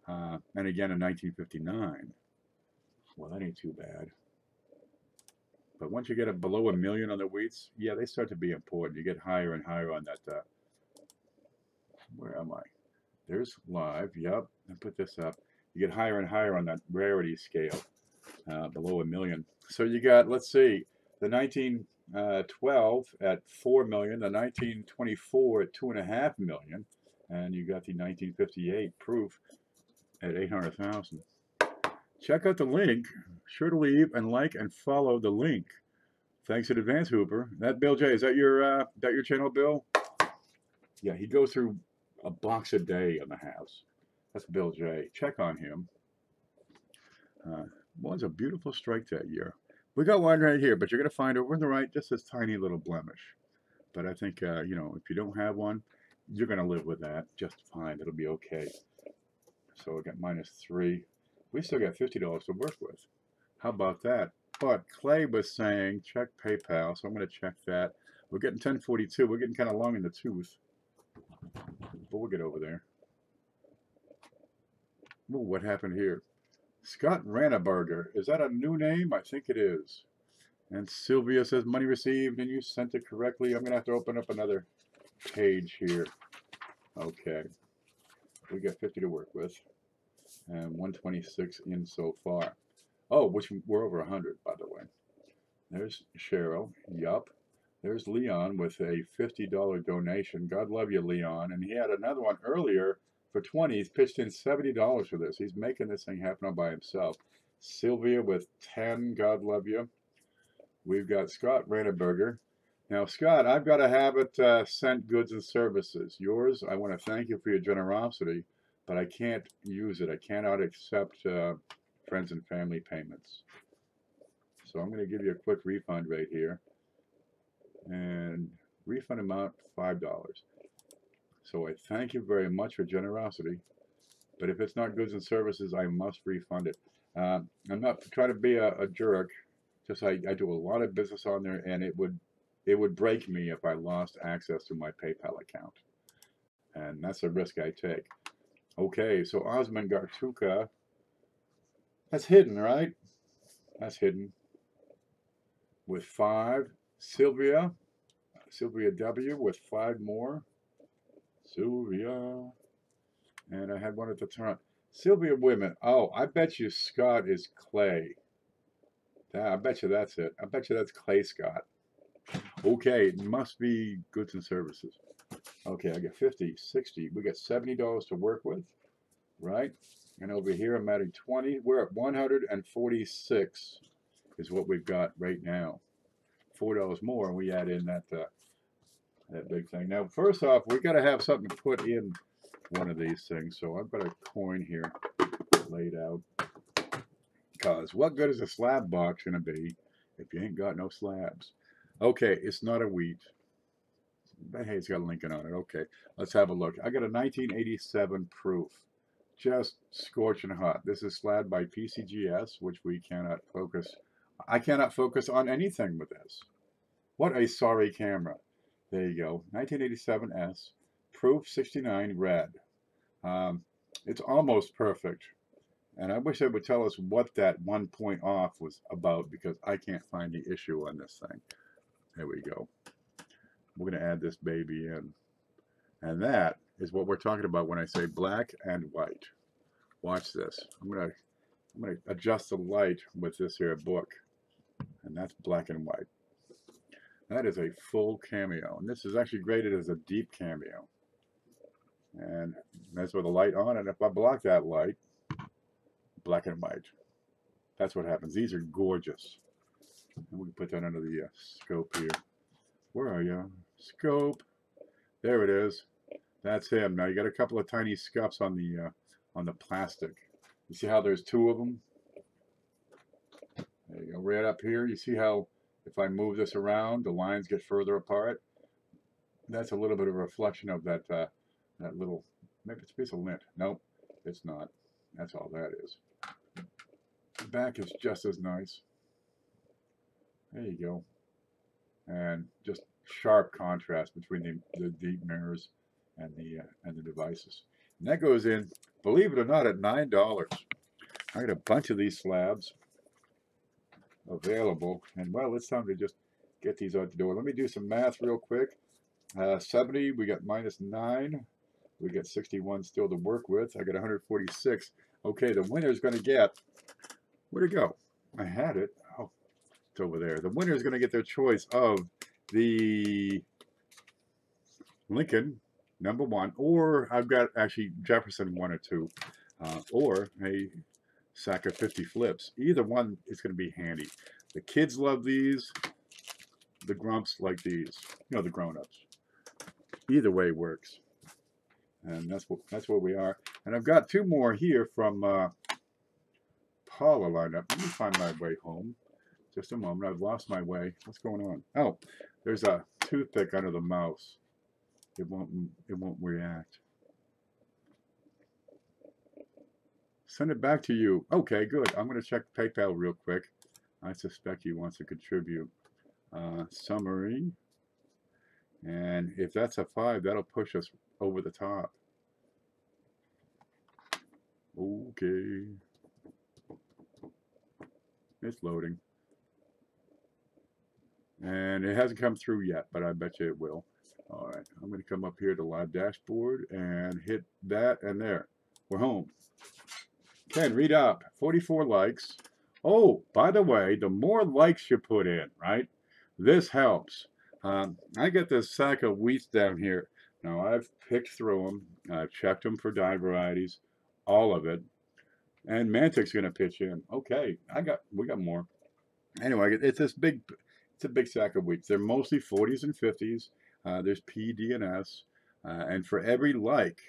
and again in 1959. Well, that ain't too bad. But once you get it below 1 million on the wheats, yeah, they start to be important. You get higher and higher on that. Where am I? There's live. Yep. And put this up. You get higher and higher on that rarity scale, below 1 million. So you got, let's see, the 1912 at 4 million, the 1924 at 2.5 million, and you got the 1958 proof at 800,000. Check out the link. Sure to leave and like and follow the link. Thanks in advance, Hooper. That Bill J, is that your channel, Bill? Yeah, he goes through a box a day on the house. That's Bill J. Check on him. Was a beautiful strike that year. We got one right here, but you're going to find over on the right just this tiny little blemish. But I think, you know, if you don't have one, you're going to live with that just fine. It'll be okay. So we got -3. We still got $50 to work with. How about that? But Clay was saying, check PayPal, so I'm going to check that. We're getting 1042. We're getting kind of long in the tooth. But we'll get over there. Ooh, what happened here? Scott Ranaberger. Is that a new name? I think it is. And Sylvia says money received and you sent it correctly. I'm going to have to open up another page here. Okay. We got 50 to work with. And 126 in so far. Oh, which we're over 100, by the way. There's Cheryl. Yup. There's Leon with a $50 donation. God love you, Leon. And he had another one earlier for 20. He's pitched in $70 for this. He's making this thing happen all by himself. Sylvia with 10. God love you. We've got Scott Ranaberger. Now, Scott, I've got to have it sent goods and services. Yours, I want to thank you for your generosity, but I can't use it. I cannot accept friends and family payments. So I'm going to give you a quick refund rate here. And refund amount $5. So I thank you very much for generosity. But if it's not goods and services, I must refund it. I'm not trying to be a jerk. Just I do a lot of business on there, and it would break me if I lost access to my PayPal account. And that's a risk I take. Okay, so Osman Gartuka. That's hidden, right? That's hidden. With 5. Sylvia W. with 5 more. Sylvia. And I had one at the top. Sylvia Women. Oh, I bet you Scott is Clay. I bet you that's it. I bet you that's Clay Scott. Okay, it must be goods and services. Okay, I got 50, 60. We got $70 to work with, right? And over here I'm adding 20. We're at 146 is what we've got right now. $4 more, and we add in that big thing. Now, first off, we got to have something to put in one of these things. So I've got a coin here laid out. Because what good is a slab box going to be if you ain't got no slabs? Okay, it's not a wheat. But hey, it's got a Lincoln on it. Okay, let's have a look. I got a 1987 proof. just scorching hot. This is slab by PCGS, which we cannot focus. I cannot focus on anything with this. What a sorry camera. There you go. 1987 S, proof 69 red. It's almost perfect. And I wish they would tell us what that 1 point off was about, because I can't find the issue on this thing. There we go. We're going to add this baby in. And that is what we're talking about when I say black and white. Watch this. I'm gonna adjust the light with this here book. And that's black and white. That is a full cameo. And this is actually graded as a deep cameo. And that's with the light on. And if I block that light, black and white. That's what happens. These are gorgeous. And we can put that under the scope here. Where are you? Scope. There it is. That's him. Now you got a couple of tiny scuffs on the plastic. You see how there's two of them? There you go. Right up here. You see how if I move this around, the lines get further apart? That's a little bit of a reflection of that that little, maybe it's a piece of lint. Nope, it's not. That's all that is. The back is just as nice. There you go. And just sharp contrast between the deep mirrors and the devices. And that goes in, believe it or not, at $9. I got a bunch of these slabs available, and well, it's time to just get these out the door. Let me do some math real quick. 70, we got -9. We got 61 still to work with. I got 146. Okay, the winner is going to get, where'd it go? I had it. Oh, it's over there. The winner is going to get their choice of the Lincoln #1, or I've got actually Jefferson 1 or 2, or a sack of 50 flips. Either one is going to be handy. The kids love these. The grumps like these. You know, the grown-ups. Either way works. And that's where we are. And I've got 2 more here from Paula lined up. Let me find my way home. Just a moment. I've lost my way. What's going on? Oh, there's a toothpick under the mouse. It won't react. Send it back to you. Okay, good. I'm going to check PayPal real quick. I suspect he wants to contribute. Summary. And if that's a 5, that'll push us over the top. Okay. It's loading. And it hasn't come through yet, but I bet you it will. All right, I'm going to come up here to live dashboard and hit that, and there. We're home. Ken, read up. 44 likes. Oh, by the way, the more likes you put in, right, this helps. I got this sack of wheats down here. Now, I've picked through them. I've checked them for dye varieties, all of it. And Mantic's going to pitch in. Okay, we got more. Anyway, it's a big sack of wheats. They're mostly 40s and 50s. There's P, D, and S. And for every like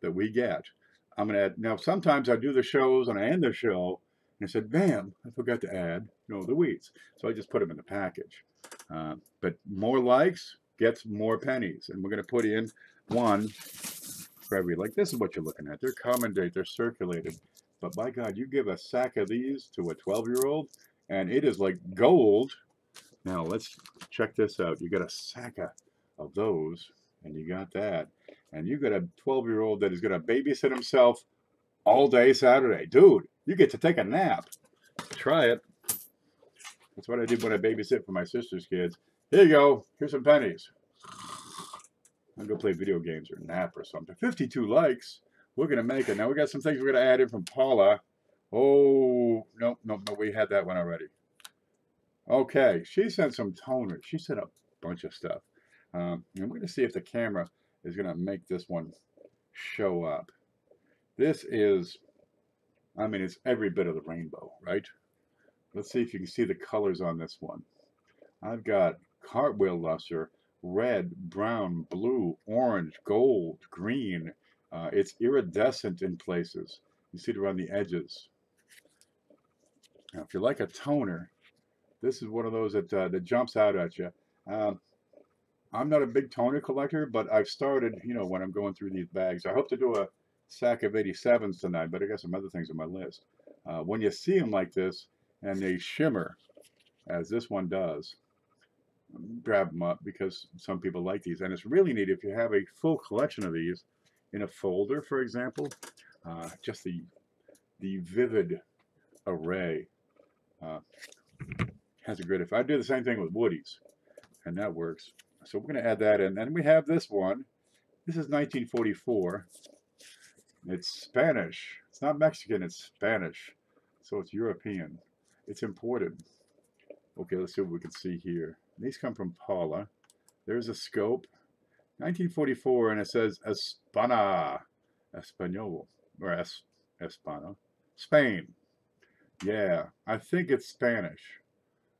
that we get, I'm going to add. Now, sometimes I do the shows and I end the show, and I said, bam, I forgot to add, the wheats. So I just put them in the package. But more likes gets more pennies. And we're going to put in 1 for every like. This is what you're looking at. They're common date. They're circulated. But by God, you give a sack of these to a 12-year-old, and it is like gold. Now, let's check this out. You got a sack of those, and you got that. And you got a 12-year-old that is going to babysit himself all day Saturday. Dude, you get to take a nap. Try it. That's what I did when I babysit for my sister's kids. Here you go. Here's some pennies. I'll go play video games or nap or something. 52 likes. We're going to make it. Now, we got some things we're going to add in from Paula. Oh, no, we had that one already. Okay, she sent some toners. She sent a bunch of stuff. And we're going to see if the camera is going to make this one show up. This is, I mean, it's every bit of the rainbow, right? Let's see if you can see the colors on this one. I've got cartwheel luster, red, brown, blue, orange, gold, green. It's iridescent in places. You see it around the edges. Now, if you like a toner, this is one of those that jumps out at you. I'm not a big toner collector, but I've started, when I'm going through these bags. I hope to do a sack of 87s tonight, but I got some other things on my list. When you see them like this and they shimmer, as this one does, grab them up because some people like these. And it's really neat if you have a full collection of these in a folder, for example. Just the vivid array has a great effect. I do the same thing with Woodies, and that works. So we're going to add that in. And we have this one. This is 1944. It's Spanish. It's not Mexican, it's Spanish. So it's European. It's imported. Okay, let's see what we can see here. These come from Paula. There's a scope. 1944, and it says España. Espanol. Or Espana. Spain. Yeah, I think it's Spanish.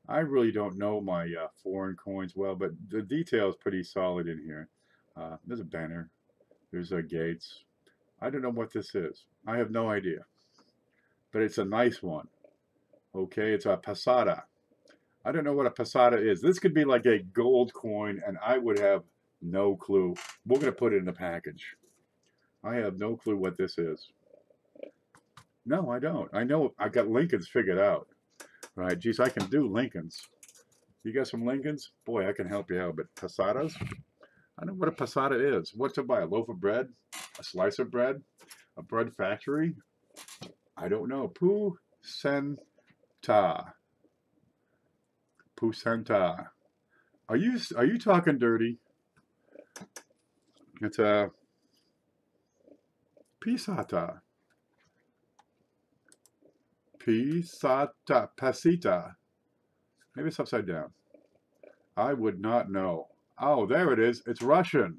I really don't know my foreign coins well, but the detail is pretty solid in here. There's a banner. There's a Gates. I don't know what this is. I have no idea. But it's a nice one. Okay, it's a Pasada. I don't know what a Pasada is. This could be like a gold coin, and I would have no clue. We're going to put it in the package. I have no clue what this is. No, I don't. I know I got Lincolns figured out. Right, geez, I can do Lincolns. You got some Lincolns? Boy, I can help you out. But Pasadas? I don't know what a Pasada is. What's to buy? A loaf of bread? A slice of bread? A bread factory? I don't know. Pusenta. Pusenta. Are you talking dirty? It's a Pisata. Pisata. Pasita. Maybe it's upside down. I would not know. Oh, there it is. It's Russian.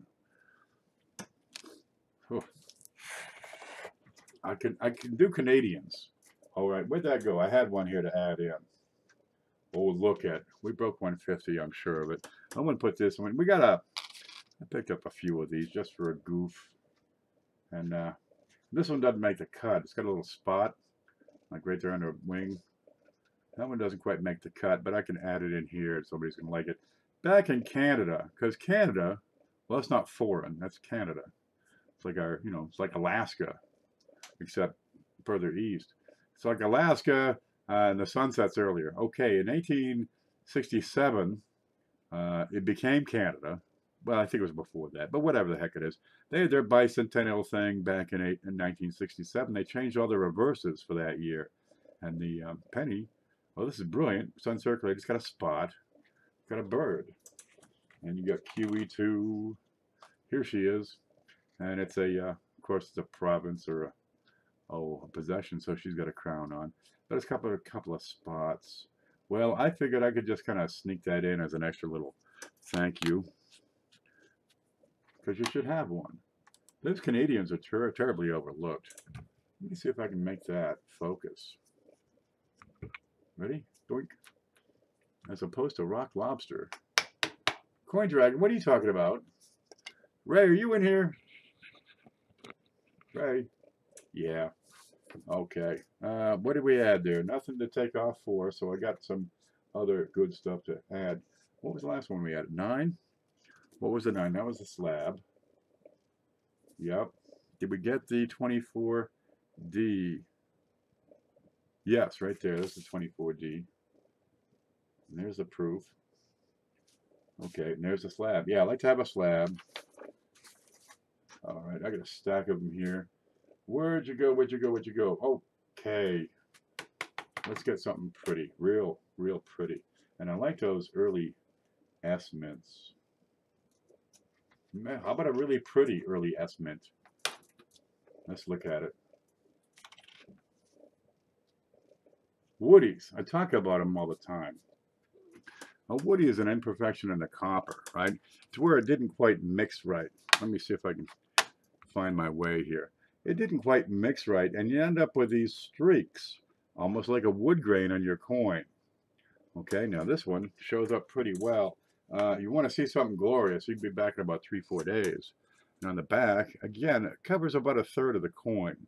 Oh. I can do Canadians. All right, where'd that go? I had one here to add in. Oh, look at, we broke 150, I'm sure of it. I'm going to put this one. I picked up a few of these just for a goof. And this one doesn't make the cut. It's got a little spot, like right there under a wing. That one doesn't quite make the cut, but I can add it in here if somebody's going to like it. Back in Canada, because Canada, well, it's not foreign. That's Canada. It's like our, it's like Alaska, except further east. It's like Alaska, and the sun sets earlier. Okay, in 1867, it became Canada. Well, I think it was before that, but whatever the heck it is. They had their bicentennial thing back in 1967. They changed all the reverses for that year. And the penny, oh, this is brilliant. Sun circulated. It's got a spot. It's got a bird. And you got QE2. Here she is. And it's of course, it's a province or a possession, so she's got a crown on. But it's a couple of spots. Well, I figured I could just kind of sneak that in as an extra little thank you. Because you should have one. Those Canadians are terribly overlooked. Let me see if I can make that focus. Ready? Doink. As opposed to rock lobster. Coin dragon, what are you talking about? Ray, are you in here? Ray? Yeah. Okay. What did we add there? Nothing to take off for, so I got some other good stuff to add. What was the last one we had? 9? What was the 9? That was the slab. Yep. Did we get the 24D? Yes, right there. This is 24D. And there's the proof. Okay, and there's the slab. Yeah, I like to have a slab. All right, I got a stack of them here. Where'd you go? Where'd you go? Where'd you go? Okay. Let's get something pretty. Real pretty. And I like those early S mints. Man, how about a really pretty early S mint? Let's look at it. Woodies. I talk about them all the time. A woody is an imperfection in the copper, right? It's where it didn't quite mix right. Let me see if I can find my way here. It didn't quite mix right, and you end up with these streaks, almost like a wood grain on your coin. Okay, now this one shows up pretty well. You want to see something glorious, you'd be back in about 3-4 days. And on the back, again, it covers about 1/3 of the coin.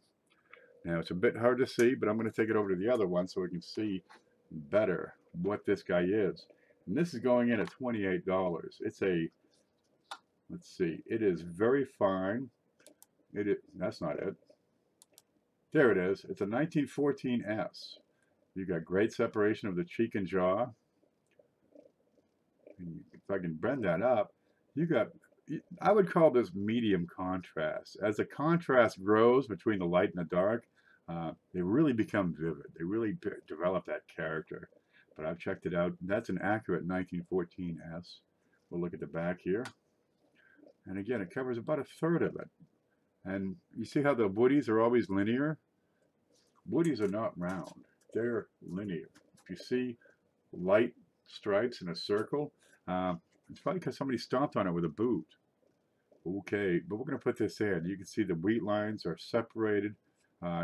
Now, it's a bit hard to see, but I'm going to take it over to the other one so we can see better what this guy is. And this is going in at $28. It's a, let's see, it is very fine. That's not it. There it is. It's a 1914 S. You got great separation of the cheek and jaw. And if I can bend that up, you got, I would call this medium contrast. As the contrast grows between the light and the dark, they really become vivid. They really develop that character. But I've checked it out. That's an accurate 1914 S. We'll look at the back here. And again, it covers about a third of it. And you see how the woodies are always linear? Woodies are not round. They're linear. If you see light stripes in a circle, it's probably because somebody stomped on it with a boot. Okay, but we're going to put this in. You can see the wheat lines are separated,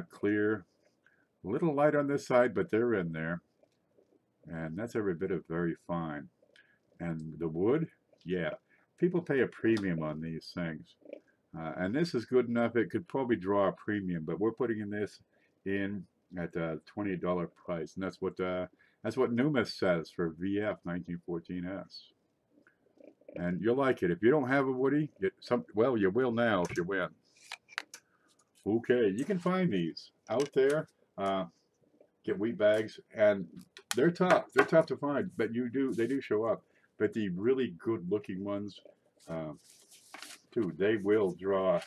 clear. A little light on this side, but they're in there. And that's every bit of very fine. And the wood, yeah, people pay a premium on these things. And this is good enough. It could probably draw a premium, but we're putting this in at a $28 price. And that's what Numis says for VF 1914S. And you'll like it. If you don't have a woody, well, you will now if you win. Okay, you can find these out there. Get wheat bags, and they're tough. They're tough to find, but they do show up. But the really good-looking ones, too, they will draw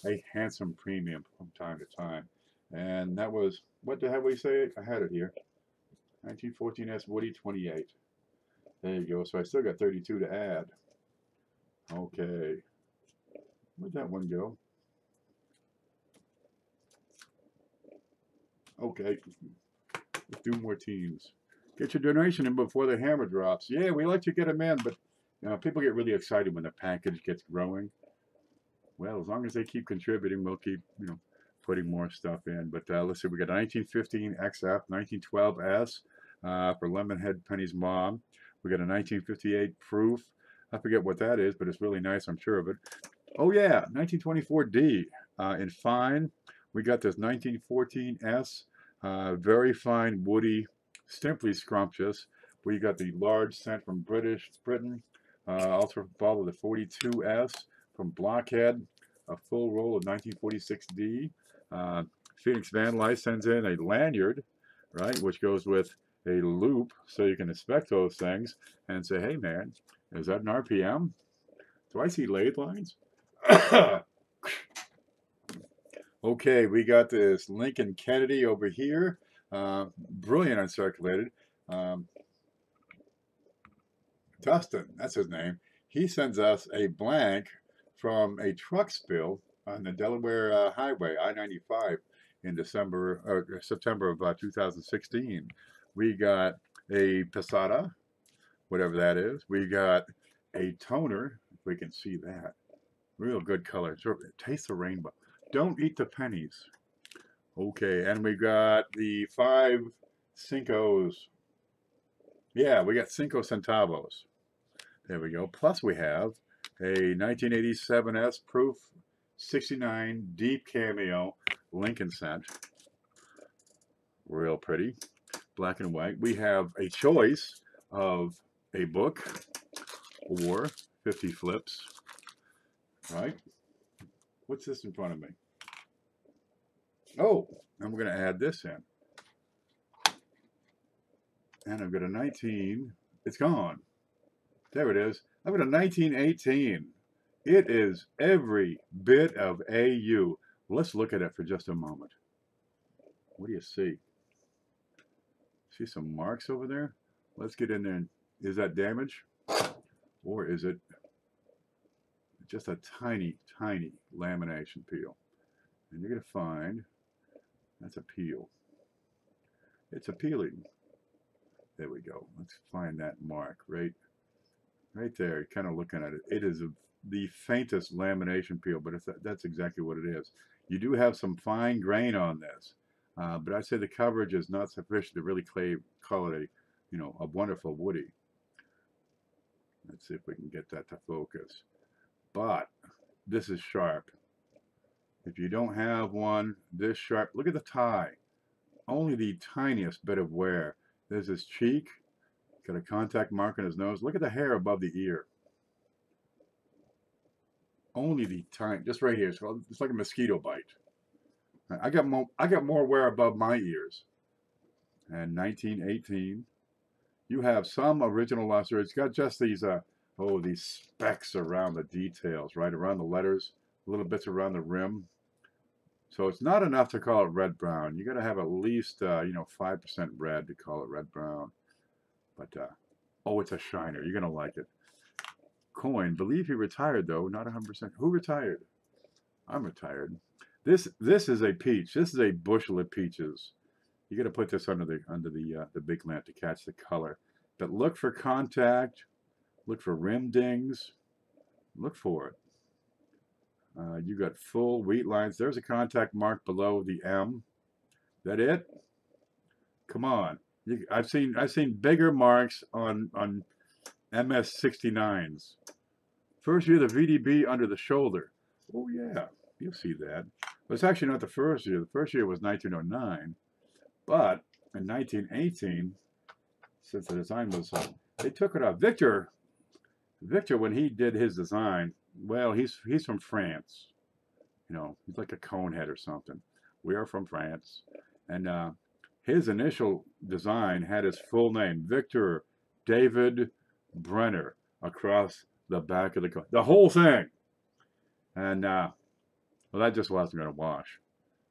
a handsome premium from time to time. And that was, what the hell we say? I had it here. 1914S Woody 28. There you go. So I still got 32 to add. Okay. Where'd that one go? Okay. Let's do more teams. Get your donation in before the hammer drops. Yeah, we like to get them in, but people get really excited when the package gets growing. Well, as long as they keep contributing, we'll keep, putting more stuff in. But let's see, we got a 1915 XF, 1912 S for Lemonhead Penny's mom. We got a 1958 Proof. I forget what that is, but it's really nice, I'm sure of it. Oh yeah, 1924 D in fine. We got this 1914 S, very fine, woody, simply scrumptious. We got the large scent from Britain. Also followed the 42S from Blockhead, a full roll of 1946D. Phoenix Van Life sends in a lanyard, right, which goes with a loop, so you can inspect those things and say, hey man, is that an RPM? Do I see lathe lines? Okay, we got this Lincoln Kennedy over here. Brilliant uncirculated. Dustin, that's his name. He sends us a blank from a truck spill on the Delaware Highway, I-95, in September of 2016. We got a Passata, whatever that is. We got a toner, if we can see that. Real good color. Taste the rainbow. Don't eat the pennies. Okay, and we got the 5 Cincos. Yeah, we got 5 centavos. There we go. Plus we have a 1987S Proof 69 Deep Cameo Lincoln scent. Real pretty. Black and white. We have a choice of a book or 50 flips. Right? What's this in front of me? Oh, and we're going to add this in. And I've got a 19. It's gone. There it is. I've got a 1918. It is every bit of AU. Let's look at it for just a moment. What do you see? See some marks over there? Let's get in there. And, is that damage? Or is it just a tiny, tiny lamination peel? And you're going to find that's a peel. It's a peeling. There we go. Let's find that mark right there. Kind of looking at it. It is the faintest lamination peel, but that's exactly what it is. You do have some fine grain on this, but I'd say the coverage is not sufficient to really call it a wonderful woody. Let's see if we can get that to focus. But this is sharp. If you don't have one this sharp, look at the tie. Only the tiniest bit of wear. There's his cheek. Got a contact mark on his nose. Look at the hair above the ear. Only the tiny, just right here. So it's like a mosquito bite. I got more wear above my ears. And 1918, you have some original luster. It's got just these these specks around the details, right around the letters, little bits around the rim. So it's not enough to call it red brown. You got to have at least 5% red to call it red brown. But oh, it's a shiner. You're gonna like it. Coin. Believe he retired though, not 100%. Who retired? I'm retired. This is a peach. This is a bushel of peaches. You got to put this under the big lamp to catch the color. But look for contact. Look for rim dings. Look for it. You got full wheat lines. There's a contact mark below the M. That it? Come on. I've seen bigger marks on MS69s. First year the VDB under the shoulder. Oh yeah, you'll see that. But it's actually not the first year. The first year was 1909. But in 1918, since the design was, they took it off. Victor, when he did his design, well, he's from France. You know, he's like a cone head or something. We are from France. And his initial design had his full name, Victor David Brenner, across the back of the cone. The whole thing. And, well, that just wasn't going to wash.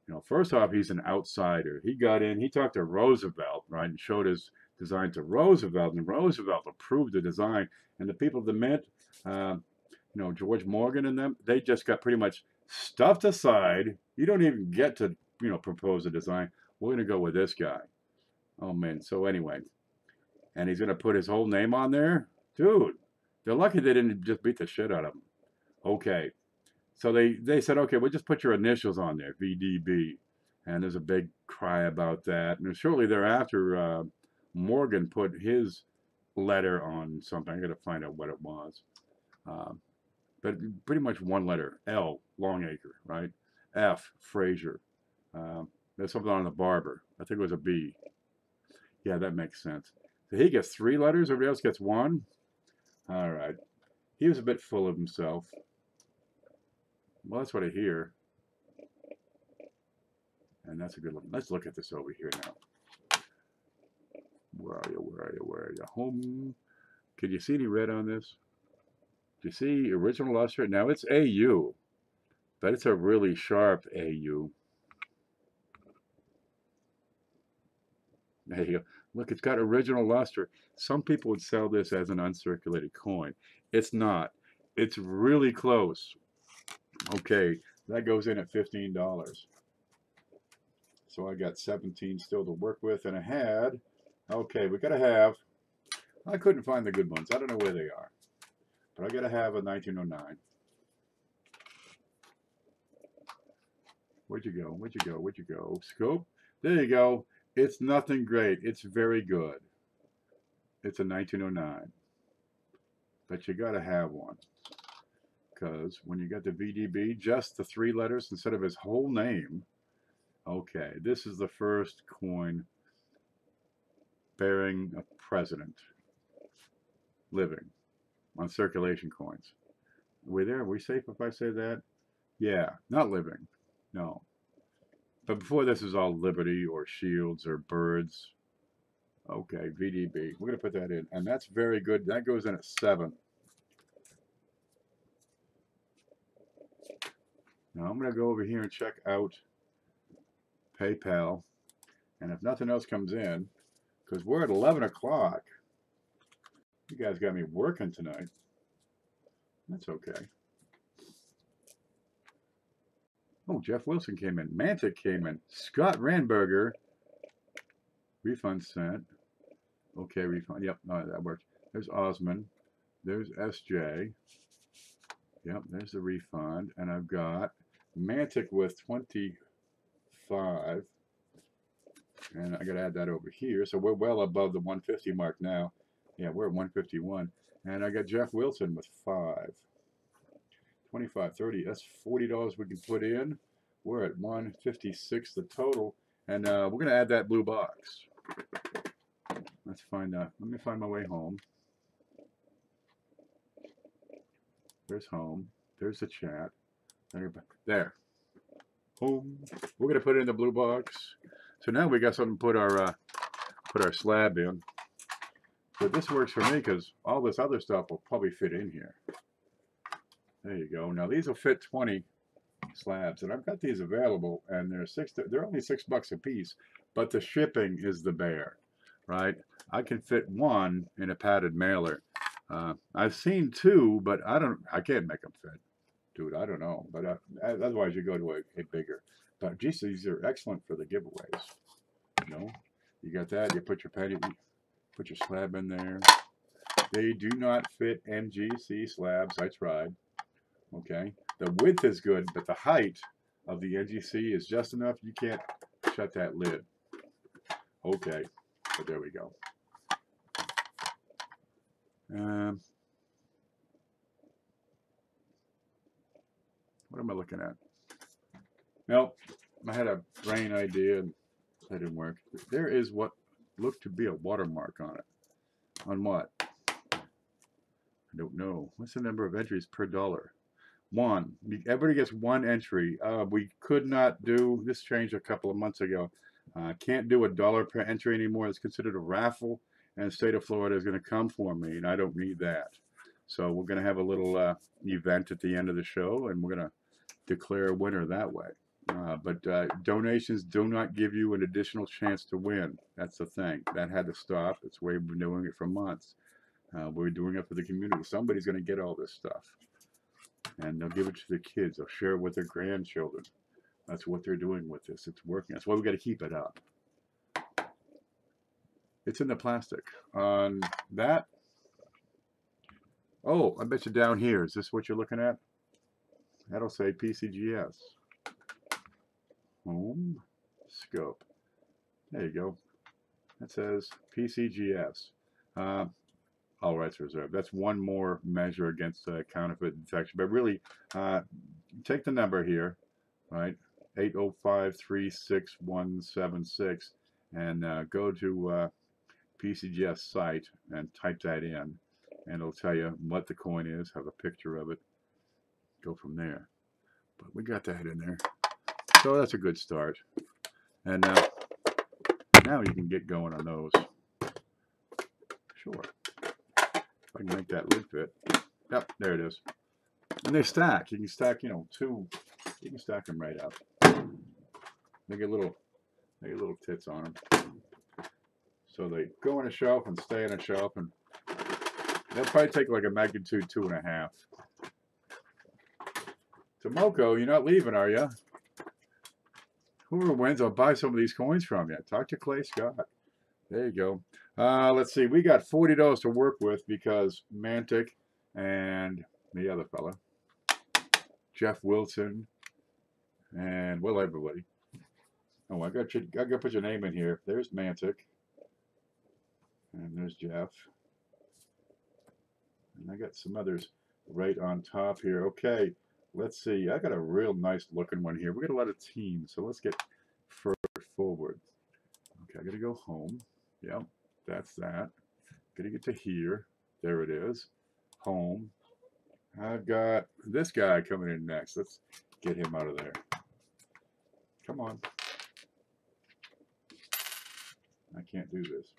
You know, first off, he's an outsider. He got in, he talked to Roosevelt, right, and showed his design to Roosevelt, and Roosevelt approved the design. And the people of the Mint, George Morgan and them, they just got pretty much stuffed aside. You don't even get to, propose a design. We're going to go with this guy. Oh, man. So anyway, and he's going to put his whole name on there? Dude, they're lucky they didn't just beat the shit out of him. Okay. So they said, okay, we'll just put your initials on there, VDB. And there's a big cry about that. And shortly thereafter, Morgan put his letter on something. I got to find out what it was. But pretty much one letter, L, Longacre, right? F, Fraser. There's something on the barber. I think it was a B. Yeah, that makes sense. So he gets 3 letters, everybody else gets 1. All right. He was a bit full of himself. Well, that's what I hear. And that's a good one. Let's look at this over here now. Where are you? Home. Can you see any red on this? Do you see original luster? Now it's AU, but it's a really sharp AU. There you go. Look, it's got original luster. Some people would sell this as an uncirculated coin. It's not. It's really close. Okay, that goes in at $15. So I got 17 still to work with, and I had, okay, we gotta have, I couldn't find the good ones. I don't know where they are, but I gotta have a 1909. Where'd you go? Scope? There you go. It's nothing great. It's very good. It's a 1909. But you gotta have one. Because when you got the VDB, just the 3 letters instead of his whole name. Okay, this is the first coin bearing a president living on circulation coins. Are we there? Are we safe if I say that? Yeah, not living. No. But before this is all Liberty or Shields or Birds. Okay, VDB. We're going to put that in. And that's very good. That goes in at 7. Now I'm going to go over here and check out PayPal. And if nothing else comes in, because we're at 11 o'clock, you guys got me working tonight. That's okay. Oh, Jeff Wilson came in. Mantic came in. Scott Ranberger. Refund sent. Okay, refund. Yep, that works. There's Osman. There's SJ. Yep, there's the refund. And I've got Mantic with 25. And I got to add that over here. So we're well above the 150 mark now. Yeah, we're at 151. And I got Jeff Wilson with 5. 25, 30. That's $40 we can put in. We're at 156 the total. And we're going to add that blue box. Let's find let me find my way home. There's home. There's the chat. There. Boom. We're gonna put it in the blue box. So now we got something to put our slab in. But this works for me because all this other stuff will probably fit in here. There you go. Now these will fit 20 slabs, and I've got these available, and they're only $6 a piece, but the shipping is the bear, right? I can fit one in a padded mailer. I've seen two, but I can't make them fit, dude. I don't know, but otherwise you go to a bigger. But geez, these are excellent for the giveaways. You know, you got that. You put your slab in there. They do not fit NGC slabs. I tried. Okay, the width is good, but the height of the NGC is just enough. You can't shut that lid. Okay, but there we go. What am I looking at? Nope, I had a brain idea and that didn't work. There is what looked to be a watermark on it. On what? I don't know. What's the number of entries per dollar? One. Everybody gets one entry. We could not do, this changed a couple of months ago. Can't do $1 per entry anymore. It's considered a raffle, and the state of Florida is going to come for me, and I don't need that. So we're going to have a little event at the end of the show, and we're going to declare a winner that way. But donations do not give you an additional chance to win. That's the thing. That had to stop. It's the way we've been doing it for months. We're doing it for the community. Somebody's going to get all this stuff. And they'll give it to the kids. They'll share it with their grandchildren. That's what they're doing with this. It's working. That's why we got to keep it up. It's in the plastic. On that. Oh, I bet you down here. Is this what you're looking at? That'll say PCGS. Home. Scope. There you go. That says PCGS. All rights reserved. That's one more measure against counterfeit detection. But really, take the number here, right? 805-36176, and go to PCGS site and type that in, and it'll tell you what the coin is, have a picture of it, go from there. But we got that in there. So that's a good start. And now you can get going on those. Sure. If I can make that lid fit. Yep, there it is. And they stack. You can stack, you know, two. You can stack them right up. Make a little tits on them. So they go on a shelf and stay on a shelf, and they'll probably take like a magnitude 2.5. Tomoko, you're not leaving, are you? Whoever wins, I'll buy some of these coins from you. Talk to Clay Scott. There you go. Let's see. We got $40 to work with because Mantic and the other fella, Jeff Wilson, and well, everybody. Oh, I got to put your name in here. There's Mantic, and there's Jeff, and I got some others right on top here. Okay, let's see. I got a real nice looking one here. We got a lot of teams, so let's get further forward. Okay, I got to go home. Yep, that's that. Got to get to here. There it is. Home. I've got this guy coming in next. Let's get him out of there. Come on. I can't do this.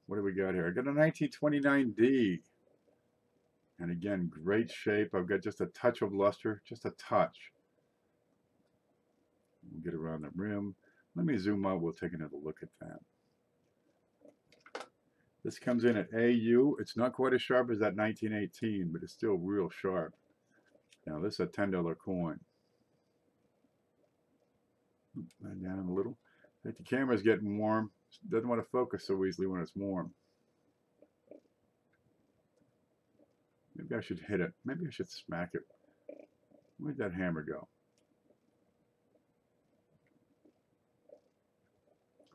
What do we got here? I got a 1929D. And again, great shape. I've got just a touch of luster, just a touch. We'll get around the rim. Let me zoom out. We'll take another look at that. This comes in at AU. It's not quite as sharp as that 1918, but it's still real sharp. Now this is a $10 coin. That down a little. I think the camera's getting warm. It doesn't want to focus so easily when it's warm. Maybe I should hit it. Maybe I should smack it. Where'd that hammer go?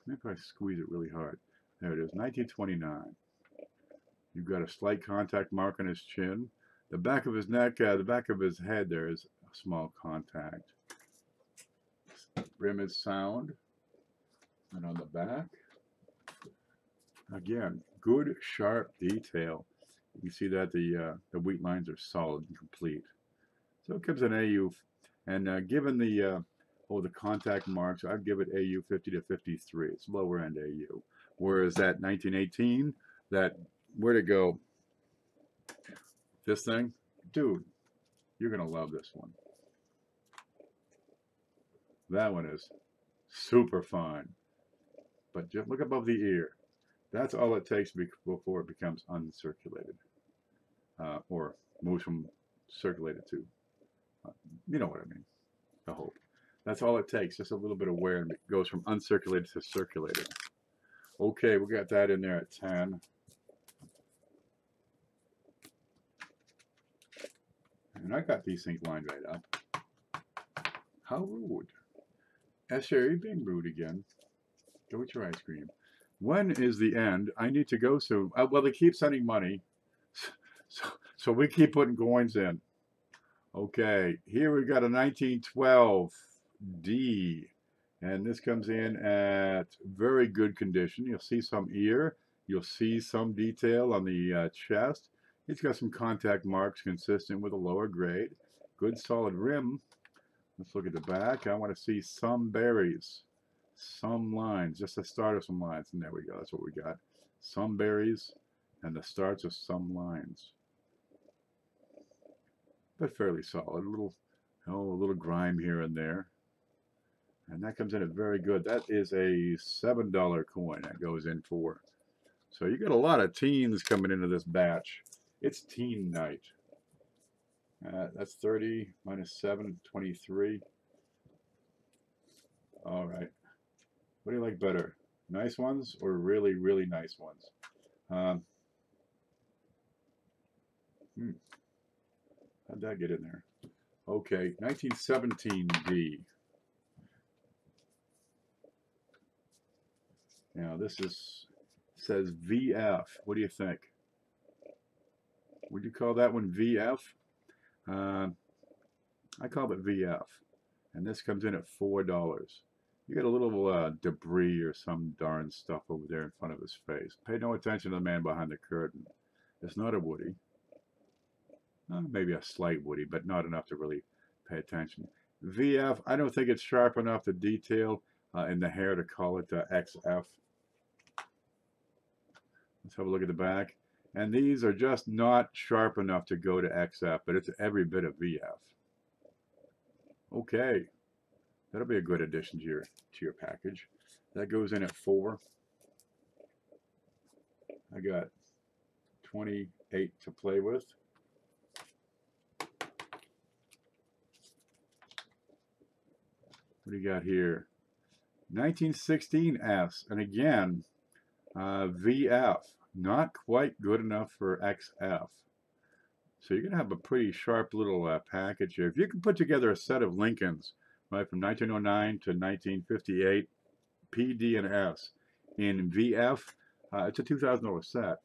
Maybe if I squeeze it really hard. There it is, 1929. You've got a slight contact mark on his chin. The back of his neck, the back of his head, there is a small contact. Rim is sound. And on the back, again, good sharp detail. You can see that the wheat lines are solid and complete. So it comes in AU, and given the the contact marks, I'd give it AU 50 to 53. It's lower end AU. Whereas that 1918, that, where'd it go? This thing, dude, you're gonna love this one. That one is super fine. But just look above the ear. That's all it takes before it becomes uncirculated, or moves from circulated to, you know what I mean, I hope. That's all it takes, just a little bit of wear, and it goes from uncirculated to circulated. Okay, we got that in there at 10. And I got these things lined right up. How rude. Esther, are you being rude again? Go eat your ice cream. When is the end? I need to go soon. Well, they keep sending money, so we keep putting coins in. Okay, here we've got a 1912 D, and this comes in at very good condition. You'll see some ear. You'll see some detail on the chest. It's got some contact marks consistent with a lower grade. Good solid rim. Let's look at the back. I want to see some berries, some lines, just the start of some lines. And there we go. That's what we got. Some berries and the starts of some lines. But fairly solid. A little grime here and there. And that comes in at very good. That is a $7 coin that goes in for. So you got a lot of teens coming into this batch. It's teen night. That's 30 minus 7, 23. All right. What do you like better? Nice ones or really, really nice ones? How'd that get in there? Okay, 1917 D. Now this says VF. What do you think? Would you call that one VF? I call it VF, and this comes in at $4. You got a little debris or some darn stuff over there in front of his face. Pay no attention to the man behind the curtain. It's not a Woody. Maybe a slight Woody, but not enough to really pay attention. VF, I don't think it's sharp enough to detail in the hair to call it XF. Let's have a look at the back. And these are just not sharp enough to go to XF, but it's every bit of VF. Okay, that'll be a good addition to your package. That goes in at 4. I got 28 to play with. What do you got here? 1916 S, and again, VF. Not quite good enough for XF. So you're going to have a pretty sharp little package here. If you can put together a set of Lincolns, right, from 1909 to 1958, PD and S, in VF, it's a $2,000 set.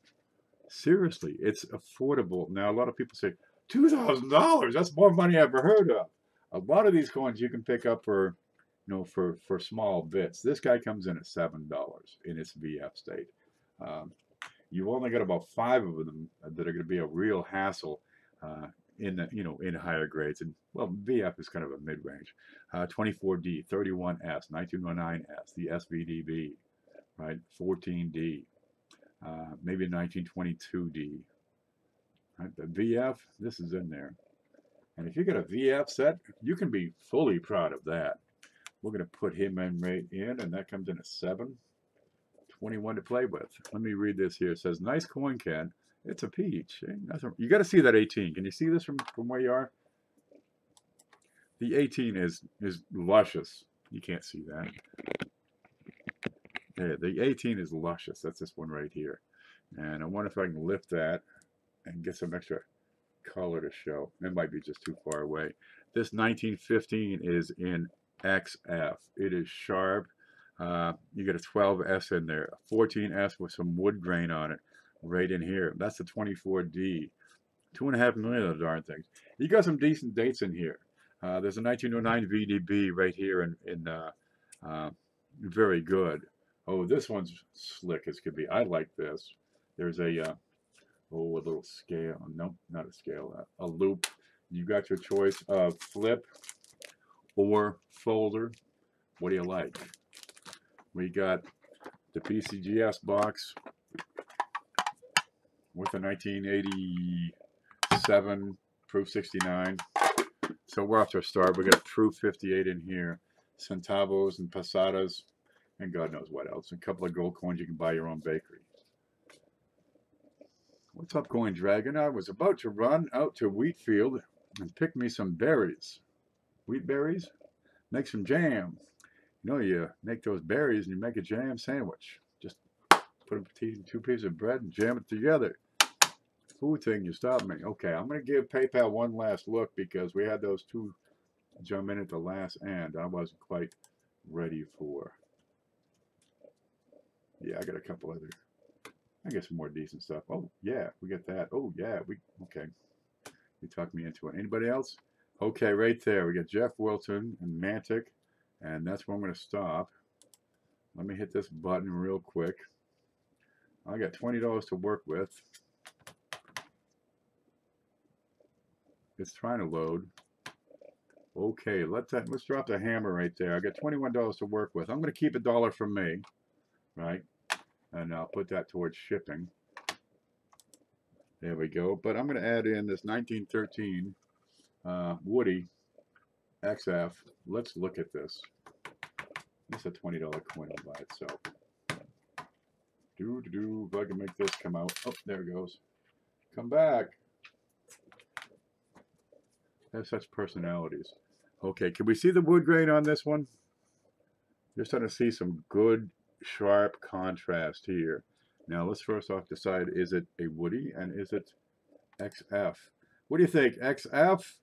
Seriously, it's affordable. Now, a lot of people say, $2,000? That's more money I've ever heard of. A lot of these coins you can pick up for, for small bits. This guy comes in at $7 in its VF state. You've only got about 5 of them that are going to be a real hassle in the, in higher grades. And well, VF is kind of a mid-range. 24D, 31S, 1909S, the SVDB, right? 14D, maybe a 1922D. Right? The VF, this is in there. And if you got a VF set, you can be fully proud of that. We're going to put him in right in, and that comes in at 7. 21 to play with. Let me read this here. It says, nice coin, Ken. It's a peach. You got to see that 18. Can you see this from where you are? The 18 is luscious. You can't see that. Yeah, the 18 is luscious. That's this one right here. And I wonder if I can lift that and get some extra color to show. It might be just too far away. This 1915 is in XF. It is sharp. You get a 12S in there, a 14S with some wood grain on it, right in here. That's the 24D. 2.5 million of the darn things. You got some decent dates in here. There's a 1909 VDB right here, in very good. Oh, this one's slick as could be. I like this. There's a little scale. Nope, not a scale. A loop You got your choice of flip or folder. What do you like? We got the PCGS box with a 1987 proof 69. So we're off to a start. We got proof 58 in here, centavos and pasadas, and God knows what else. A couple of gold coins. You can buy your own bakery. What's up, Coin Dragon? I was about to run out to Wheatfield and pick me some berries. Wheat berries? Make some jam. You know, you make those berries and you make a jam sandwich. Just put two pieces of bread and jam it together. Food thing, you stopped me. Okay, I'm going to give PayPal one last look because we had those two jump in at the last end. I wasn't quite ready for. Yeah, I got a couple other. I got some more decent stuff. Oh, yeah, we got that. Oh, yeah, okay. You talked me into it. Anybody else? Okay, right there. We got Jeff Wilton and Mantic, and that's where I'm going to stop. Let me hit this button real quick. I got $20 to work with. It's trying to load. Okay, let's drop the hammer right there. I got $21 to work with. I'm going to keep $1 from me, right? And I'll put that towards shipping. There we go. But I'm going to add in this 1913 Woody XF. Let's look at this. It's a $20 coin all by itself. If I can make this come out. Oh, there it goes. Come back. They have such personalities. Okay, can we see the wood grain on this one? You're starting to see some good, sharp contrast here. Now, let's first off decide, is it a Woody and is it XF? What do you think, XF?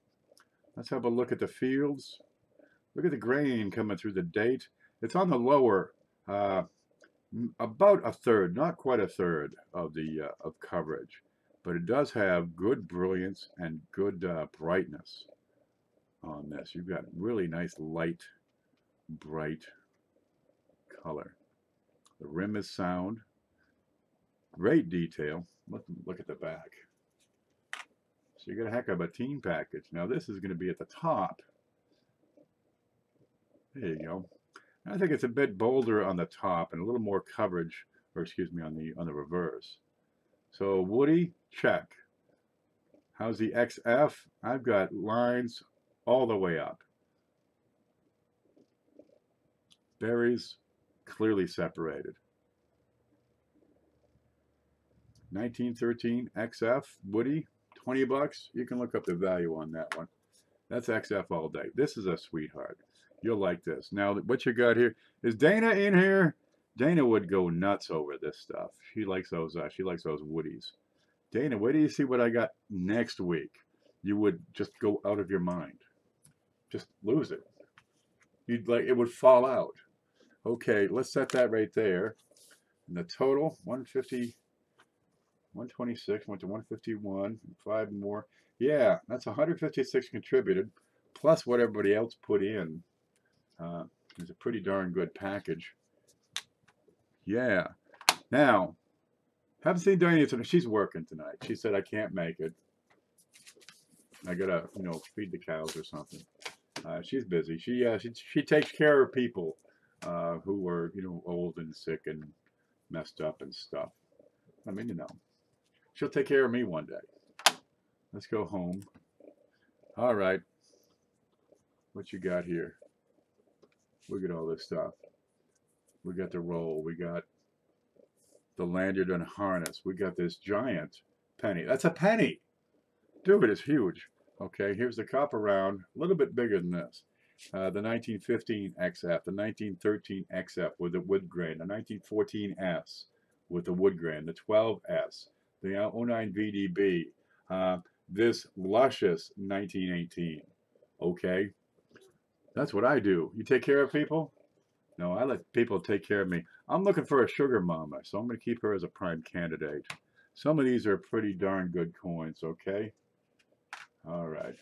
Let's have a look at the fields. Look at the grain coming through the date. It's on the lower, about a third, not quite a third of the of coverage, but it does have good brilliance and good brightness on this. You've got really nice light, bright color. The rim is sound. Great detail. Look at the back. So you got a heck of a team package. Now this is going to be at the top. There you go. I think it's a bit bolder on the top and a little more coverage, or excuse me, on the reverse. So Woody, check. How's the XF? I've got lines all the way up. Berries clearly separated. 1913 XF Woody, 20 bucks. You can look up the value on that one. That's XF all day. This is a sweetheart. You'll like this. Now, what you got here is Dana in here. Dana would go nuts over this stuff. She likes those Woodies. Dana, wait till you see what I got next week. You would just go out of your mind. Just lose it. You'd like, it would fall out. Okay, let's set that right there. And the total, 150, 126, went to 151, 5 more. Yeah, that's 156 contributed, plus what everybody else put in. It's a pretty darn good package. Yeah. Now, haven't seen Diane tonight. She's working tonight. She said, I can't make it. I gotta, feed the cows or something. She's busy. She takes care of people who are, old and sick and messed up and stuff. I mean, she'll take care of me one day. Let's go home. All right. What you got here? Look at all this stuff. We got the roll. We got the lanyard and harness. We got this giant penny. That's a penny. Dude, it's huge. Okay, here's the copper round. A little bit bigger than this. The 1915 XF, the 1913 XF with the wood grain, the 1914 S with the wood grain, the 12S, the 09 VDB, this luscious 1918. Okay, that's what I do. You take care of people? No, I let people take care of me. I'm looking for a sugar mama, so I'm going to keep her as a prime candidate. Some of these are pretty darn good coins, okay? All right.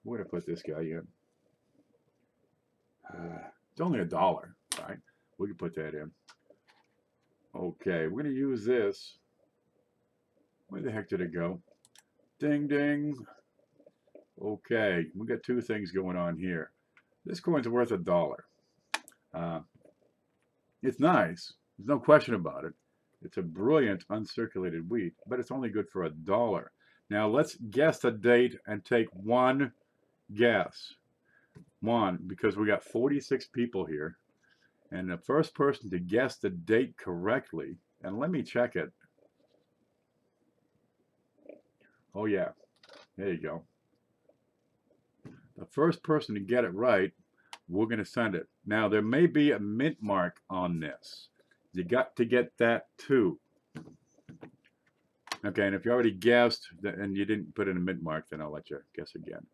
We're going to put this guy in. It's only $1, right? We can put that in. Okay, we're going to use this. Where the heck did it go? Ding, ding. Okay, we got two things going on here. This coin's worth $1. It's nice. There's no question about it. It's a brilliant uncirculated wheat, but it's only good for $1. Now let's guess the date and take one guess. One, because we got 46 people here. And the first person to guess the date correctly, and let me check it. Oh yeah, there you go. The first person to get it right, we're going to send it. Now there may be a mint mark on this. You got to get that too. Okay, and if you already guessed and you didn't put in a mint mark, then I'll let you guess again.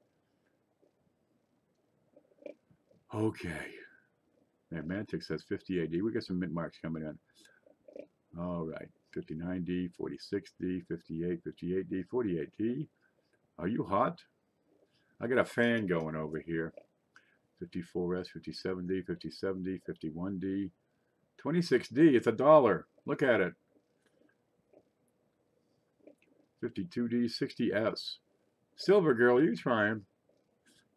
Okay. Mantic says 50 AD. We got some mint marks coming in. All right. 59D, 46D, 58, 58D, 48D. Are you hot? I got a fan going over here. 54S, 57D, 57D, 51D, 26D. It's $1. Look at it. 52D, 60S. Silver Girl, you trying.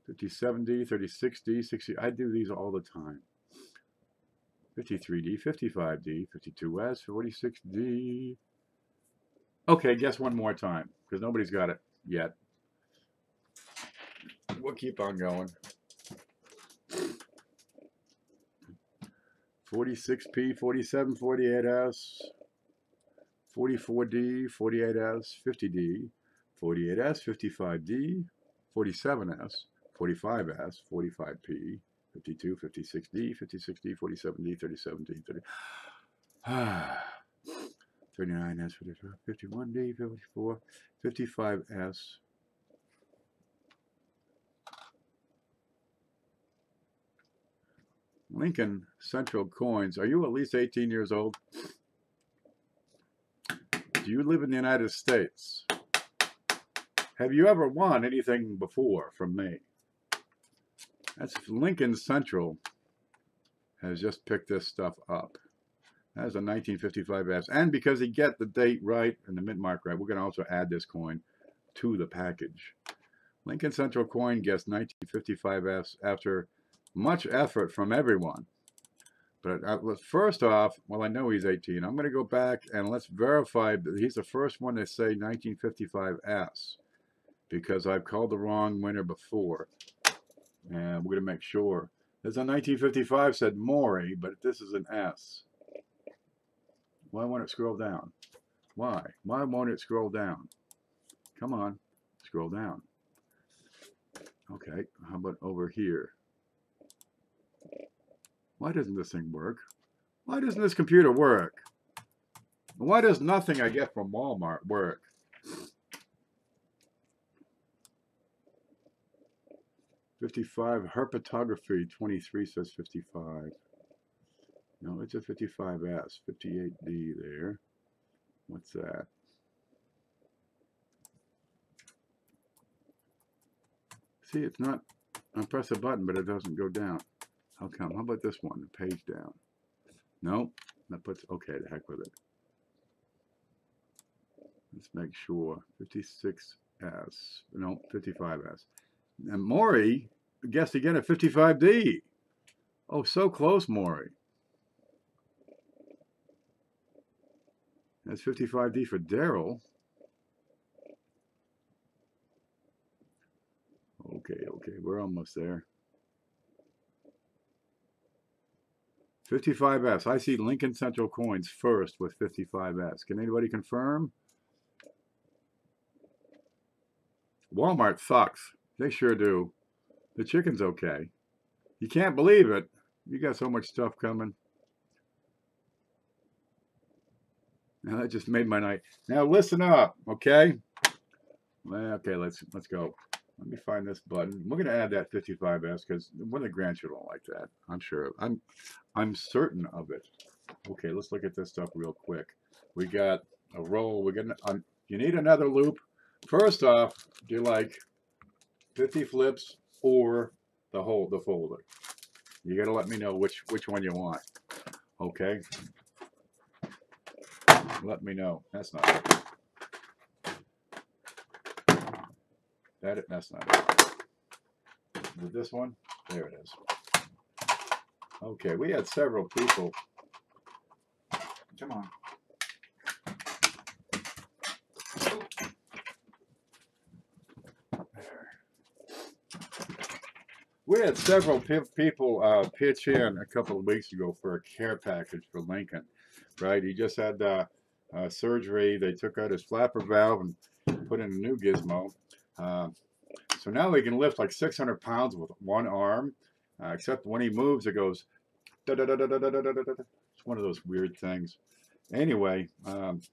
57D, 36D, 60. I do these all the time. 53D, 55D, 52S, 46D. Okay, guess one more time, because nobody's got it yet. We'll keep on going. 46P, 47, 48S, 44D, 48S, 50D, 48S, 55D, 47S, 45S, 45P, 52, 56D, 56D, 47D, 37D, 30. 39S, 51D, 54, 55S. Lincoln Central Coins. Are you at least 18 years old? Do you live in the United States? Have you ever won anything before from me? That's Lincoln Central has just picked this stuff up. That's a 1955S. And because he get the date right and the mint mark right, we're going to also add this coin to the package. Lincoln Central coin guessed 1955S after much effort from everyone. But first off, well, I know he's 18. I'm going to go back and let's verify that he's the first one to say 1955S, because I've called the wrong winner before. And we're going to make sure. There's a 1955 said Maury, but this is an S. Why won't it scroll down? Why? Why won't it scroll down? Come on, scroll down. Okay, how about over here? Why doesn't this thing work? Why doesn't this computer work? Why does nothing I get from Walmart work? $55 herpetography 23 says 55. No, it's a 55S, 58D there. What's that? See, it's not. I press a button, but it doesn't go down. How come? How about this one? The page down. No, that puts. Okay, the heck with it. Let's make sure. 56S. No, 55S. And Maury guessed again at 55D. Oh, so close, Maury. That's 55D for Daryl. Okay, we're almost there. 55S. I see Lincoln Central Coins first with 55S. Can anybody confirm? Walmart sucks. They sure do. The chicken's okay. You can't believe it. You got so much stuff coming. Now that just made my night. Now listen up, okay? Okay, let's go. Let me find this button. We're gonna add that 55S because one of the grandchildren don't like that. I'm sure. I'm certain of it. Okay, let's look at this stuff real quick. We got a roll. We're gonna. You need another loop. First off, do you like 50 flips or the folder? You gotta let me know which one you want. Okay. Let me know. That's not it. That's not it. With this one, there it is. Okay, we had several people. Come on. We had several people pitch in a couple of weeks ago for a care package for Lincoln, right? He just had surgery. They took out his flapper valve and put in a new gizmo. So now he can lift like 600 pounds with one arm, except when he moves, it goes da da da da da da da da da. It's one of those weird things. Anyway,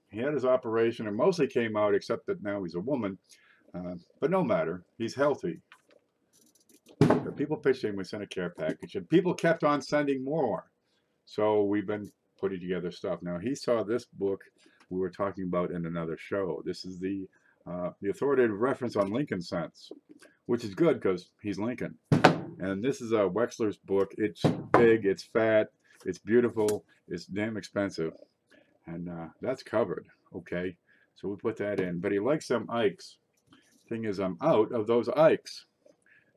he had his operation and mostly came out, except that now he's a woman. But no matter, he's healthy. But people pitched in, we sent a care package, and people kept on sending more. So we've been putting together stuff. Now, he saw this book we were talking about in another show. This is the authoritative reference on Lincoln cents, which is good because he's Lincoln. And this is Wexler's book. It's big, it's fat, it's beautiful, it's damn expensive. And that's covered, okay? So we put that in. But he likes some Ikes. Thing is, I'm out of those Ikes.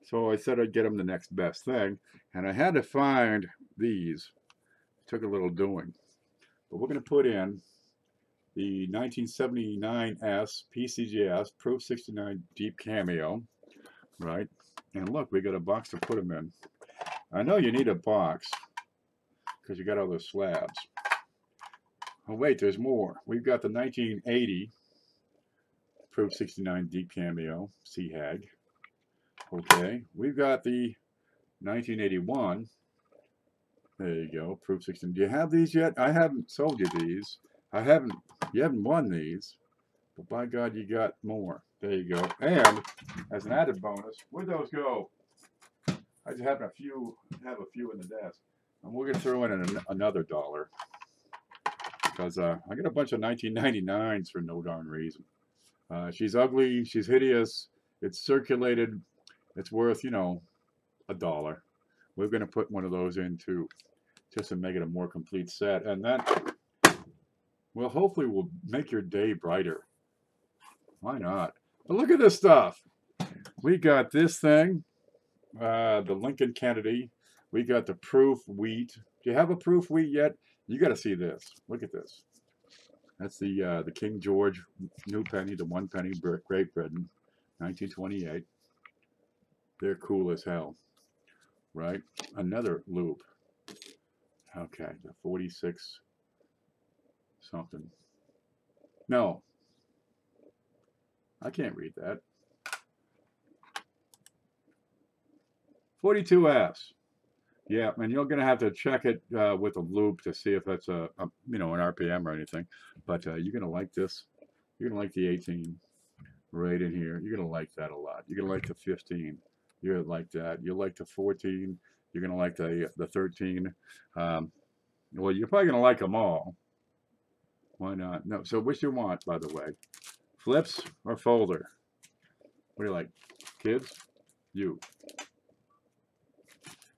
So I said I'd get him the next best thing. And I had to find these. It took a little doing. But we're going to put in the 1979S PCGS Proof 69 Deep Cameo, right? And look, we got a box to put them in. I know you need a box because you got all those slabs. Oh wait, there's more. We've got the 1980 Proof 69 Deep Cameo CHAG. Okay, we've got the 1981. There you go, Proof 16. Do you have these yet? I haven't sold you these. You haven't won these. But by God, you got more. There you go. And as an added bonus, where'd those go? I just have a few in the desk. And we're gonna throw in another dollar. Because I got a bunch of 1999s for no darn reason. She's ugly, she's hideous, it's circulated, it's worth, you know, $1. We're going to put one of those in too, just to make it a more complete set. And that, well, hopefully will make your day brighter. Why not? But look at this stuff. We got this thing, the Lincoln Kennedy. We got the Proof Wheat. Do you have a Proof Wheat yet? You got to see this. Look at this. That's the King George new penny, the 1 penny, Great Britain, 1928. They're cool as hell, right? Another loop. Okay, the 46 something. No, I can't read that. 42S. Yeah, and you're going to have to check it with a loop to see if that's a you know, an RPM or anything. But you're going to like this. You're going to like the 18 right in here. You're going to like that a lot. You're going to like the 15. You're going to like that. You'll like the 14. You're going to like the 13. Well, you're probably going to like them all. Why not? No. So which do you want, by the way? Flips or folder? What do you like? Kids? You.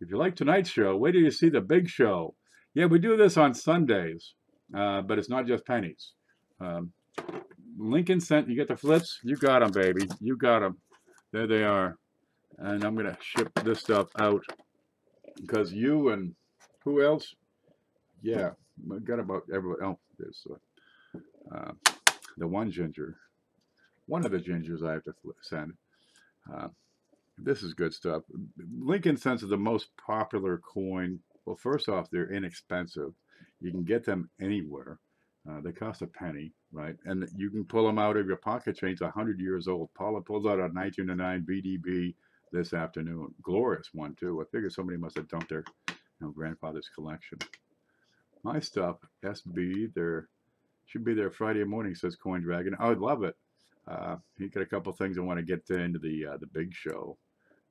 If you like tonight's show, wait till you see the big show. Yeah, we do this on Sundays, but it's not just pennies. Lincoln cent, you get the flips? You got them, baby. You got them. There they are. And I'm going to ship this stuff out because you and who else? Yeah, I got about everybody. Oh, there's the one ginger. One of the gingers I have to send. This is good stuff. Lincoln cents are the most popular coin. Well, first off, they're inexpensive. You can get them anywhere. They cost a penny, right? And you can pull them out of your pocket change 100 years old. Paula pulls out a 1909 BDB this afternoon. Glorious one, too. I figure somebody must have dumped their grandfather's collection. My stuff, SB, should be there Friday morning, says Coin Dragon. I would love it. You got a couple things I want to get into the big show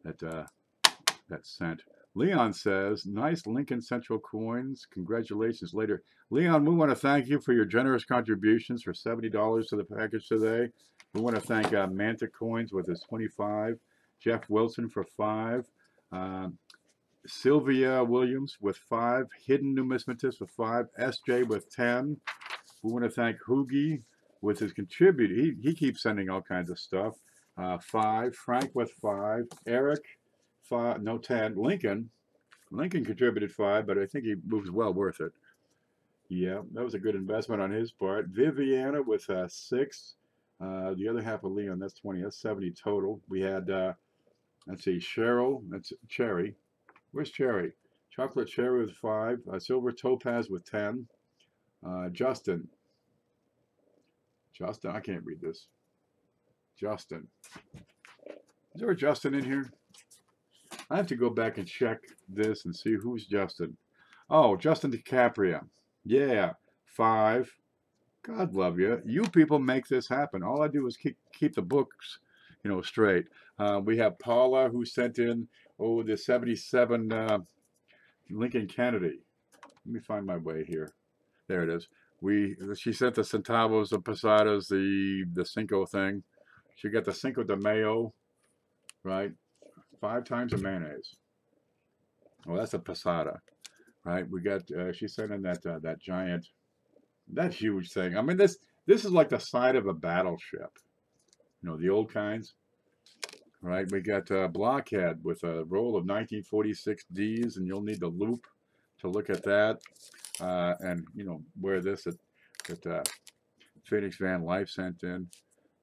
that sent. Leon says, nice Lincoln Central coins. Congratulations later. Leon, we want to thank you for your generous contributions for $70 to the package today. We want to thank Manta Coins with his 25, Jeff Wilson for 5, Sylvia Williams with 5, Hidden Numismatist with 5, SJ with 10. We want to thank Hoogie with his contribute. He keeps sending all kinds of stuff. 5. Frank with 5. Eric, 5. No, 10. Lincoln contributed 5, but I think he was well worth it. Yeah, that was a good investment on his part. Viviana with 6. The other half of Leon, that's 20. That's 70 total. We had, let's see, Cheryl, that's Cherry. Where's Cherry? Chocolate Cherry with 5. Silver Topaz with 10. Justin, I can't read this. Justin. Is there a Justin in here? I have to go back and check this and see who's Justin. Oh, Justin DiCaprio. Yeah, 5. God love you. You people make this happen. All I do is keep the books, straight. We have Paula, who sent in, the 77 Lincoln Kennedy. Let me find my way here. There it is. She sent the centavos, the pesadas, the Cinco thing. She got the Cinco de Mayo, right? 5 times the mayonnaise. Well, that's a pesada, right? We got. She sent in that giant, that huge thing. I mean, this is like the side of a battleship. The old kinds, right? We got Blockhead with a roll of 1946 Ds, and you'll need the loop to look at that. And where this that Phoenix Van Life sent in.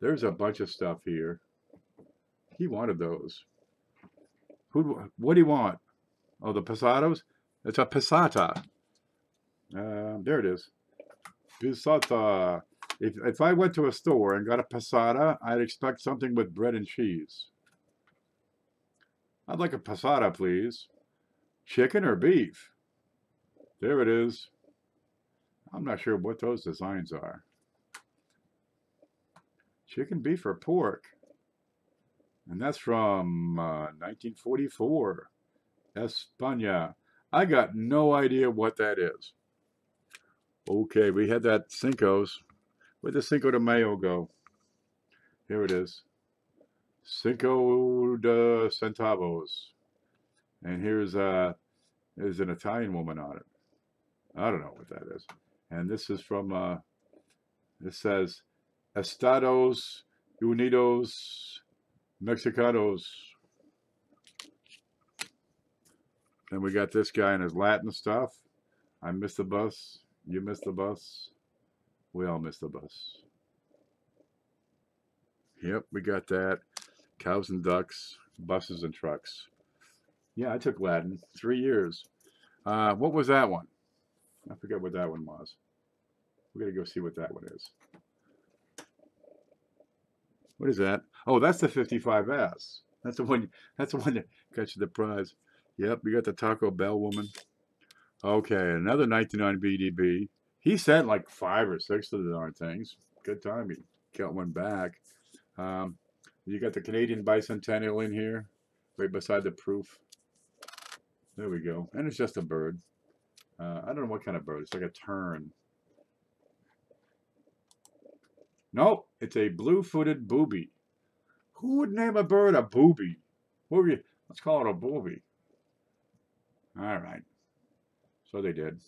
There's a bunch of stuff here. He wanted those. What do you want? Oh, the pesados? It's a pesata. There it is. Pesata. If I went to a store and got a pesata, I'd expect something with bread and cheese. I'd like a pesata, please. Chicken or beef? There it is. I'm not sure what those designs are. Chicken, beef, or pork? And that's from 1944. España. I got no idea what that is. Okay, we had that Cinco's. Where'd the Cinco de Mayo go? Here it is. Cinco de Centavos. And here's an Italian woman on it. I don't know what that is. And this is from, this says, Estados Unidos Mexicanos. Then we got this guy and his Latin stuff. I missed the bus. You missed the bus. We all missed the bus. Yep, we got that. Cows and ducks, buses and trucks. Yeah, I took Latin. 3 years. What was that one? I forget what that one was. We're going to go see what that one is. What is that? Oh, that's the 55S. That's the one that got you the prize. Yep, we got the Taco Bell woman. Okay, another 99 BDB. He sent like 5 or 6 of the darn things. Good time. He got one back. You got the Canadian Bicentennial in here, right beside the proof. There we go. And it's just a bird. I don't know what kind of bird. It's like a tern. Nope, it's a blue-footed booby. Who would name a bird a booby? Booby. Let's call it a booby. All right. So they did.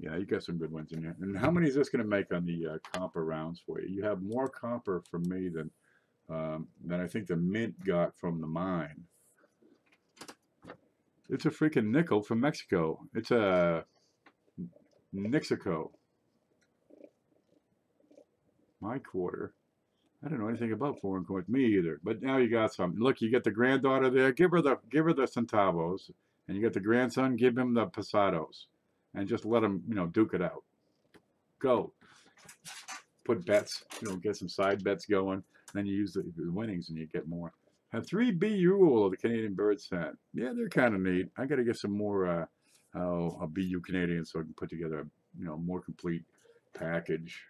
Yeah, you got some good ones in here. And how many is this going to make on the copper rounds for you? You have more copper from me than I think the mint got from the mine. It's a freaking nickel from Mexico. It's a Nixico. My quarter. I don't know anything about foreign coins. Me either. But now you got some. Look, you get the granddaughter there. Give her the centavos, and you get the grandson. Give him the pesados, and just let them, duke it out. Go. Put bets. Get some side bets going. Then you use the winnings, and you get more. Have 3 BU of the Canadian bird scent. Yeah, they're kind of neat. I got to get some more a BU Canadian so I can put together a more complete package.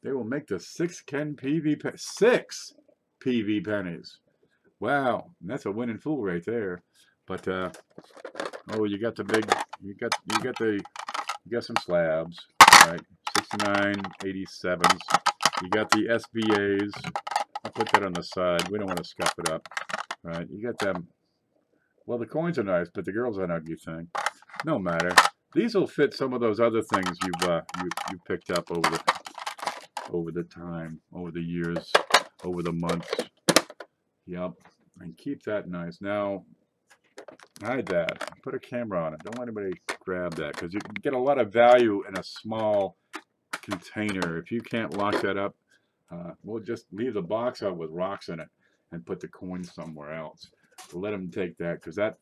They will make the 6 PV pennies. Wow, that's a winning fool right there. But oh, you got the big, you got some slabs, right? 6987s. You got the SBAs. I'll put that on the side. We don't want to scuff it up, right? You got them. Well, the coins are nice, but the girls are an ugly thing. No matter. These will fit some of those other things you picked up over the time, over the years. over the months. Yep, and keep that nice. Now, hide that. Put a camera on it. Don't let anybody grab that, because you can get a lot of value in a small container. If you can't lock that up, we'll just leave the box out with rocks in it and put the coins somewhere else. Let them take that, because that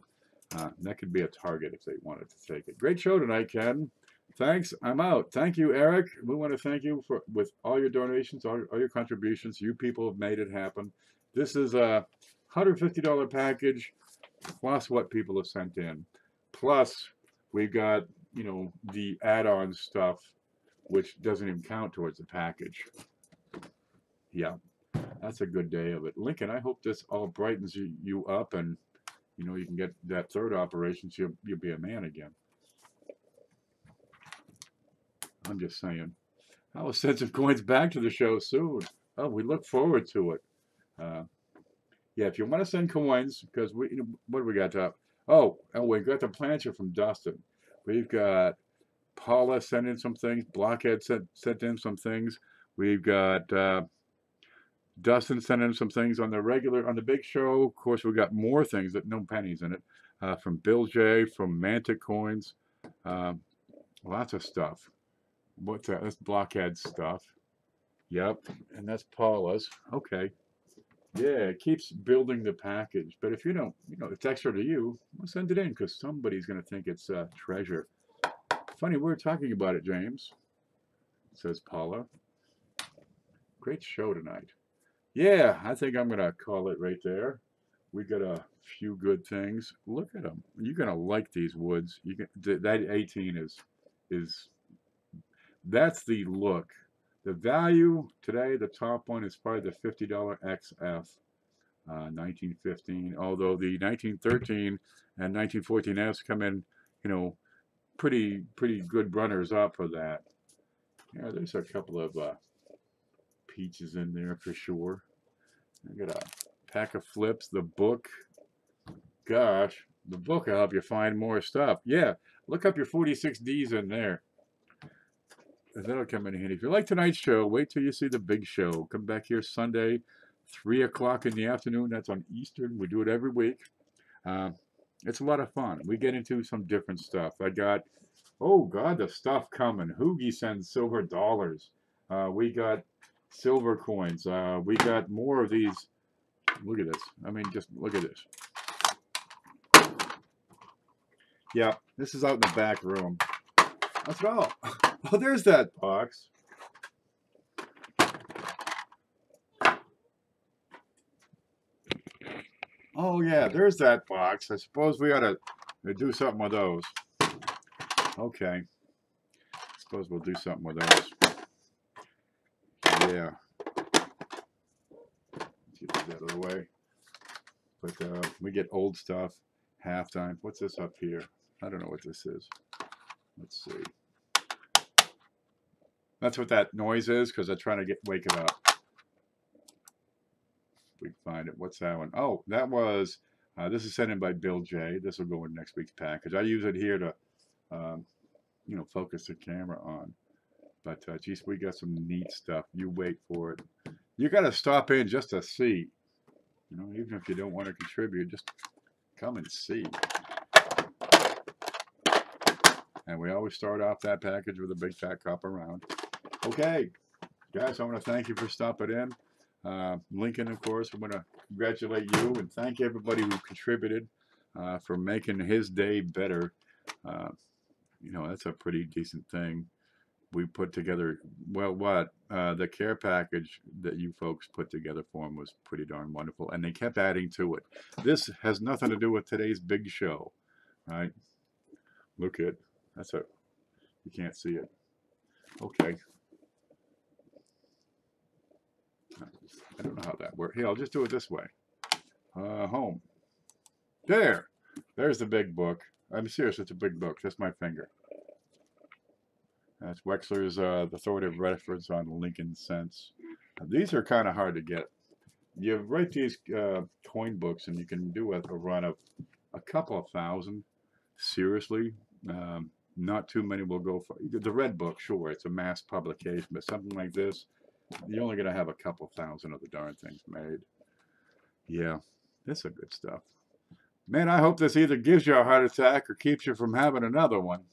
could be a target if they wanted to take it. Great show tonight, Ken. Thanks. I'm out. Thank you, Eric. We want to thank you for with all your donations, all your contributions. You people have made it happen. This is a $150 package plus what people have sent in. Plus, we've got, you know, the add-on stuff, which doesn't even count towards the package. Yeah, that's a good day of it. Lincoln, I hope this all brightens you up, and, you know, you can get that third operation, so you'll be a man again. I'm just saying. I'll send some coins back to the show soon. Oh, we look forward to it. Yeah, if you want to send coins, because we, you know, what do we got up? Oh, we got the planchet from Dustin. We've got Paula sent in some things. Blockhead sent in some things. We've got Dustin sent in some things on the big show. Of course, we got more things that no pennies in it, from Bill J, from Mantic Coins, lots of stuff. What's that? That's Blockhead stuff. Yep, and that's Paula's. Okay. Yeah, it keeps building the package. But if you don't, you know, it's extra to you, we'll send it in, because somebody's going to think it's treasure. Funny, we're talking about it, James, says Paula. Great show tonight. Yeah, I think I'm going to call it right there. We got a few good things. Look at them. You're going to like these woods. You can, that 18 is that's the look. The value today, the top one is probably the $50 XF, 1915. Although the 1913 and 1914 Fs come in, you know, pretty good runners up for that. Yeah, there's a couple of peaches in there for sure. I got a pack of flips. The book. Gosh, the book will help you find more stuff. Yeah, look up your 46Ds in there. That'll come in handy. If you like tonight's show, wait till you see the big show. Come back here Sunday, 3 o'clock in the afternoon. That's on Eastern. We do it every week. It's a lot of fun. We get into some different stuff. I got, oh God, the stuff coming. Hoogie sends silver dollars. We got silver coins. We got more of these. Look at this. I mean, just look at this. Yeah, this is out in the back room. That's all. Oh, there's that box. Oh, yeah, there's that box. I suppose we ought to do something with those. Okay. I suppose we'll do something with those. Yeah. Let's get that out of the way. But we get old stuff, halftime. What's this up here? I don't know what this is. Let's see. That's what that noise is, because I'm trying to wake it up. We can find it. What's that one? Oh, that was, this is sent in by Bill J. This will go in next week's package. I use it here to, you know, focus the camera on. But, geez, we got some neat stuff. You wait for it. You got to stop in just to see. You know, even if you don't want to contribute, just come and see. And we always start off that package with a big fat copper round. Okay, guys, I want to thank you for stopping in. Lincoln, of course, I want to congratulate you and thank everybody who contributed for making his day better. You know, that's a pretty decent thing. We put together, well, the care package that you folks put together for him was pretty darn wonderful, and they kept adding to it. This has nothing to do with today's big show, right? Look at, that's a, you can't see it. Okay. I don't know how that works. Here, I'll just do it this way. Home. There's the big book. I'm serious, it's a big book. That's my finger. That's Wexler's The Authoritative Reference on Lincoln Cents. These are kind of hard to get. You write these coin books and you can do a run of a couple of thousand. Seriously. Not too many will go for the red book. Sure, it's a mass publication, but something like this, You're only going to have a couple thousand of the darn things made. Yeah, this is good stuff. Man, I hope this either gives you a heart attack or keeps you from having another one.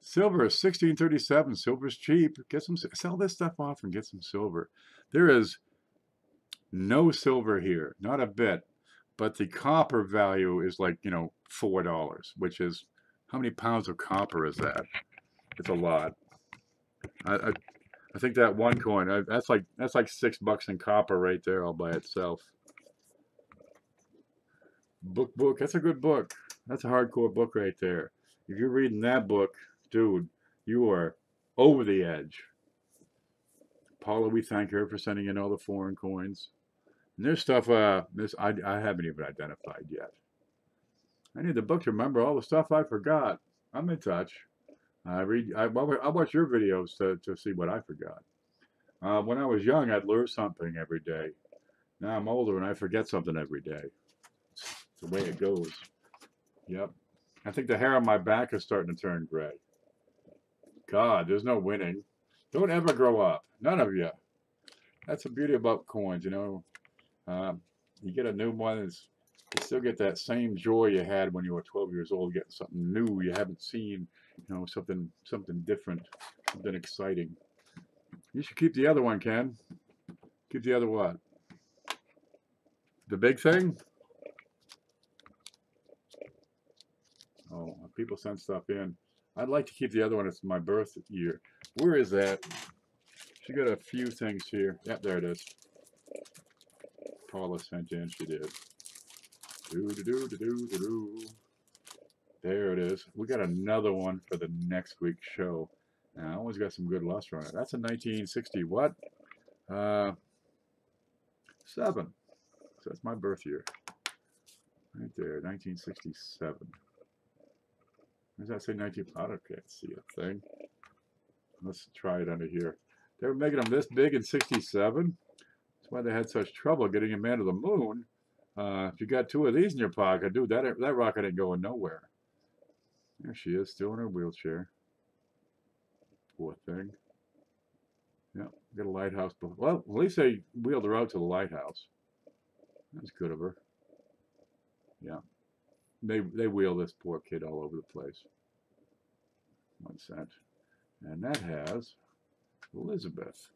Silver is 1637. Silver's cheap. Get some, sell this stuff off and get some silver. There is no silver here, not a bit. But the copper value is like, you know, $4, which is, how many pounds of copper is that? It's a lot. I think that one coin, that's like $6 in copper right there all by itself. Book, that's a good book. That's a hardcore book right there. If you're reading that book, dude, you are over the edge. Paula, we thank her for sending in all the foreign coins. And there's stuff I haven't even identified yet. I need the book to remember all the stuff I forgot. I'm in touch. I watch your videos to see what I forgot. When I was young, I'd learn something every day. Now I'm older and I forget something every day. It's the way it goes. Yep. I think the hair on my back is starting to turn gray. God, there's no winning. Don't ever grow up. None of you. That's the beauty about coins, you know. You get a new one, you still get that same joy you had when you were 12 years old, getting something new you haven't seen, you know, something different, something exciting. You should keep the other one, Ken. Keep the other what? The big thing? Oh, people send stuff in. I'd like to keep the other one. It's my birth year. Where is that? She got a few things here. Yep, there it is. Paula sent in. She did. There it is. We got another one for the next week's show. Now, I always got some good luster on it. That's a 1960 what? 7. So that's my birth year. Right there, 1967. Does that say 19? I can't see a thing. Let's try it under here. They were making them this big in 67. That's why they had such trouble getting a man to the moon. If you got 2 of these in your pocket, dude, that rocket ain't going nowhere. There she is, still in her wheelchair. Poor thing. Yeah, got a lighthouse. Well, at least they wheeled her out to the lighthouse. That's good of her. Yeah. They wheel this poor kid all over the place. 1 cent. And that has Elizabeth.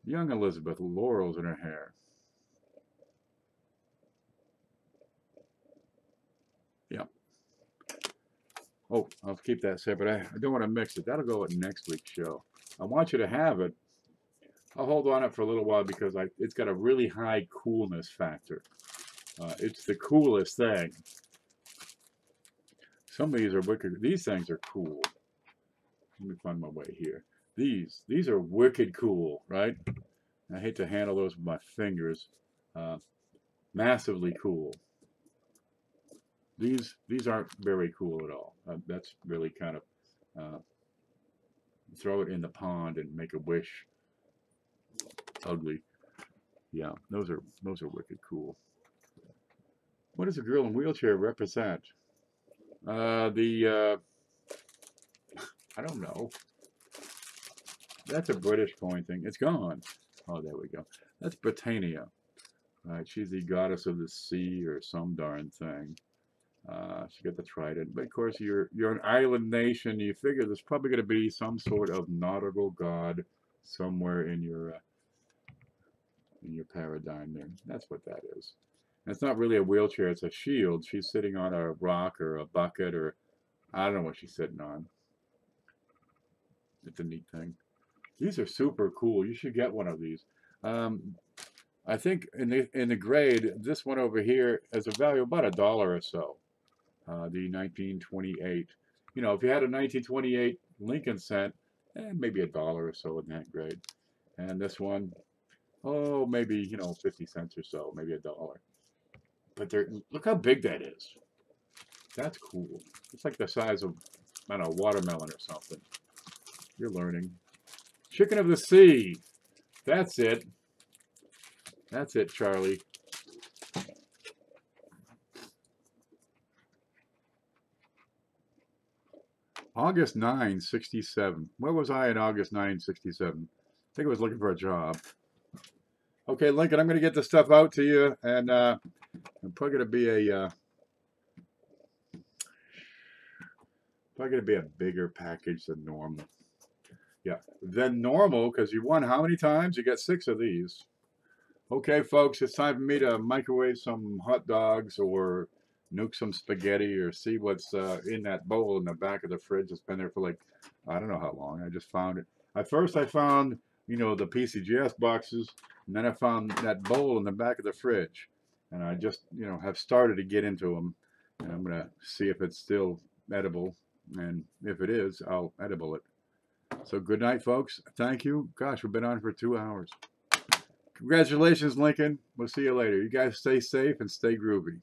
Young Elizabeth, laurels in her hair. Yeah. Oh, I'll keep that separate. I don't want to mix it. That'll go at next week's show. I want you to have it. I'll hold on it for a little while because it's got a really high coolness factor. It's the coolest thing. Some of these are wicked. These things are cool. Let me find my way here. These are wicked cool, right? I hate to handle those with my fingers. Massively cool. These aren't very cool at all. That's really kind of throw it in the pond and make a wish. Ugly. Yeah, those are wicked cool. What does a girl in a wheelchair represent? I don't know. That's a British coin thing. It's gone. Oh, there we go. That's Britannia. Right, she's the goddess of the sea or some darn thing. She got the trident. But of course, you're an island nation. You figure there's probably going to be some sort of nautical god somewhere in your paradigm there. That's what that is. And it's not really a wheelchair. It's a shield. She's sitting on a rock or a bucket or I don't know what she's sitting on. It's a neat thing. These are super cool. You should get one of these. I think in the grade, this one over here has a value of about $1 or so. The 1928. You know, if you had a 1928 Lincoln cent, maybe $1 or so in that grade. And this one, oh, maybe, you know, 50 cents or so, maybe $1. But look how big that is. That's cool. It's like the size of, I don't know, watermelon or something. You're learning. Chicken of the sea. That's it. That's it, Charlie. August 9, 67. Where was I in August 9, 67? I think I was looking for a job. Okay, Lincoln, I'm going to get this stuff out to you, and I'm probably going to be a bigger package than normal. Yeah, than normal, because you won how many times? You got 6 of these. Okay, folks, it's time for me to microwave some hot dogs or nuke some spaghetti or see what's in that bowl in the back of the fridge. It's been there for like, I don't know how long. I just found it. At first, I found, you know, the PCGS boxes, and then I found that bowl in the back of the fridge. And I just, you know, have started to get into them. And I'm going to see if it's still edible. And if it is, I'll edible it. So good night, folks. Thank you. Gosh, we've been on for 2 hours. Congratulations, Lincoln. We'll see you later. You guys stay safe and stay groovy.